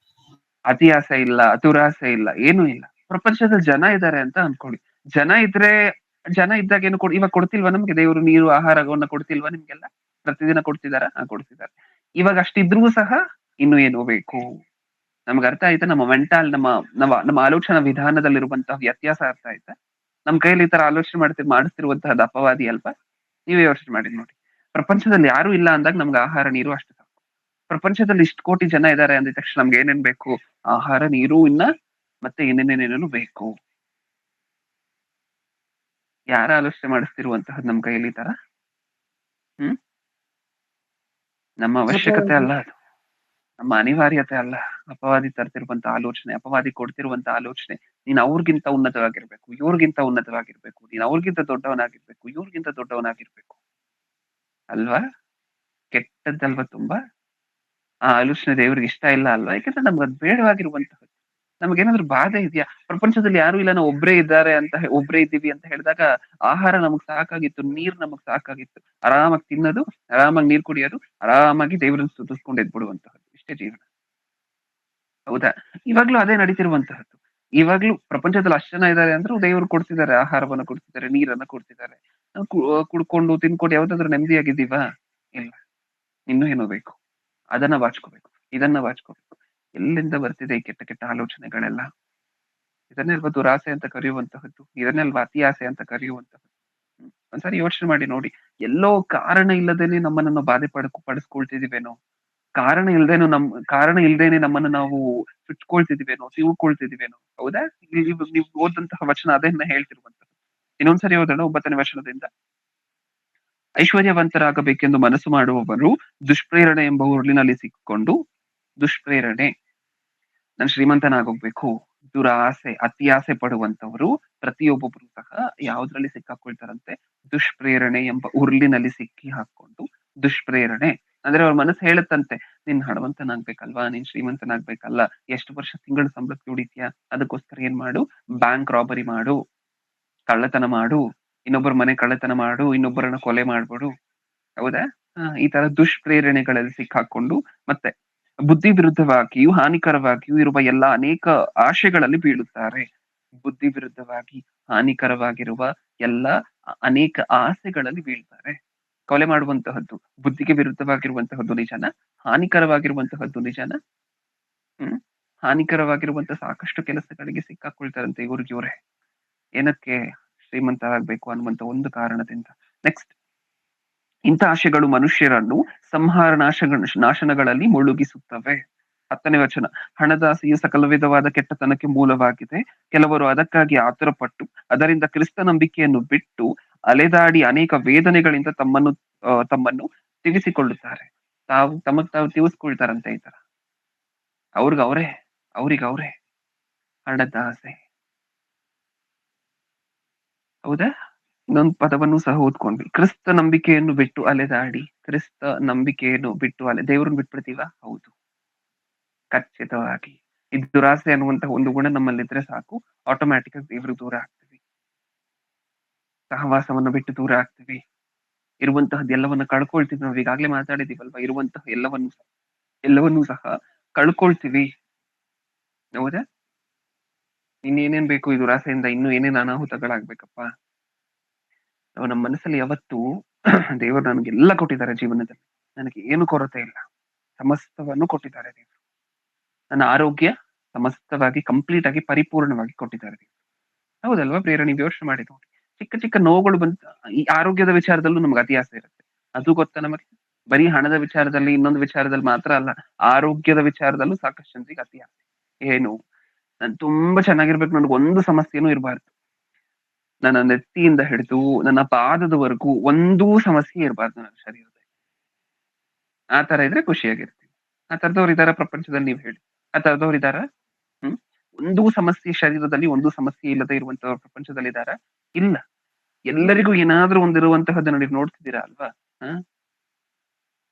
ಅತಿ ಆಸೆ ಇಲ್ಲ, ದುರಾಸೆ ಇಲ್ಲ, ಏನು ಇಲ್ಲ. ಪ್ರಪಂಚದಲ್ಲಿ ಜನ ಇದ್ದಾರೆ ಅಂತ ಅನ್ಕೊಳ್ಳಿ. ಜನ ಇದ್ರೆ, ಜನ ಇದ್ದಾಗ ಏನು ಇವಾಗ ಕೊಡ್ತಿಲ್ವಾ ನಮ್ಗೆ ದೇವರು ನೀರು ಆಹಾರವನ್ನ ಕೊಡ್ತಿಲ್ವಾ ನಿಮ್ಗೆಲ್ಲ? ಪ್ರತಿದಿನ ಕೊಡ್ತಿದಾರ? ಕೊಡ್ತಿದ್ದಾರೆ. ಇವಾಗ ಅಷ್ಟಿದ್ರೂ ಸಹ ಇನ್ನು ಏನೋ ಬೇಕು. ನಮ್ಗೆ ಅರ್ಥ ಆಯ್ತಾ? ನಮ್ಮ ಮೆಂಟಲ್, ನಮ್ಮ ಆಲೋಚನಾ ವಿಧಾನದಲ್ಲಿರುವಂತಹ ವ್ಯತ್ಯಾಸ ಅರ್ಥ ಆಯ್ತಾ? ನಮ್ ಕೈಯಲ್ಲಿ ಈ ತರ ಆಲೋಚನೆ ಮಾಡಿಸ್ತಿರುವಂತಹದ್ದು ಅಪವಾದಿ ಅಲ್ವಾ? ನೀವೇ ಯೋಚನೆ ಮಾಡಿ ನೋಡಿ. ಪ್ರಪಂಚದಲ್ಲಿ ಯಾರು ಇಲ್ಲ ಅಂದಾಗ ನಮ್ಗೆ ಆಹಾರ ನೀರು ಅಷ್ಟು ಸಾಕು. ಪ್ರಪಂಚದಲ್ಲಿ ಇಷ್ಟು ಕೋಟಿ ಜನ ಇದ್ದಾರೆ ಅಂದಿದ ತಕ್ಷಣ ನಮ್ಗೆ ಏನೇನ್ ಬೇಕು? ಆಹಾರ ನೀರು, ಮತ್ತೆ ಏನೇನೇನೇನೇನು ಬೇಕು. ಯಾರ ಆಲೋಚನೆ ಮಾಡಿಸ್ತಿರುವಂತಹದ್ದು ನಮ್ ಕೈಯಲ್ಲಿ ಈ ತರ? ಹ್ಮ್ ನಮ್ಮ ಅವಶ್ಯಕತೆ ಅಲ್ಲ ಅದು, ನಮ್ಮ ಅನಿವಾರ್ಯತೆ ಅಲ್ಲ. ಅಪವಾದಿ ತರ್ತಿರುವಂತ ಆಲೋಚನೆ, ಅಪವಾದಿ ಕೊಡ್ತಿರುವಂತ ಆಲೋಚನೆ, ನೀನ್ ಅವ್ರಿಗಿಂತ ಉನ್ನತವಾಗಿರ್ಬೇಕು, ಇವ್ರಿಗಿಂತ ಉನ್ನತವಾಗಿರ್ಬೇಕು, ನೀನ್ ಅವ್ರಿಗಿಂತ ದೊಡ್ಡವನಾಗಿರ್ಬೇಕು, ಇವ್ರಿಗಿಂತ ದೊಡ್ಡವನಾಗಿರ್ಬೇಕು, ಅಲ್ವಾ? ಕೆಟ್ಟದ್ದಲ್ವಾ ತುಂಬಾ? ಆ ಆಲೋಚನೆ ದೇವ್ರಿಗೆ ಇಷ್ಟ ಇಲ್ಲ ಅಲ್ವಾ? ಯಾಕಂದ್ರೆ ನಮ್ಗೆ ಅದು ಬೇಡವಾಗಿರುವಂತಹದ್ದು. ನಮ್ಗೇನಾದ್ರೂ ಬಾಧೆ ಇದೆಯಾ? ಪ್ರಪಂಚದಲ್ಲಿ ಯಾರು ಇಲ್ಲ, ನಾವು ಒಬ್ರೇ ಇದ್ದಾರೆ ಅಂತ, ಒಬ್ರೇ ಇದ್ದೀವಿ ಅಂತ ಹೇಳಿದಾಗ ಆಹಾರ ನಮಗ್ ಸಾಕಾಗಿತ್ತು, ನೀರ್ ನಮಗ್ ಸಾಕಾಗಿತ್ತು, ಆರಾಮಾಗಿ ತಿನ್ನೋದು, ಆರಾಮಾಗಿ ನೀರ್ ಕುಡಿಯೋದು, ಆರಾಮಾಗಿ ದೇವ್ರನ್ನ ಸ್ತುತಿಸ್ಕೊಂಡು ಎದ್ಬಿಡುವಂತಹದ್ದು, ಇಷ್ಟೇ ಜೀವನ, ಹೌದಾ? ಇವಾಗ್ಲೂ ಅದೇ ನಡೀತಿರುವಂತಹದ್ದು. ಇವಾಗ್ಲೂ ಪ್ರಪಂಚದಲ್ಲಿ ಅಷ್ಟು ಜನ ಇದ್ದಾರೆ ಅಂದ್ರೂ ದೇವ್ರು ಕೊಡ್ತಿದ್ದಾರೆ, ಆಹಾರವನ್ನ ಕೊಡ್ತಿದ್ದಾರೆ, ನೀರನ್ನ ಕೊಡ್ತಿದ್ದಾರೆ. ನಾವು ಕುಡ್ಕೊಂಡು ತಿನ್ಕೊಂಡು ಯಾವ್ದಾದ್ರು ನೆಮ್ಮದಿಯಾಗಿದ್ದೀವಾ? ಇಲ್ಲ. ಇನ್ನೂ ಏನೋ ಬೇಕು. ಅದನ್ನ ಬಾಚ್ಕೋಬೇಕು, ಇದನ್ನ ಬಾಚ್ಕೋಬೇಕು. ಎಲ್ಲಿಂದ ಬರ್ತಿದೆ ಈ ಕೆಟ್ಟ ಕೆಟ್ಟ ಆಲೋಚನೆಗಳೆಲ್ಲ? ಇದನ್ನೇ ಅಲ್ವಾ ದುರಾಸೆ ಅಂತ ಕರೆಯುವಂತಹದ್ದು, ಇದನ್ನೇ ಅಲ್ವಾ ಅತಿ ಆಸೆ ಅಂತ ಕರೆಯುವಂತಹದ್ದು. ಒಂದ್ಸಾರಿ ಯೋಚನೆ ಮಾಡಿ ನೋಡಿ. ಎಲ್ಲೋ ಕಾರಣ ಇಲ್ಲದೇನೆ ನಮ್ಮನ್ನ ನಾವು ಬಾಧೆ ಪಡಿಸ್ಕೊಳ್ತಿದೀವೇನೋ, ಕಾರಣ ಇಲ್ದೇನೆ ನಮ್ಮನ್ನ ನಾವು ಚುಚ್ಕೊಳ್ತಿದೀವೇನೋ, ತಿಳ್ಕೊಳ್ತಿದೀವೇನೋ. ಹೌದಾ? ನೀವು ಓದಂತಹ ವಚನ ಅದನ್ನ ಹೇಳ್ತಿರುವಂತದ್ದು. ಇನ್ನೊಂದ್ಸರಿ ಓದೋಣ 9ನೇ ವಚನದಿಂದ. ಐಶ್ವರ್ಯವಂತರಾಗಬೇಕೆಂದು ಮನಸ್ಸು ಮಾಡುವವರು ದುಷ್ಪ್ರೇರಣೆ ಎಂಬ ಉರುಳಿನಲ್ಲಿ ಸಿಕ್ಕೊಂಡು, ದುಷ್ಪ್ರೇರಣೆ, ನಾನು ಶ್ರೀಮಂತನಾಗೋಗ್ಬೇಕು, ದುರಾಸೆ, ಅತಿ ಆಸೆ ಪಡುವಂತವರು ಪ್ರತಿಯೊಬ್ಬೊಬ್ರು ಸಹ ಯಾವ್ದ್ರಲ್ಲಿ ಸಿಕ್ಕಾಕೊಳ್ತಾರಂತೆ? ದುಷ್ಪ್ರೇರಣೆ ಎಂಬ ಉರುಳಿನಲ್ಲಿ ಸಿಕ್ಕಿ ಹಾಕೊಂಡು, ದುಷ್ಪ್ರೇರಣೆ ಅಂದ್ರೆ ಅವ್ರ ಮನಸ್ಸು ಹೇಳುತ್ತಂತೆ, ನೀನ್ ಹಣವಂತನಾಗ್ಬೇಕಲ್ವಾ, ನೀನ್ ಶ್ರೀಮಂತನಾಗ್ಬೇಕಲ್ಲ, ಎಷ್ಟು ವರ್ಷ ತಿಂಗಳ ಸಂಬಳಕ್ಕೆ ದುಡಿತೀಯ, ಅದಕ್ಕೋಸ್ಕರ ಏನ್ ಮಾಡು, ಬ್ಯಾಂಕ್ ರಾಬರಿ ಮಾಡು, ಕಳ್ಳತನ ಮಾಡು, ಇನ್ನೊಬ್ಬರ ಮನೆ ಕಳ್ಳತನ ಮಾಡು, ಇನ್ನೊಬ್ಬರನ್ನ ಕೊಲೆ ಮಾಡ್ಬಿಡು. ಹೌದಾ? ಈ ತರ ದುಷ್ಪ್ರೇರಣೆಗಳಲ್ಲಿ ಸಿಕ್ಕಾಕೊಂಡು, ಮತ್ತೆ ಬುದ್ಧಿ ವಿರುದ್ಧವಾಗಿಯೂ ಹಾನಿಕರವಾಗಿಯೂ ಇರುವ ಎಲ್ಲ ಅನೇಕ ಆಶೆಗಳಲ್ಲಿ ಬೀಳುತ್ತಾರೆ. ಬುದ್ಧಿ ವಿರುದ್ಧವಾಗಿ ಹಾನಿಕರವಾಗಿರುವ ಎಲ್ಲ ಅನೇಕ ಆಸೆಗಳಲ್ಲಿ ಬೀಳ್ತಾರೆ. ಕೊಲೆ ಮಾಡುವಂತಹದ್ದು ಬುದ್ಧಿಗೆ ವಿರುದ್ಧವಾಗಿರುವಂತಹದ್ದು ನಿಜಾನ? ಹಾನಿಕರವಾಗಿರುವಂತಹದ್ದು ನಿಜಾನ? ಹಾನಿಕರವಾಗಿರುವಂತಹ ಸಾಕಷ್ಟು ಕೆಲಸಗಳಿಗೆ ಸಿಕ್ಕಾಕೊಳ್ತಾರಂತೆ ಇವ್ರಿಗೆ. ಏನಕ್ಕೆ? ಶ್ರೀಮಂತರಾಗ್ಬೇಕು ಅನ್ನುವಂತ ಒಂದು ಕಾರಣದಿಂದ. ನೆಕ್ಸ್ಟ್, ಇಂಥ ಆಶೆಗಳು ಮನುಷ್ಯರನ್ನು ಸಂಹಾರ ನಾಶನಗಳಲ್ಲಿ ಮುಳುಗಿಸುತ್ತವೆ. 10ನೇ ವಚನ. ಹಣದಾಸೆಯು ಸಕಲ ವಿಧವಾದ ಕೆಟ್ಟತನಕ್ಕೆ ಮೂಲವಾಗಿದೆ. ಕೆಲವರು ಅದಕ್ಕಾಗಿ ಆತುರಪಟ್ಟು ಅದರಿಂದ ಕ್ರಿಸ್ತ ನಂಬಿಕೆಯನ್ನು ಬಿಟ್ಟು ಅಲೆದಾಡಿ ಅನೇಕ ವೇದನೆಗಳಿಂದ ತಮ್ಮನ್ನು ತಿಳಿಸಿಕೊಳ್ಳುತ್ತಾರೆ. ತಮಗ್ ತಾವು ತಿಳಿಸ್ಕೊಳ್ತಾರಂತೆ ಈ ತರ. ಅವ್ರಿಗವ್ರೆ ಹಣದಾಸೆ. ಹೌದಾ? ಇನ್ನೊಂದು ಪದವನ್ನು ಸಹ ಓದ್ಕೊಂಡ್ವಿ. ಕ್ರಿಸ್ತ ನಂಬಿಕೆಯನ್ನು ಬಿಟ್ಟು ಅಲೆದಾಡಿ. ಕ್ರಿಸ್ತ ನಂಬಿಕೆಯನ್ನು ಬಿಟ್ಟು ದೇವ್ರನ್ನ ಬಿಟ್ಬಿಡ್ತೀವ? ಹೌದು, ಖಚಿತವಾಗಿ. ಈ ದುರಾಸೆ ಅನ್ನುವಂತಹ ಒಂದು ಗುಣ ನಮ್ಮಲ್ಲಿದ್ರೆ ಸಾಕು, ಆಟೋಮ್ಯಾಟಿಕ್ ಆಗಿ ದೇವ್ರಿಗೆ ದೂರ ಆಗ್ತೀವಿ, ಸಹವಾಸವನ್ನು ಬಿಟ್ಟು ದೂರ ಆಗ್ತೀವಿ, ಇರುವಂತಹದ್ದು ಎಲ್ಲವನ್ನ ಕಳ್ಕೊಳ್ತೀವಿ. ನಾವು ಈಗಾಗ್ಲೇ ಮಾತಾಡಿದೀವಲ್ವಾ, ಇರುವಂತಹ ಎಲ್ಲವನ್ನೂ ಸಹ ಕಳ್ಕೊಳ್ತೀವಿ. ಹೌದಾ? ಇನ್ನೇನೇನ್ ಬೇಕು ಈ ದುರಾಸೆಯಿಂದ? ಇನ್ನೂ ಏನೇನ್ ಅನಾಹುತಗಳಾಗ್ಬೇಕಪ್ಪ? ನಾವು ನಮ್ಮ ಮನಸ್ಸಲ್ಲಿ ಯಾವತ್ತು ದೇವರು ನನಗೆಲ್ಲ ಕೊಟ್ಟಿದ್ದಾರೆ ಜೀವನದಲ್ಲಿ, ನನಗೆ ಏನು ಕೊರತೆ ಇಲ್ಲ, ಸಮಸ್ತವನ್ನು ಕೊಟ್ಟಿದ್ದಾರೆ ದೇವರು. ನನ್ನ ಆರೋಗ್ಯ ಸಮಸ್ತವಾಗಿ ಕಂಪ್ಲೀಟ್ ಆಗಿ ಪರಿಪೂರ್ಣವಾಗಿ ಕೊಟ್ಟಿದ್ದಾರೆ ದೇವರು. ಹೌದಲ್ವಾ ಪ್ರಿಯರೇ? ನೀವು ಯೋಚನೆ ಮಾಡಿ ನೋಡಿ. ಚಿಕ್ಕ ಚಿಕ್ಕ ನೋವುಗಳು ಬಂತ, ಈ ಆರೋಗ್ಯದ ವಿಚಾರದಲ್ಲೂ ನಮ್ಗೆ ಅತಿ ಆಸೆ ಇರುತ್ತೆ. ಅದು ಗೊತ್ತಾ ನಮಗೆ? ಬರೀ ಹಣದ ವಿಚಾರದಲ್ಲಿ, ಇನ್ನೊಂದು ವಿಚಾರದಲ್ಲಿ ಮಾತ್ರ ಅಲ್ಲ, ಆರೋಗ್ಯದ ವಿಚಾರದಲ್ಲೂ ಸಾಕಷ್ಟು ಜನರಿಗೆ ಅತಿ ಆಸೆ. ಏನು? ನಾನು ತುಂಬಾ ಚೆನ್ನಾಗಿರ್ಬೇಕು, ನನಗೊಂದು ಸಮಸ್ಯೆನೂ ಇರಬಾರ್ದು, ನನ್ನ ನೆತ್ತಿಯಿಂದ ಹಿಡಿದು ನನ್ನ ಪಾದದವರೆಗೂ ಒಂದೂ ಸಮಸ್ಯೆ ಇರಬಾರ್ದು ನನ್ನ ಶರೀರದಲ್ಲಿ. ಆ ತರ ಇದ್ರೆ ಖುಷಿಯಾಗಿರ್ತೀನಿ. ಆ ತರದವ್ರು ಇದಾರ ಪ್ರಪಂಚದಲ್ಲಿ? ನೀವು ಹೇಳಿ, ಆ ತರದವ್ರು ಇದಾರ? ಒಂದೂ ಸಮಸ್ಯೆ ಶರೀರದಲ್ಲಿ, ಒಂದು ಸಮಸ್ಯೆ ಇಲ್ಲದೆ ಇರುವಂತಹ ಪ್ರಪಂಚದಲ್ಲಿ ಇದಾರ? ಇಲ್ಲ. ಎಲ್ಲರಿಗೂ ಏನಾದ್ರೂ ಒಂದಿರುವಂತಹದ್ದು ನೀವು ನೋಡ್ತಿದ್ದೀರಾ ಅಲ್ವಾ?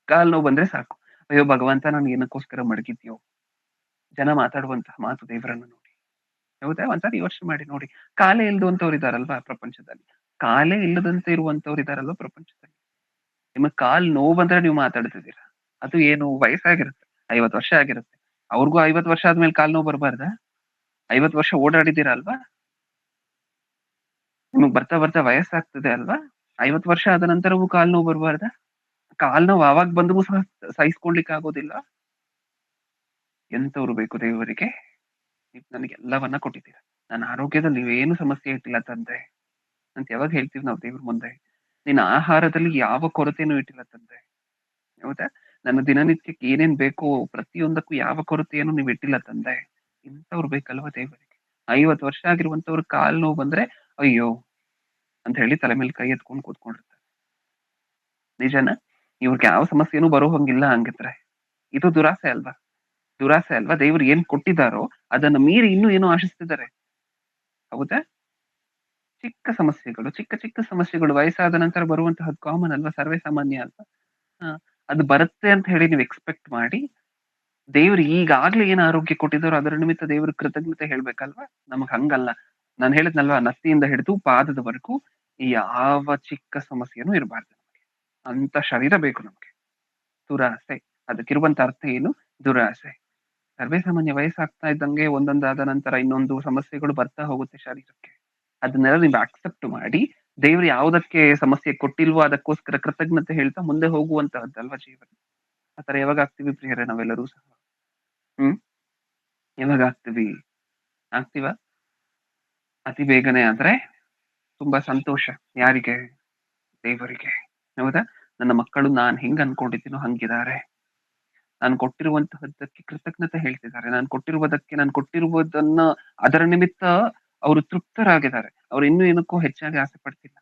ಕಾಲ್ ನೋವು ಬಂದ್ರೆ ಸಾಕು, ಅಯ್ಯೋ ಭಗವಂತ ನಾನು ಏನಕ್ಕೋಸ್ಕರ ಮಡಗಿದ್ಯೋ. ಜನ ಮಾತಾಡುವಂತಹ ಮಾತು ದೇವರನ್ನ ನೋಡಿ. ಹೌದಾ? ಒಂದ್ಸಾರಿ ಯೋಚನೆ ಮಾಡಿ ನೋಡಿ. ಕಾಲೇ ಇಲ್ದಂತವ್ರು ಇದಾರಲ್ವಾ ಪ್ರಪಂಚದಲ್ಲಿ? ಕಾಲೇ ಇಲ್ಲದಂತೆ ಇರುವಂತವ್ರು ಇದಾರಲ್ವಾ ಪ್ರಪಂಚದಲ್ಲಿ? ನಿಮಗ್ ಕಾಲ್ ನೋವು ಬಂದ್ರೆ ನೀವು ಮಾತಾಡ್ತಿದ್ದೀರಾ, ಅದು ಏನು ವಯಸ್ಸಾಗಿರುತ್ತೆ, 50 ವರ್ಷ ಆಗಿರುತ್ತೆ. ಅವ್ರಿಗೂ 50 ವರ್ಷ ಆದ್ಮೇಲೆ ಕಾಲ್ ನೋವು ಬರಬಾರ್ದ? 50 ವರ್ಷ ಓಡಾಡಿದ್ದೀರಾ ಅಲ್ವಾ? ನಿಮಗ್ ಬರ್ತಾ ಬರ್ತಾ ವಯಸ್ಸಾಗ್ತದೆ ಅಲ್ವಾ? 50 ವರ್ಷ ಆದ ನಂತರವೂ ಕಾಲ್ ನೋವು ಬರಬಾರ್ದ? ಕಾಲ್ ನೋವು ಆವಾಗ ಬಂದ್ರೂ ಸಹ ಸಹಿಸ್ಕೊಳ್ಲಿಕ್ಕೆ ಆಗೋದಿಲ್ಲ? ಎಂತವ್ರು ಬೇಕು ದೇವರಿಗೆ? ನೀವು ನನಗೆ ಎಲ್ಲವನ್ನ ಕೊಟ್ಟಿದ್ದೀರಾ, ನನ್ನ ಆರೋಗ್ಯದಲ್ಲಿ ನೀವೇನು ಸಮಸ್ಯೆ ಇಟ್ಟಿಲ್ಲ ತಂದೆ ಅಂತ ಯಾವಾಗ ಹೇಳ್ತೀವಿ ನಾವು ದೇವ್ರ ಮುಂದೆ? ನಿನ್ನ ಆಹಾರದಲ್ಲಿ ಯಾವ ಕೊರತೆನೂ ಇಟ್ಟಿಲ್ಲ ತಂದೆ. ಹೌದಾ? ನನ್ನ ದಿನನಿತ್ಯಕ್ಕೆ ಏನೇನ್ ಬೇಕೋ ಪ್ರತಿಯೊಂದಕ್ಕೂ ಯಾವ ಕೊರತೆಯನ್ನು ನೀವು ಇಟ್ಟಿಲ್ಲ ತಂದೆ. ಇಂಥವ್ರು ಬೇಕಲ್ವಾ ದೇವರಿಗೆ? 50 ವರ್ಷ ಆಗಿರುವಂತವ್ರು ಕಾಲ್ ನೋವು ಬಂದ್ರೆ ಅಯ್ಯೋ ಅಂತ ಹೇಳಿ ತಲೆ ಮೇಲೆ ಕೈ ಎತ್ಕೊಂಡು ಕೂತ್ಕೊಂಡಿರ್ತಾರೆ. ನಿಜನ? ಇವ್ರಿಗೆ ಯಾವ ಸಮಸ್ಯೆನೂ ಬರೋ ಹಂಗಿಲ್ಲ ಹಂಗಿದ್ರೆ. ಇದು ದುರಾಸೆ ಅಲ್ವಾ? ದುರಾಸೆ ಅಲ್ವಾ? ದೇವ್ರು ಏನ್ ಕೊಟ್ಟಿದ್ದಾರೋ ಅದನ್ನ ಮೀರಿ ಇನ್ನೂ ಏನೋ ಆಶಿಸ್ತಿದ್ದಾರೆ. ಹೌದಾ? ಚಿಕ್ಕ ಚಿಕ್ಕ ಸಮಸ್ಯೆಗಳು ವಯಸ್ಸಾದ ನಂತರ ಬರುವಂತಹದ್ದು ಕಾಮನ್ ಅಲ್ವಾ? ಸರ್ವೇ ಸಾಮಾನ್ಯ ಅಲ್ವಾ? ಅದು ಬರುತ್ತೆ ಅಂತ ಹೇಳಿ ನೀವು ಎಕ್ಸ್ಪೆಕ್ಟ್ ಮಾಡಿ, ದೇವ್ರು ಈಗಾಗ್ಲೇ ಏನ್ ಆರೋಗ್ಯ ಕೊಟ್ಟಿದ್ದಾರೋ ಅದರ ನಿಮಿತ್ತ ದೇವ್ರ ಕೃತಜ್ಞತೆ ಹೇಳ್ಬೇಕಲ್ವಾ? ನಮಗ್ ಹಂಗಲ್ಲ. ನಾನು ಹೇಳಿದ್ನಲ್ವಾ, ನತ್ತಿಯಿಂದ ಹಿಡಿದು ಪಾದದವರೆಗೂ ಯಾವ ಚಿಕ್ಕ ಸಮಸ್ಯೆನೂ ಇರಬಾರ್ದು ನಮಗೆ. ಅಂತ ಶರೀರ ಬೇಕು ನಮ್ಗೆ. ದುರಾಸೆ, ಅದಕ್ಕಿರುವಂತ ಅರ್ಥ ಏನು? ದುರಾಸೆ. ಸರ್ವೇ ಸಾಮಾನ್ಯ, ವಯಸ್ಸಾಗ್ತಾ ಇದ್ದಂಗೆ ಒಂದೊಂದಾದ ನಂತರ ಇನ್ನೊಂದು ಸಮಸ್ಯೆಗಳು ಬರ್ತಾ ಹೋಗುತ್ತೆ ಶರೀರಕ್ಕೆ. ಅದನ್ನೆಲ್ಲ ನೀವು ಅಕ್ಸೆಪ್ಟ್ ಮಾಡಿ, ದೇವ್ರು ಯಾವುದಕ್ಕೆ ಸಮಸ್ಯೆ ಕೊಟ್ಟಿಲ್ವೋ ಅದಕ್ಕೋಸ್ಕರ ಕೃತಜ್ಞತೆ ಹೇಳ್ತಾ ಮುಂದೆ ಹೋಗುವಂತಹದ್ದಲ್ವಾ ಜೀವನ. ಆತರ ಯಾವಾಗ ಆಗ್ತೀವಿ ಪ್ರಿಯರೇ ನಾವೆಲ್ಲರೂ ಸಹ? ಯಾವಾಗ ಆಗ್ತೀವ? ಅತಿ ಬೇಗನೆ ಆದ್ರೆ ತುಂಬಾ ಸಂತೋಷ. ಯಾರಿಗೆ? ದೇವರಿಗೆ. ಹೌದಾ? ನನ್ನ ಮಕ್ಕಳು ನಾನ್ ಹೆಂಗ್ ಅನ್ಕೊಂಡಿದ್ದೀನೋ ಹಂಗಿದ್ದಾರೆ. ನಾನು ಕೊಟ್ಟಿರುವಂತಹದ್ದಕ್ಕೆ ಕೃತಜ್ಞತೆ ಹೇಳ್ತಿದ್ದಾರೆ. ನಾನು ಕೊಟ್ಟಿರುವುದನ್ನ ಅದರ ನಿಮಿತ್ತ ಅವರು ತೃಪ್ತರಾಗಿದ್ದಾರೆ. ಅವ್ರು ಇನ್ನೂ ಏನಕ್ಕೂ ಹೆಚ್ಚಾಗಿ ಆಸೆ ಪಡ್ತಿಲ್ಲ.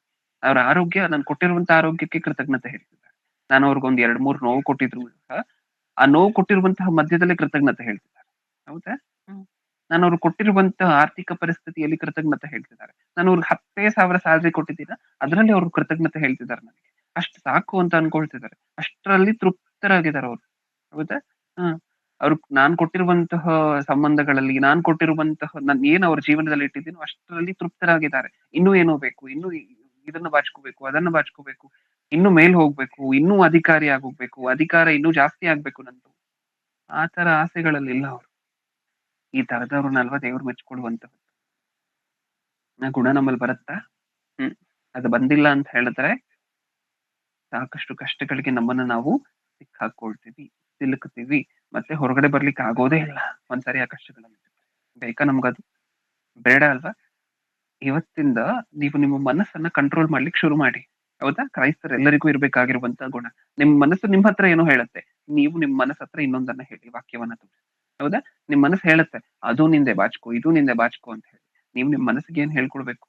ಅವ್ರ ಆರೋಗ್ಯ ನಾನು ಕೊಟ್ಟಿರುವಂತ ಆರೋಗ್ಯಕ್ಕೆ ಕೃತಜ್ಞತೆ ಹೇಳ್ತಿದ್ದಾರೆ. ನಾನು ಅವ್ರಿಗೊಂದ್ 2-3 ನೋವು ಕೊಟ್ಟಿದ್ರು ಸಹ, ಆ ನೋವು ಕೊಟ್ಟಿರುವಂತಹ ಮಧ್ಯದಲ್ಲೇ ಕೃತಜ್ಞತೆ ಹೇಳ್ತಿದ್ದಾರೆ. ಹೌದಾ? ಹ್ಮ್. ನಾನು ಅವ್ರು ಕೊಟ್ಟಿರುವಂತಹ ಆರ್ಥಿಕ ಪರಿಸ್ಥಿತಿಯಲ್ಲಿ ಕೃತಜ್ಞತೆ ಹೇಳ್ತಿದ್ದಾರೆ. ನಾನು ಅವ್ರಿಗೆ 10,000 ಸ್ಯಾಲರಿ ಕೊಟ್ಟಿದ್ದೀನ, ಅದರಲ್ಲಿ ಅವ್ರು ಕೃತಜ್ಞತೆ ಹೇಳ್ತಿದ್ದಾರೆ ನನಗೆ. ಅಷ್ಟು ಸಾಕು ಅಂತ ಅನ್ಕೊಳ್ತಿದ್ದಾರೆ. ಅಷ್ಟರಲ್ಲಿ ತೃಪ್ತರಾಗಿದ್ದಾರೆ ಅವ್ರು. ಹೌದಾ? ಹ. ನಾನ್ ಕೊಟ್ಟಿರುವಂತಹ ಸಂಬಂಧಗಳಲ್ಲಿ, ನಾನ್ ಕೊಟ್ಟಿರುವಂತಹ ನಾನ್ ಏನ್ ಅವ್ರ ಜೀವನದಲ್ಲಿ ಇಟ್ಟಿದ್ದೀನೋ ಅಷ್ಟರಲ್ಲಿ ತೃಪ್ತರಾಗಿದ್ದಾರೆ. ಇನ್ನೂ ಏನೋ ಬೇಕು, ಇನ್ನೂ ಇದನ್ನ ಬಾಚ್ಕೋಬೇಕು, ಅದನ್ನ ಬಾಚ್ಕೋಬೇಕು, ಇನ್ನೂ ಮೇಲ್ ಹೋಗ್ಬೇಕು, ಇನ್ನೂ ಅಧಿಕಾರಿ ಆಗೋಗ್ಬೇಕು, ಅಧಿಕಾರ ಇನ್ನೂ ಜಾಸ್ತಿ ಆಗ್ಬೇಕು ನಂದು. ಆ ತರ ಆಸೆಗಳಲ್ಲಿಲ್ಲ ಅವ್ರು. ಈ ತರದವ್ರನ್ನಲ್ವಾ ದೇವ್ರು ಮೆಚ್ಕೊಳ್ಳುವಂತದ್ದು. ಆ ಗುಣ ನಮ್ಮಲ್ಲಿ ಬರುತ್ತಾ? ಅದು ಬಂದಿಲ್ಲ ಅಂತ ಹೇಳಿದ್ರೆ ಸಾಕಷ್ಟು ಕಷ್ಟಗಳಿಗೆ ನಮ್ಮನ್ನ ನಾವು ಸಿಕ್ಕಾಕೊಳ್ತೀವಿ, ಸಿಲುಕ್ತೀವಿ, ಮತ್ತೆ ಹೊರಗಡೆ ಬರ್ಲಿಕ್ಕೆ ಆಗೋದೇ ಇಲ್ಲ ಒಂದ್ಸರಿ ಆ ಕಷ್ಟಗಳಲ್ಲಿ. ಬೇಕಾ ನಮ್ಗದು? ಬೇಡ ಅಲ್ವಾ? ಇವತ್ತಿಂದ ನೀವು ನಿಮ್ಮ ಮನಸ್ಸನ್ನ ಕಂಟ್ರೋಲ್ ಮಾಡ್ಲಿಕ್ಕೆ ಶುರು ಮಾಡಿ. ಹೌದಾ? ಕ್ರೈಸ್ತರೆಲ್ಲರಿಗೂ ಇರ್ಬೇಕಾಗಿರುವಂತ ಗುಣ. ನಿಮ್ ಮನಸ್ಸು ನಿಮ್ ಹತ್ರ ಏನೋ ಹೇಳುತ್ತೆ, ನೀವು ನಿಮ್ ಮನಸ್ಸ ಹತ್ರ ಇನ್ನೊಂದನ್ನ ಹೇಳಿ, ವಾಕ್ಯವನ್ನ ತೋರಿಸಿ. ಹೌದಾ? ನಿಮ್ ಮನಸ್ಸು ಹೇಳುತ್ತೆ ಅದು ನಿಂದೆ ಬಾಚ್ಕೋ, ಇದು ನಿಂದೆ ಬಾಚ್ಕೋ ಅಂತ ಹೇಳಿ. ನೀವು ನಿಮ್ ಮನಸ್ಸಿಗೆ ಏನ್ ಹೇಳ್ಕೊಡ್ಬೇಕು?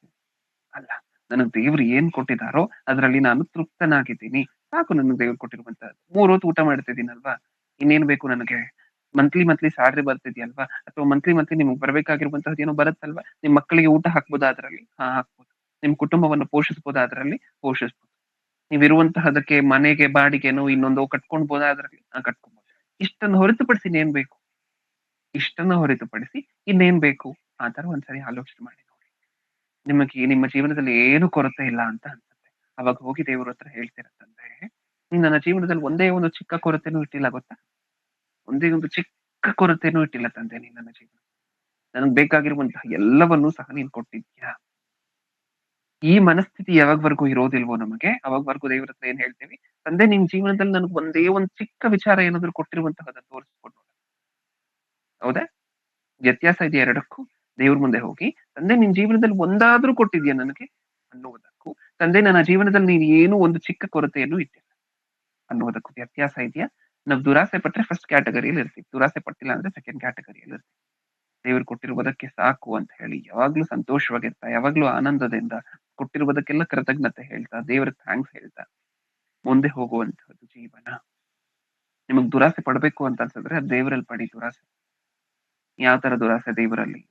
ಅಲ್ಲ, ನನಗ್ ದೇವ್ರು ಏನ್ ಕೊಟ್ಟಿದಾರೋ ಅದ್ರಲ್ಲಿ ನಾನು ತೃಪ್ತನಾಗಿದ್ದೀನಿ. ಸಾಕು ನನಗ್ ದೇವ್ರು ಕೊಟ್ಟಿರುವಂತಹದ್ದು. 3 ಹೊತ್ತು ಊಟ ಮಾಡ್ತಿದ್ದೀನಲ್ವಾ? ಇನ್ನೇನ್ ಬೇಕು ನನಗೆ? ಮಂತ್ಲಿ ಸ್ಯಾಲರಿ ಬರ್ತಿದ್ಯಲ್ವಾ? ಅಥವಾ ಮಂತ್ಲಿ ನಿಮ್ಗೆ ಬರ್ಬೇಕಾಗಿರುವಂತಹದ್ದು ಏನೋ ಬರುತ್ತಲ್ವಾ? ನಿಮ್ ಮಕ್ಕಳಿಗೆ ಊಟ ಹಾಕ್ಬೋದಾ ಅದ್ರಲ್ಲಿ? ಹಾ, ಹಾಕ್ಬೋದು. ನಿಮ್ ಕುಟುಂಬವನ್ನು ಪೋಷಿಸಬಹುದಾ ಅದ್ರಲ್ಲಿ? ಪೋಷಿಸ್ಬೋದು. ನೀವಿರುವಂತಹದಕ್ಕೆ ಮನೆಗೆ ಬಾಡಿಗೆನೋ ಇನ್ನೊಂದೋ ಕಟ್ಕೊಳ್ಬೋದಾ ಅದ್ರಲ್ಲಿ? ಹಾ, ಕಟ್ಕೊಬಹುದು. ಇಷ್ಟನ್ನು ಹೊರತುಪಡಿಸಿ ಇನ್ನೇನ್ ಬೇಕು? ಇಷ್ಟನ್ನ ಹೊರತುಪಡಿಸಿ ಇನ್ನೇನ್ ಬೇಕು? ಆ ತರ ಒಂದ್ಸರಿ ಆಲೋಚನೆ ಮಾಡಿ ನೋಡಿ. ನಿಮಗೆ ನಿಮ್ಮ ಜೀವನದಲ್ಲಿ ಏನು ಕೊರತೆ ಇಲ್ಲ ಅಂತ ಅನ್ಸುತ್ತೆ. ಅವಾಗ ಹೋಗಿ ದೇವ್ರ ಹತ್ರ ಹೇಳ್ತೀರ, ತಂದೆ ನೀನ್ ನನ್ನ ಜೀವನದಲ್ಲಿ ಒಂದೇ ಒಂದು ಚಿಕ್ಕ ಕೊರತೆನೂ ಇಟ್ಟಿಲ್ಲ ಗೊತ್ತಾ? ಒಂದೇ ಒಂದು ಚಿಕ್ಕ ಕೊರತೆನೂ ಇಟ್ಟಿಲ್ಲ ತಂದೆ ನೀನ್ ನನ್ನ ಜೀವನ. ನನಗ್ ಬೇಕಾಗಿರುವಂತಹ ಎಲ್ಲವನ್ನೂ ಸಹ ನೀನ್ ಕೊಟ್ಟಿದ್ಯಾ. ಈ ಮನಸ್ಥಿತಿ ಯಾವಾಗ್ವರೆಗೂ ಇರೋದಿಲ್ವೋ ನಮಗೆ, ಅವಾಗ್ವರೆಗೂ ದೇವ್ರ ಹತ್ರ ಏನ್ ಹೇಳ್ತೀವಿ? ತಂದೆ ನಿನ್ ಜೀವನದಲ್ಲಿ ನನಗ್ ಒಂದೇ ಒಂದು ಚಿಕ್ಕ ವಿಚಾರ ಏನಾದ್ರು ಕೊಟ್ಟಿರುವಂತಹದನ್ನ ತೋರಿಸ್ಕೊಡು. ಹೌದಾ? ವ್ಯತ್ಯಾಸ ಇದೆ ಎರಡಕ್ಕೂ. ದೇವ್ರ ಮುಂದೆ ಹೋಗಿ, ತಂದೆ ನಿನ್ ಜೀವನದಲ್ಲಿ ಒಂದಾದ್ರೂ ಕೊಟ್ಟಿದ್ಯಾ ನನಗೆ ಅನ್ನುವುದಕ್ಕೂ, ತಂದೆ ನನ್ನ ಜೀವನದಲ್ಲಿ ನೀನ್ ಏನು ಒಂದು ಚಿಕ್ಕ ಕೊರತೆಯನ್ನು ಇಟ್ಟಿಲ್ಲ ಅನ್ನುವುದಕ್ಕೂ ವ್ಯತ್ಯಾಸ ಇದೆಯಾ? ನಾವು ದುರಾಸೆ ಪಟ್ರೆ ಫಸ್ಟ್ ಕ್ಯಾಟಗರಿಯಲ್ಲಿ ಇರ್ತೀವಿ, ದುರಾಸೆ ಪಟ್ಟಿಲ್ಲ ಅಂದ್ರೆ ಸೆಕೆಂಡ್ ಕ್ಯಾಟಗರಿಯಲ್ಲಿ ಇರ್ತೀವಿ. ದೇವ್ರು ಕೊಟ್ಟಿರುವುದಕ್ಕೆ ಸಾಕು ಅಂತ ಹೇಳಿ ಯಾವಾಗ್ಲೂ ಸಂತೋಷವಾಗಿರ್ತಾ, ಯಾವಾಗ್ಲೂ ಆನಂದದಿಂದ ಕೊಟ್ಟಿರುವುದಕ್ಕೆಲ್ಲ ಕೃತಜ್ಞತೆ ಹೇಳ್ತಾ, ದೇವ್ರ ಥ್ಯಾಂಕ್ಸ್ ಹೇಳ್ತಾ ಮುಂದೆ ಹೋಗುವಂತಹದ್ದು ಜೀವನ. ನಿಮಗ್ ದುರಾಸೆ ಪಡ್ಬೇಕು ಅಂತ ಅನ್ಸಿದ್ರೆ ಅದ್ ದೇವರಲ್ಲಿ ಪಡಿ ದುರಾಸೆ. ಯಾವ ತರ ದುರಾಸೆ ದೇವರಲ್ಲಿ?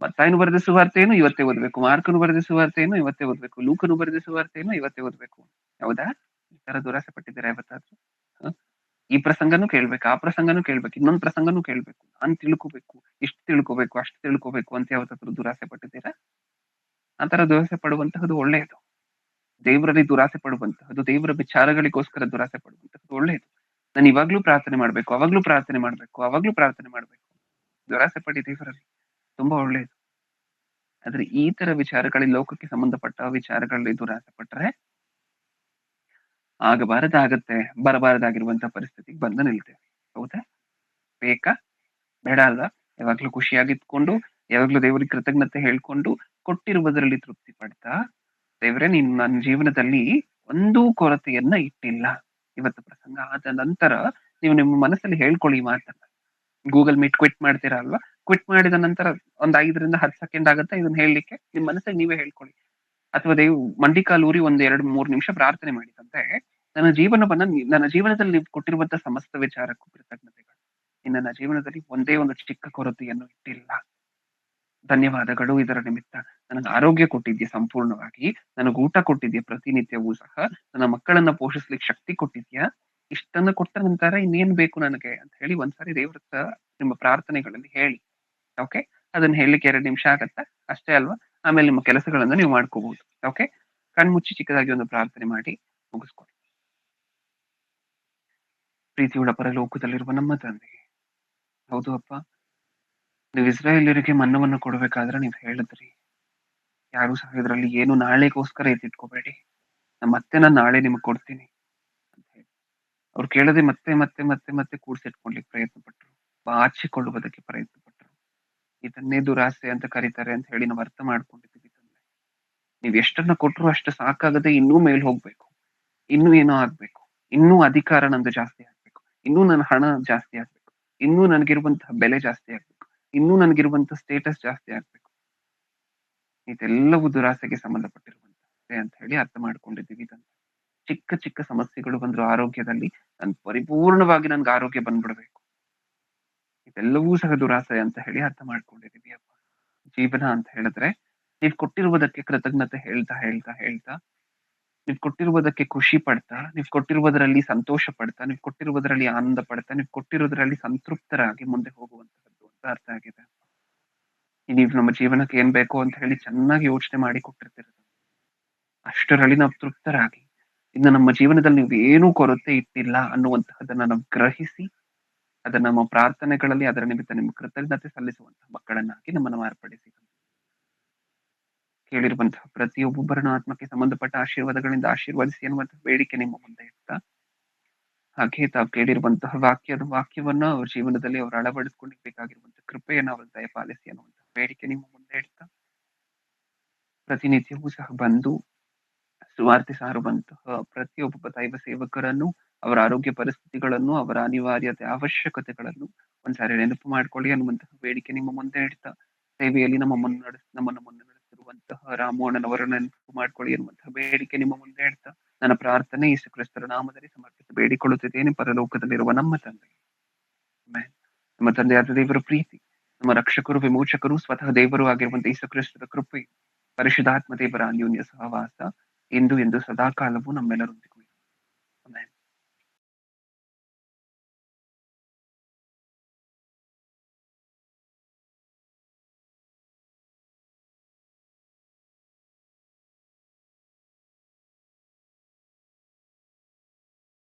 ಮತ್ತಾಯನು ಬರೆದ ಸುವಾರ್ತೆಯನ್ನು ಇವತ್ತೇ ಓದ್ಬೇಕು, ಮಾರ್ಕನು ಬರೆದ ಸುವಾರ್ತೆಯನ್ನು ಇವತ್ತೇ ಓದ್ಬೇಕು, ಲೂಕನು ಬರೆದ ಸುವಾರ್ತೆಯನ್ನು ಇವತ್ತೇ ಓದ್ಬೇಕು. ಹೌದಾ? ಈ ತರ ದುರಾಸೆ ಪಟ್ಟಿದ್ದೀರಾ ಯಾವತ್ತಾದ್ರೂ? ಹ? ಈ ಪ್ರಸಂಗನೂ ಕೇಳ್ಬೇಕು, ಆ ಪ್ರಸಂಗನೂ ಕೇಳ್ಬೇಕು, ಇನ್ನೊಂದ್ ಪ್ರಸಂಗನೂ ಕೇಳ್ಬೇಕು, ನಾನ್ ತಿಳ್ಕೋಬೇಕು, ಇಷ್ಟು ತಿಳ್ಕೋಬೇಕು, ಅಷ್ಟು ತಿಳ್ಕೋಬೇಕು ಅಂತ ಯಾವತ್ತಾದ್ರೂ ದುರಾಸೆ ಪಟ್ಟಿದ್ದೀರಾ? ಆ ತರ ದುರಾಸೆ ಪಡುವಂತಹದ್ದು ಒಳ್ಳೆಯದು. ದೇವರಲ್ಲಿ ದುರಾಸೆ ಪಡುವಂತಹದ್ದು, ದೇವರ ವಿಚಾರಗಳಿಗೋಸ್ಕರ ದುರಾಸೆ ಪಡುವಂತಹದ್ದು ಒಳ್ಳೆಯದು. ನಾನು ಇವಾಗ್ಲೂ ಪ್ರಾರ್ಥನೆ ಮಾಡ್ಬೇಕು, ಅವಾಗ್ಲೂ ಪ್ರಾರ್ಥನೆ ಮಾಡ್ಬೇಕು, ಅವಾಗ್ಲೂ ಪ್ರಾರ್ಥನೆ ಮಾಡ್ಬೇಕು. ದುರಾಸೆ ಪಡಿ ದೇವರಲ್ಲಿ, ತುಂಬಾ ಒಳ್ಳೆಯದು. ಆದ್ರೆ ಈ ತರ ವಿಚಾರಗಳಲ್ಲಿ, ಲೋಕಕ್ಕೆ ಸಂಬಂಧಪಟ್ಟ ವಿಚಾರಗಳಲ್ಲಿ ದುರಾಸೆ ಪಟ್ರೆ ಆಗಬಾರದಾಗತ್ತೆ, ಬರಬಾರದಾಗಿರುವಂತಹ ಪರಿಸ್ಥಿತಿಗೆ ಬಂದು ನಿಲ್ತೇವೆ. ಹೌದಾ? ಬೇಕಾ? ಬೇಡ ಅಲ್ವಾ? ಯಾವಾಗ್ಲೂ ಖುಷಿಯಾಗಿದ್ಕೊಂಡು, ಯಾವಾಗ್ಲೂ ದೇವರಿಗೆ ಕೃತಜ್ಞತೆ ಹೇಳ್ಕೊಂಡು, ಕೊಟ್ಟಿರುವುದರಲ್ಲಿ ತೃಪ್ತಿ ಪಡ್ತಾ, ದೇವ್ರೆ ನೀನು ನನ್ನ ಜೀವನದಲ್ಲಿ ಒಂದೂ ಕೊರತೆಯನ್ನ ಇಟ್ಟಿಲ್ಲ. ಇವತ್ತು ಪ್ರಸಂಗ ಆದ ನಂತರ ನೀವು ನಿಮ್ಮ ಮನಸ್ಸಲ್ಲಿ ಹೇಳ್ಕೊಳ್ಳಿ ಈ ಮಾತನ್ನ. ಗೂಗಲ್ ಮೀಟ್ ಕ್ವಿಟ್ ಮಾಡ್ತೀರಾ ಅಲ್ವಾ? ಕ್ವಿಟ್ ಮಾಡಿದ ನಂತರ ಒಂದ್ 5ರಿಂದ 10 ಸೆಕೆಂಡ್ ಆಗುತ್ತೆ ಇದನ್ನ ಹೇಳಲಿಕ್ಕೆ. ನಿಮ್ ಮನಸ್ಸಲ್ಲಿ ನೀವೇ ಹೇಳ್ಕೊಳ್ಳಿ. ಅಥವಾ ಮಂಡಿಕಾಲ್ ಊರಿ ಒಂದ್ 2-3 ನಿಮಿಷ ಪ್ರಾರ್ಥನೆ ಮಾಡಿ, ತಂದೆ ನನ್ನ ಜೀವನದಲ್ಲಿ ನೀವು ಕೊಟ್ಟಿರುವಂತಹ ಸಮಸ್ತ ವಿಚಾರಕ್ಕೂ ಕೃತಜ್ಞತೆಗಳು. ನನ್ನ ಜೀವನದಲ್ಲಿ ಒಂದೇ ಒಂದು ಚಿಕ್ಕ ಕೊರತೆಯನ್ನು ಇಟ್ಟಿಲ್ಲ. ಧನ್ಯವಾದಗಳು ಇದರ ನಿಮಿತ್ತ. ನನಗೆ ಆರೋಗ್ಯ ಕೊಟ್ಟಿದ್ಯಾ ಸಂಪೂರ್ಣವಾಗಿ, ನನಗೆ ಊಟ ಕೊಟ್ಟಿದ್ಯಾ ಪ್ರತಿನಿತ್ಯವೂ ಸಹ, ನನ್ನ ಮಕ್ಕಳನ್ನ ಪೋಷಿಸ್ಲಿಕ್ಕೆ ಶಕ್ತಿ ಕೊಟ್ಟಿದ್ಯಾ. ಇಷ್ಟನ್ನ ಕೊಟ್ಟ ನಂತರ ಇನ್ನೇನ್ ಬೇಕು ನನಗೆ ಅಂತ ಹೇಳಿ ಒಂದ್ಸಾರಿ ದೇವ್ರ ಹತ್ರ ನಿಮ್ಮ ಪ್ರಾರ್ಥನೆಗಳಲ್ಲಿ ಹೇಳಿ. ಓಕೆ? ಅದನ್ನ ಹೇಳಲಿಕ್ಕೆ 2 ನಿಮಿಷ ಆಗತ್ತಾ? ಅಷ್ಟೇ ಅಲ್ವಾ? ಆಮೇಲೆ ನಿಮ್ಮ ಕೆಲಸಗಳನ್ನ ನೀವು ಮಾಡ್ಕೋಬಹುದು. ಓಕೆ? ಕಣ್ಮುಚ್ಚಿ ಚಿಕ್ಕದಾಗಿ ಒಂದು ಪ್ರಾರ್ಥನೆ ಮಾಡಿ ಮುಗಿಸ್ಕೊಳ್ಳಿ. ಪ್ರೀತಿಯುಳ್ಳ ಪರಲೋಕದಲ್ಲಿರುವ ನಮ್ಮ ತಂದೆ, ಹೌದು ಅಪ್ಪ, ನೀವು ಇಸ್ರಾಯೇಲ್ಯರಿಗೆ ಮನ್ನವನ್ನು ಕೊಡ್ಬೇಕಾದ್ರೆ ನೀವ್ ಹೇಳಿದ್ರಿ, ಯಾರು ಸಹ ಇದ್ರಲ್ಲಿ ಏನು ನಾಳೆಗೋಸ್ಕರ ಎತ್ತಿಟ್ಕೋಬೇಡಿ, ನಾನು ನಾಳೆ ನಿಮ್ಗೆ ಕೊಡ್ತೀನಿ ಅಂತ ಹೇಳಿ. ಅವ್ರು ಕೇಳದೆ ಮತ್ತೆ ಮತ್ತೆ ಮತ್ತೆ ಮತ್ತೆ ಕೂಡ್ಸಿಟ್ಕೊಳ್ಲಿಕ್ಕೆ ಪ್ರಯತ್ನ ಪಟ್ರು, ಬಾಚಿಕೊಳ್ಳುವುದಕ್ಕೆ ಪ್ರಯತ್ನ ಪಟ್ರು. ಇದನ್ನೇ ದುರಾಸೆ ಅಂತ ಕರೀತಾರೆ ಅಂತ ಹೇಳಿ ನಾವು ಅರ್ಥ ಮಾಡ್ಕೊಂಡಿದ್ದೀವಿ ತಂದೆ. ನೀವ್ ಎಷ್ಟನ್ನ ಕೊಟ್ರು ಅಷ್ಟು ಸಾಕಾಗದೆ ಇನ್ನೂ ಮೇಲ್ ಹೋಗ್ಬೇಕು, ಇನ್ನೂ ಏನೋ ಆಗ್ಬೇಕು, ಇನ್ನೂ ಅಧಿಕಾರ ನಂದು ಜಾಸ್ತಿ ಆಗ್ಬೇಕು, ಇನ್ನೂ ನನ್ನ ಹಣ ಜಾಸ್ತಿ ಆಗ್ಬೇಕು, ಇನ್ನೂ ನನಗಿರುವಂತಹ ಬೆಲೆ ಜಾಸ್ತಿ ಆಗ್ಬೇಕು, ಇನ್ನೂ ನನಗಿರುವಂತಹ ಸ್ಟೇಟಸ್ ಜಾಸ್ತಿ ಆಗ್ಬೇಕು. ಇದೆಲ್ಲವೂ ದುರಾಸೆಗೆ ಸಂಬಂಧಪಟ್ಟಿರುವಂತಹದ್ದೇ ಅಂತ ಹೇಳಿ ಅರ್ಥ ಮಾಡ್ಕೊಂಡಿದ್ದೀವಿ. ಇದನ್ನ ಚಿಕ್ಕ ಚಿಕ್ಕ ಸಮಸ್ಯೆಗಳು ಬಂದ್ರು ಆರೋಗ್ಯದಲ್ಲಿ, ಪರಿಪೂರ್ಣವಾಗಿ ನನ್ಗೆ ಆರೋಗ್ಯ ಬಂದ್ಬಿಡ್ಬೇಕು, ಇದೆಲ್ಲವೂ ಸಹ ದುರಾಸೆ ಅಂತ ಹೇಳಿ ಅರ್ಥ ಮಾಡ್ಕೊಂಡಿದೀವಿ ಅಪ್ಪ. ಜೀವನ ಅಂತ ಹೇಳಿದ್ರೆ ನೀವ್ ಕೊಟ್ಟಿರುವುದಕ್ಕೆ ಕೃತಜ್ಞತೆ ಹೇಳ್ತಾ ಹೇಳ್ತಾ ಹೇಳ್ತಾ, ನೀವ್ ಕೊಟ್ಟಿರುವುದಕ್ಕೆ ಖುಷಿ ಪಡ್ತಾ, ನೀವ್ ಕೊಟ್ಟಿರುವುದರಲ್ಲಿ ಸಂತೋಷ ಪಡ್ತಾ, ನೀವ್ ಕೊಟ್ಟಿರುವುದರಲ್ಲಿ ಆನಂದ ಪಡ್ತಾ, ನೀವ್ ಕೊಟ್ಟಿರುವುದರಲ್ಲಿ ಸಂತೃಪ್ತರಾಗಿ ಮುಂದೆ ಹೋಗುವಂತಹದ್ದು ಅಂತ ಅರ್ಥ ಆಗಿದೆ. ನೀವ್ ನಮ್ಮ ಜೀವನಕ್ಕೆ ಏನ್ ಬೇಕು ಅಂತ ಹೇಳಿ ಚೆನ್ನಾಗಿ ಯೋಚನೆ ಮಾಡಿ ಕೊಟ್ಟಿರ್ತೀರ, ಅಷ್ಟರಲ್ಲಿ ನಾವು ತೃಪ್ತರಾಗಿ, ಇನ್ನು ನಮ್ಮ ಜೀವನದಲ್ಲಿ ನೀವು ಏನೂ ಕೊರತೆ ಇಟ್ಟಿಲ್ಲ ಅನ್ನುವಂತಹದನ್ನ ನಾವು ಗ್ರಹಿಸಿ, ಅದನ್ನ ನಮ್ಮ ಪ್ರಾರ್ಥನೆಗಳಲ್ಲಿ ಅದರ ನಿಮಿತ್ತ ನಿಮ್ಮ ಕೃತಜ್ಞತೆ ಸಲ್ಲಿಸುವಂತಹ ಮಕ್ಕಳನ್ನಾಗಿ ನಮ್ಮನ್ನು ಮಾರ್ಪಡಿಸಿ. ಕೇಳಿರುವಂತಹ ಪ್ರತಿಯೊಬ್ಬೊಬ್ಬರನ್ನ ಆತ್ಮಕ್ಕೆ ಸಂಬಂಧಪಟ್ಟ ಆಶೀರ್ವಾದಗಳಿಂದ ಆಶೀರ್ವದಿಸಿ ಅನ್ನುವಂತಹ ಬೇಡಿಕೆ ನಿಮ್ಮ ಮುಂದೆ ಇಡ್ತಾ, ಹಾಗೆ ತಾವು ಕೇಳಿರುವಂತಹ ವಾಕ್ಯವನ್ನ ಅವ್ರ ಜೀವನದಲ್ಲಿ ಅವರು ಅಳವಡಿಸ್ಕೊಂಡಿರ್ಬೇಕಾಗಿರುವಂತಹ ಕೃಪೆಯನ್ನ ಅವರು ದಯಪಾಲಿಸಿ ಅನ್ನುವಂತಹ ಬೇಡಿಕೆ ನಿಮ್ಮ ಮುಂದೆ ಇಡ್ತಾ, ಪ್ರತಿನಿತ್ಯವೂ ಸಹ ಬಂದು ಸುವಾರ್ತೆ ಸಾರುವಂತಹ ಪ್ರತಿಯೊಬ್ಬ ದೈವ ಸೇವಕರನ್ನು, ಅವರ ಆರೋಗ್ಯ ಪರಿಸ್ಥಿತಿಗಳನ್ನು, ಅವರ ಅನಿವಾರ್ಯತೆ ಅವಶ್ಯಕತೆಗಳನ್ನು ಒಂದ್ಸಾರಿ ನೆನಪು ಮಾಡ್ಕೊಳ್ಳಿ ಅನ್ನುವಂತಹ ಬೇಡಿಕೆ ನಿಮ್ಮ ಮುಂದೆ ಇಡ್ತಾ, ಸೇವೆಯಲ್ಲಿ ನಮ್ಮನ್ನು ಮುನ್ನ ನಡೆಸಿರುವಂತಹ ರಾಮೋಣ್ಣನವರನ್ನು ನೆನಪು ಮಾಡ್ಕೊಳ್ಳಿ ಅನ್ನುವಂತಹ ಬೇಡಿಕೆ ನಿಮ್ಮ ಮುಂದೆ ಇಡ್ತಾ, ನನ್ನ ಪ್ರಾರ್ಥನೆ ಯೇಸು ಕ್ರಿಸ್ತರ ನಾಮದಲ್ಲಿ ಸಮರ್ಪಿಸಿ ಬೇಡಿಕೊಳ್ಳುತ್ತಿದ್ದೇನೆ ಪರಲೋಕದಲ್ಲಿರುವ ನಮ್ಮ ತಂದೆ. ನಮ್ಮ ತಂದೆಯಾದ ದೇವರ ಪ್ರೀತಿ, ನಮ್ಮ ರಕ್ಷಕರು ವಿಮೋಚಕರು ಸ್ವತಃ ದೇವರು ಆಗಿರುವಂತಹ ಯೇಸು ಕ್ರಿಸ್ತರ ಕೃಪೆ, ಪರಿಶುದ್ಧಾತ್ಮ ದೇವರ ಅನ್ಯೋನ್ಯ ಸಹವಾಸ ಇಂದು ಎಂದು ಸದಾಕಾಲವೂ ನಮ್ಮೆಲ್ಲರೊಂದಿಗೆ